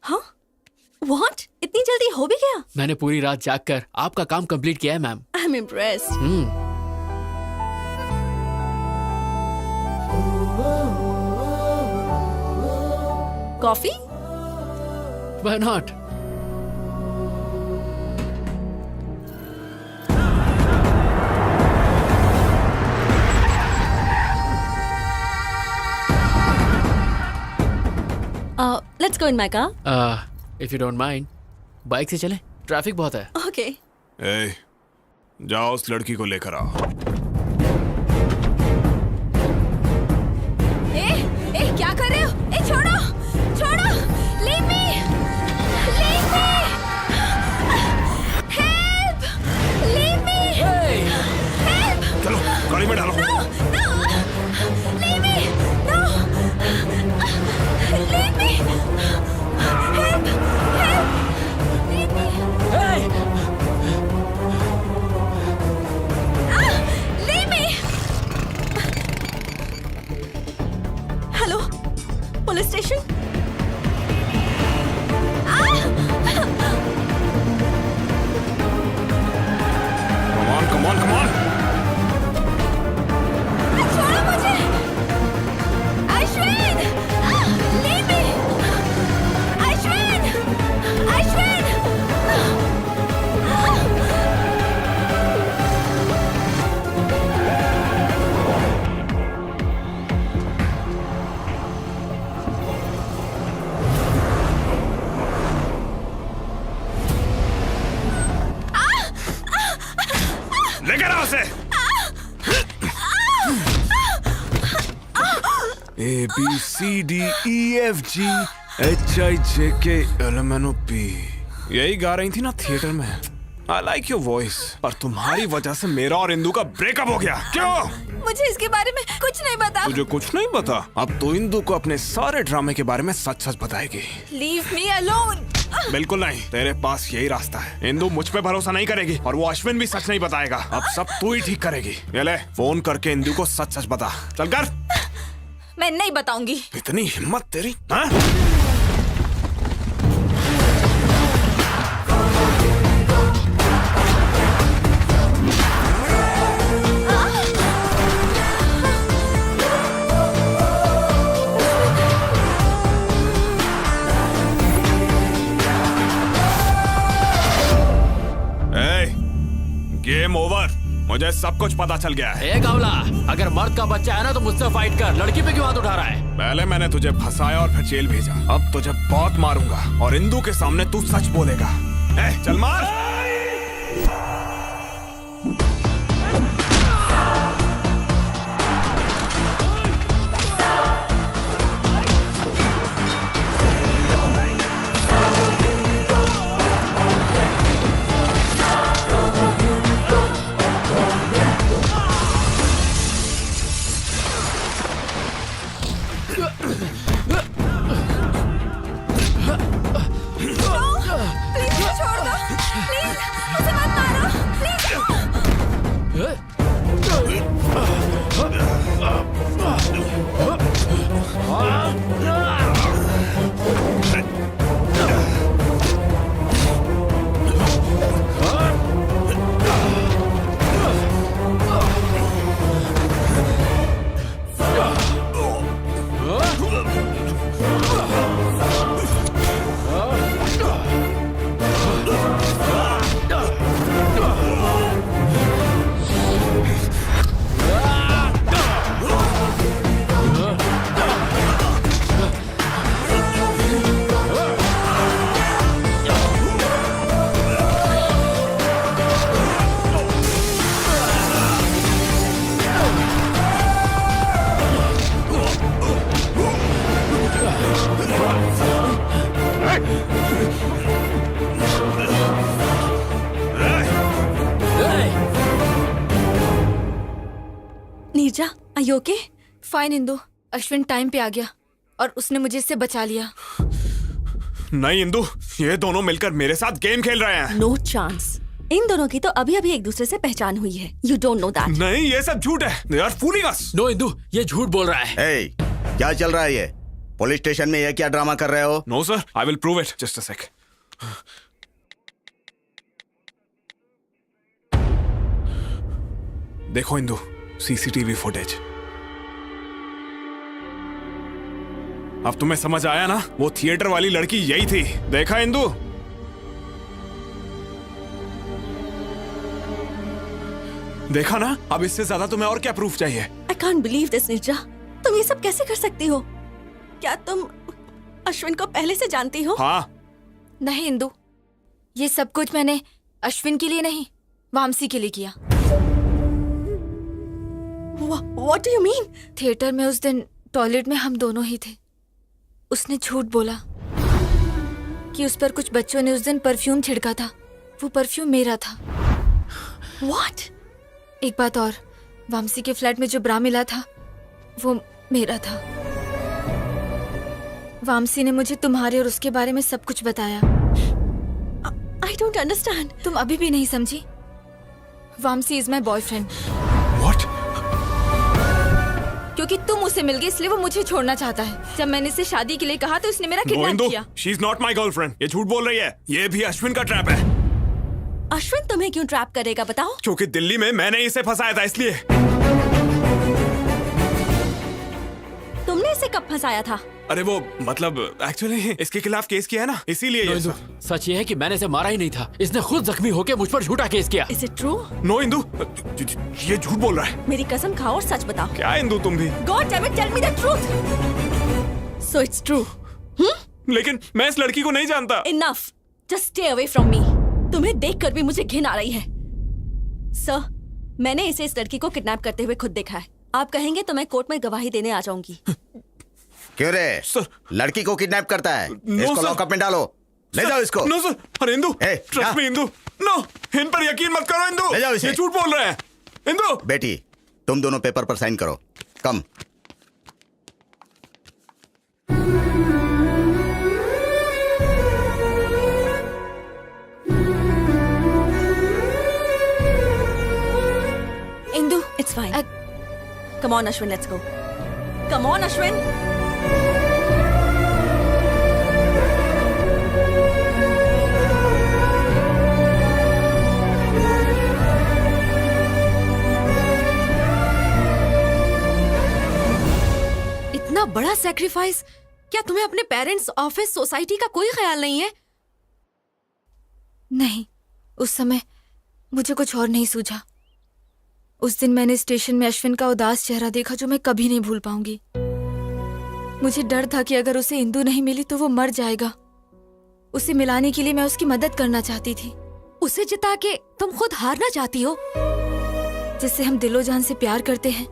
हाँ? व्हाट? इतनी जल्दी हो भी गया? मैंने पूरी रात जागकर आपका काम कंप्लीट किया है ma'am. I am impressed. Coffee? Why not? Let's go in my car. If you don't mind, bike से चलें, ट्रैफिक बहुत है। Okay. ए, जाओ उस लड़की को लेकर आओ। ए, क्या कर रहे हो? ए, छोड़ो, छोड़ो, leave me, leave me, help, leave me, help. चलो गाड़ी में डालो। No, no, leave me, no, leave me, help, help, leave me. Leave me. Hello, police station? Come on, come on. छोड़ो मुझे, अश्विन, leave me, अश्विन, अश्विन. लेकर आओ उसे। A B C D E F G HIJKLMNOP यही गा रही थी ना थिएटर में। I like your voice. पर तुम्हारी वजह से मेरा और इंदु का ब्रेकअप हो गया। क्यों? मुझे इसके बारे में कुछ नहीं पता। तुझे कुछ नहीं पता? अब तो इंदु को अपने सारे ड्रामे के बारे में सच सच बताएगी। Leave me alone. बिल्कुल नहीं, तेरे पास यही रास्ता है। इंदु मुझ पे भरोसा नहीं करेगी और वो अश्विन भी सच नहीं बताएगा। अब सब तू ही ठीक करेगी। ये ले, फोन करके इंदु को सच सच बता। चल कर। मैं नहीं बताऊंगी। इतनी हिम्मत तेरी? हाँ? Game over. मुझे सब कुछ पता चल गया है। कावला, अगर मर्द का बच्चा है ना तो मुझसे फाइट कर। लड़की पे क्यों हाथ उठा रहा है? पहले मैंने तुझे फंसाया और फिर जेल भेजा। अब तुझे बहुत मारूंगा और इंदु के सामने तू सच बोलेगा। चल मार। Neerja, are you okay? Fine Indu, Ashwin time पे आ गया और उसने मुझे इससे बचा लिया। नहीं इंदु, ये दोनों मिलकर मेरे साथ गेम खेल रहे हैं। No chance. इन दोनों की तो अभी अभी एक दूसरे से पहचान हुई है। You don't know that. नहीं, ये सब झूठ है। They are fooling us. No Indu, ये झूठ बोल रहा है। Hey, क्या चल रहा है ये? पुलिस स्टेशन में ये क्या ड्रामा कर रहे हो? No sir, I will prove it. Just a sec. देखो इंदु, CCTV फुटेज। अब तुम्हें समझ आया ना? वो थिएटर वाली लड़की यही थी। देखा इंदु? देखा ना? अब इससे ज्यादा तुम्हें और क्या प्रूफ चाहिए? I can't believe this, Neerja. तुम ये सब कैसे कर सकती हो? क्या तुम अश्विन को पहले से जानती हो? हाँ। नहीं इंदु, ये सब कुछ मैंने अश्विन के लिए नहीं, वामसी के लिए किया। What do you mean? Theatre में उस दिन टॉयलेट में हम दोनों ही थे। उसने झूठ बोला कि उस पर कुछ बच्चों ने उस दिन परफ्यूम छिड़का था। वो परफ्यूम मेरा था। What? एक बात और, वामसी के फ्लैट में जो ब्रा मिला था वो मेरा था। वामसी ने मुझे तुम्हारे और उसके बारे में सब कुछ बताया। I don't understand. तुम अभी भी नहीं समझी? Vamsi is my boyfriend. What? क्योंकि तुम उससे मिल गए इसलिए वो मुझे छोड़ना चाहता है। जब मैंने इसे शादी के लिए कहा तो उसने मेरा किडनैप किया। She is not my girlfriend. ये झूठ बोल रही है। ये भी अश्विन का ट्रैप है। अश्विन तुम्हें क्यों ट्रैप करेगा बताओ? क्योंकि दिल्ली में मैंने इसे फंसाया था इसलिए। तुमने इसे कब फंसाया था? अरे वो मतलब एक्चुअली इसके खिलाफ केस किया है ना, इसीलिए ये सब। सच ये है कि मैंने इसे मारा ही नहीं था। इसने खुद जख्मी होकर मुझ पर झूठा केस किया। Is it true? No Indu, ये झूठ बोल रहा है। मेरी कसम खाओ और सच बताओ। क्या इंदु तुम भी? God damn it, tell me the truth. So it's true. लेकिन मैं इस लड़की को नहीं जानता। Enough. Just stay away from me. तुम्हें देखकर भी मुझे घिन आ रही है। सर, मैंने इसे इस लड़की को किडनैप करते हुए खुद देखा है। आप कहेंगे तो मैं कोर्ट में गवाही देने आ जाऊंगी। क्यों रे? लड़की को किडनैप करता है? इसको लॉकअप में डालो। ले जाओ इसको। No sir. अरे Indu, trust me Indu. No, इन पर यकीन मत करो इंदु। ले जाओ इसे। ये झूठ बोल रहे हैं। इंदु। बेटी, तुम दोनों पेपर पर साइन करो। कम। Indu, it's fine. Come on, Ashwin, let's go. Come on, Ashwin. इतना बड़ा सैक्रिफाइस, क्या तुम्हें अपने पेरेंट्स, ऑफिस, सोसाइटी का कोई ख्याल नहीं है? नहीं, उस समय मुझे कुछ और नहीं सूझा। उस दिन मैंने स्टेशन में अश्विन का उदास चेहरा देखा जो मैं कभी नहीं भूल पाऊंगी। मुझे डर था कि अगर उसे इंदु नहीं मिली तो वो मर जाएगा। उसे मिलाने के लिए मैं उसकी मदद करना चाहती थी। उसे जिता के तुम खुद हारना चाहती हो? जिससे हम दिलो जान से प्यार करते हैं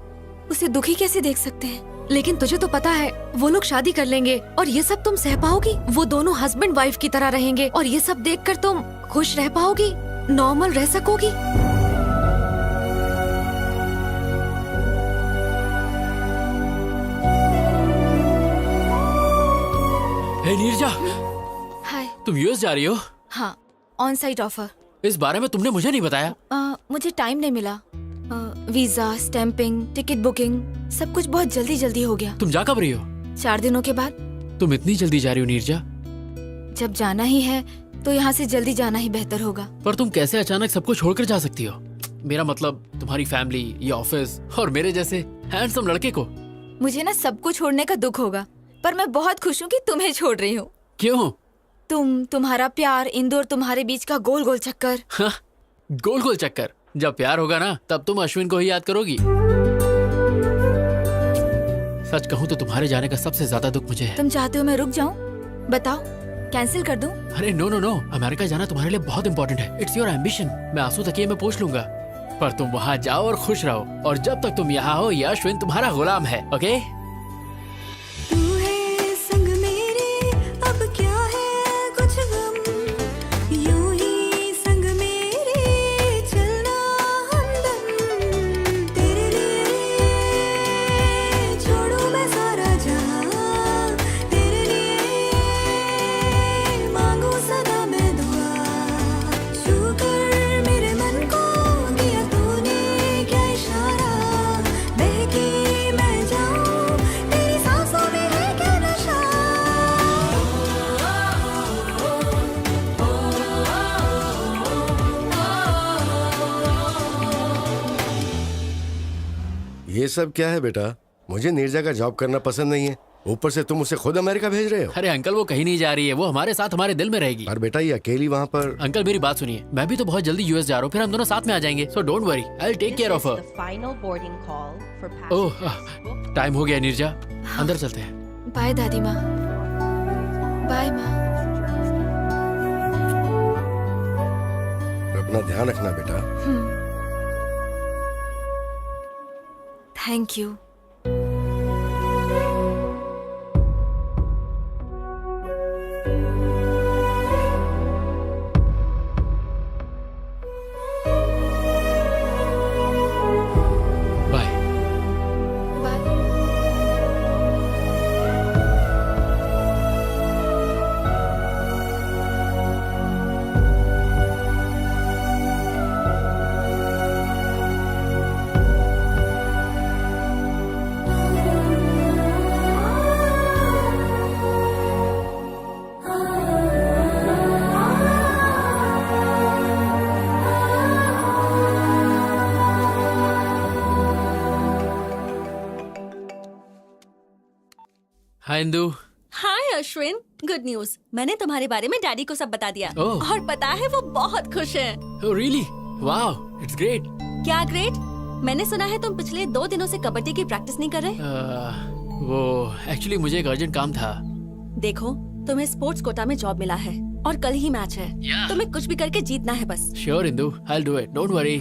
उसे दुखी कैसे देख सकते हैं? लेकिन तुझे तो पता है वो लोग शादी कर लेंगे और ये सब तुम सह पाओगी? वो दोनों हस्बैंड वाइफ की तरह रहेंगे और ये सब देखकर तुम खुश रह पाओगी, नॉर्मल रह सकोगी? हे नीरजा, हाय। तुम यूएस जा रही हो? हाँ, ऑन साइट ऑफर। इस बारे में तुमने मुझे नहीं बताया। मुझे टाइम नहीं मिला। वीजा, स्टैंपिंग, टिकट बुकिंग, सब कुछ बहुत जल्दी जल्दी हो गया। तुम जा कब रही हो? 4 दिनों के बाद। तुम इतनी जल्दी जा रही हो नीरजा? जब जाना ही है तो यहाँ से जल्दी जाना ही बेहतर होगा। पर तुम कैसे अचानक सबको छोड़कर जा सकती हो? मेरा मतलब तुम्हारी फैमिली, ये ऑफिस और मेरे जैसे हैंडसम लड़के को। मुझे ना सबको छोड़ने का दुख होगा, पर मैं बहुत खुश हूँ कि तुम्हें छोड़ रही हूँ। क्यों? तुम्हारा प्यार, इंदु और तुम्हारे बीच का गोल गोल चक्कर। हाँ, गोल गोल चक्कर। जब प्यार होगा ना तब तुम अश्विन को ही याद करोगी। सच कहूँ तो तुम्हारे जाने का सबसे ज्यादा दुख मुझे है। तुम चाहते हो मैं रुक जाऊँ? बताओ, कैंसिल कर दूं? अरे नो नो नो, अमेरिका जाना तुम्हारे लिए बहुत इंपॉर्टेंट है। It's your ambition. मैं आंसू तकिए में पूछ लूंगा, पर तुम वहाँ जाओ और खुश रहो। और जब तक तुम यहाँ हो ये अश्विन तुम्हारा गुलाम है। ओके? ये सब क्या है बेटा? मुझे नीरजा का जॉब करना पसंद नहीं है, ऊपर से तुम उसे खुद अमेरिका भेज रहे हो। अरे अंकल, वो कहीं नहीं जा रही है, वो हमारे साथ हमारे दिल में रहेगी। पर बेटा ये अकेली वहाँ पर। अंकल मेरी बात सुनिए, मैं भी तो बहुत जल्दी यूएस जा रहा हूँ, फिर हम दोनों साथ में आ जाएंगे। So don't worry, I will take care of her. Oh, time हो गया नीरजा, अंदर चलते हैं। बाय दादी माँ। बाय माँ। अपना ध्यान रखना बेटा। Thank you. Hi Indu. Hi Ashwin, good news. मैंने तुम्हारे बारे में डैडी को सब बता दिया। और पता है वो बहुत खुश हैं। Oh really? Wow, it's great. क्या ग्रेट? मैंने सुना है तुम पिछले 2 दिनों से कबड्डी की प्रैक्टिस नहीं कर रहे। वो एक्चुअली मुझे एक अर्जेंट काम था। देखो, तुम्हें स्पोर्ट्स कोटा में जॉब मिला है और कल ही मैच है। तुम्हें कुछ भी करके जीतना है बस। Sure Indu, I'll do it. Don't worry.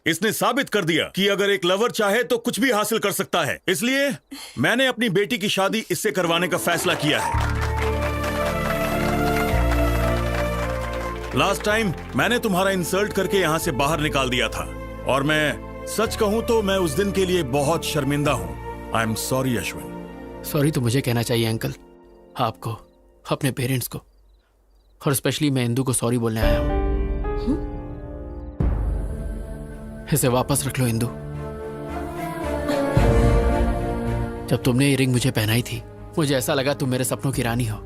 इसने साबित कर दिया कि अगर एक लवर चाहे तो कुछ भी हासिल कर सकता है। इसलिए मैंने अपनी बेटी की शादी इससे करवाने का फैसला किया है। लास्ट टाइम मैंने तुम्हारा इंसल्ट करके यहाँ से बाहर निकाल दिया था और मैं सच कहूं तो मैं उस दिन के लिए बहुत शर्मिंदा हूं। I am sorry Ashwin. Sorry तो मुझे कहना चाहिए अंकल, आपको, अपने पेरेंट्स को, और स्पेशली मैं इंदू को सॉरी बोलने आया हूं। इसे वापस रख लो इंदू। जब तुमने ये रिंग मुझे पहनाई थी मुझे ऐसा लगा तुम मेरे सपनों की रानी हो,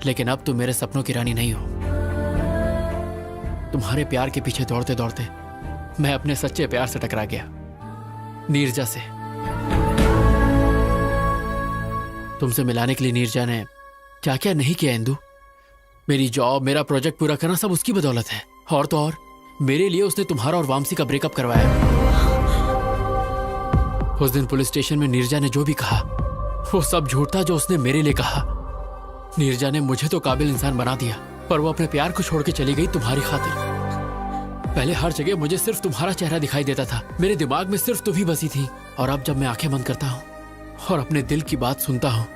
लेकिन अब तुम मेरे सपनों की रानी नहीं हो। तुम्हारे प्यार के पीछे दौड़ते दौड़ते मैं अपने सच्चे प्यार से टकरा गया, नीरजा से। तुमसे मिलाने के लिए नीरजा ने क्या क्या नहीं किया इंदू। मेरी जॉब, मेरा प्रोजेक्ट पूरा करना सब उसकी बदौलत है। और तो और मेरे लिए उसने तुम्हारा और वामसी का ब्रेकअप करवाया। उस दिन पुलिस स्टेशन में नीरजा ने जो भी कहा वो सब झूठ था जो उसने मेरे लिए कहा। नीरजा ने मुझे तो काबिल इंसान बना दिया, पर वो अपने प्यार को छोड़ के चली गई तुम्हारी खातिर। पहले हर जगह मुझे सिर्फ तुम्हारा चेहरा दिखाई देता था, मेरे दिमाग में सिर्फ तुम ही बसी थी। और अब जब मैं आंखें बंद करता हूँ और अपने दिल की बात सुनता हूँ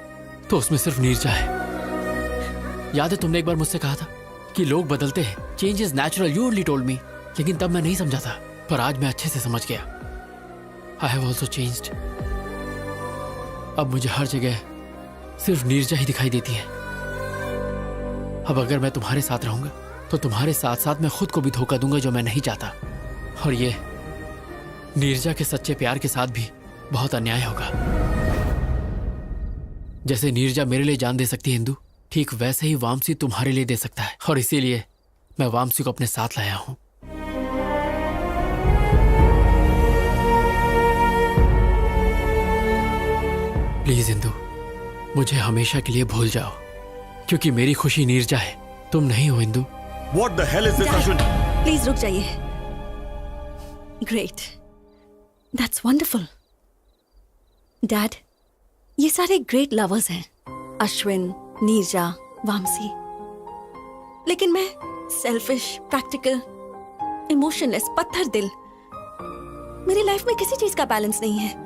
तो उसमें सिर्फ नीरजा है। याद है तुमने एक बार मुझसे कहा था कि लोग बदलते हैं, change is natural, you only told me. लेकिन तब मैं नहीं समझा था, पर आज मैं अच्छे से समझ गया। I have also changed. अब मुझे हर जगह सिर्फ नीरजा ही दिखाई देती है। अब अगर मैं तुम्हारे साथ रहूंगा तो तुम्हारे साथ साथ मैं खुद को भी धोखा दूंगा, जो मैं नहीं चाहता। और ये नीरजा के सच्चे प्यार के साथ भी बहुत अन्याय होगा। जैसे नीरजा मेरे लिए जान दे सकती है इंदू, ठीक वैसे ही वामसी तुम्हारे लिए दे सकता है। और इसीलिए मैं वामसी को अपने साथ लाया हूं। प्लीज इंदू, मुझे हमेशा के लिए भूल जाओ, क्योंकि मेरी खुशी नीरजा है, तुम नहीं हो Indu. What the hell is this, Ashwin? Please रुक जाइए। Great, that's wonderful. डैड, ये सारे ग्रेट लवर्स हैं, अश्विन, नीरजा, वामसी। लेकिन मैं सेल्फिश, प्रैक्टिकल, इमोशनलेस, पत्थर दिल। मेरी लाइफ में किसी चीज का बैलेंस नहीं है।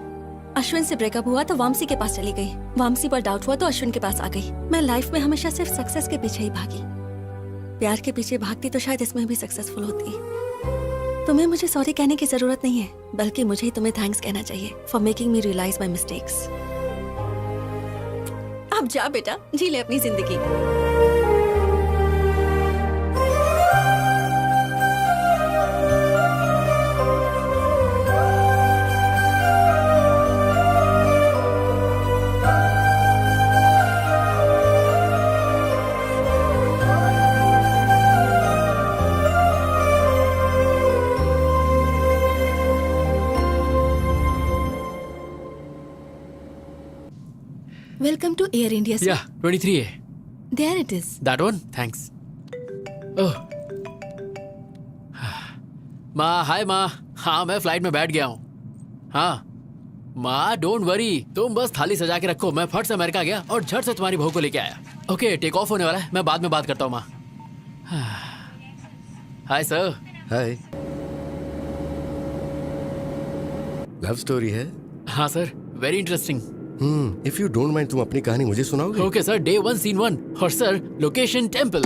अश्विन से ब्रेकअप हुआ तो वामसी के पास चली गई, वामसी पर डाउट हुआ तो अश्विन के पास आ गई। मैं लाइफ में हमेशा सिर्फ सक्सेस के पीछे ही भागी। प्यार के पीछे भागती तो शायद इसमें भी सक्सेसफुल होती। तुम्हें मुझे सॉरी कहने की जरूरत नहीं है, बल्कि मुझे ही तुम्हें थैंक्स कहना चाहिए for making me realise my mistakes. अब जा बेटा, जी ले अपनी जिंदगी। Welcome to Air India. Yeah, 23A. There it is. That one? Thanks. Oh. माँ, हाय माँ। हाँ, मैं फ्लाइट में बैठ गया हूँ। हाँ माँ, डोंट वरी, तुम बस थाली सजा के रखो। मैं फट से अमेरिका गया और झट से तुम्हारी बहू को लेके आया। ओके, टेक ऑफ होने वाला है, मैं बाद में बात करता हूँ माँ। Hi sir. Hi. Love story है? हाँ sir, very interesting. If you don't mind, तुम अपनी कहानी मुझे सुनाओगे? Okay sir, day 1 scene 1। और सर, लोकेशन टेम्पल।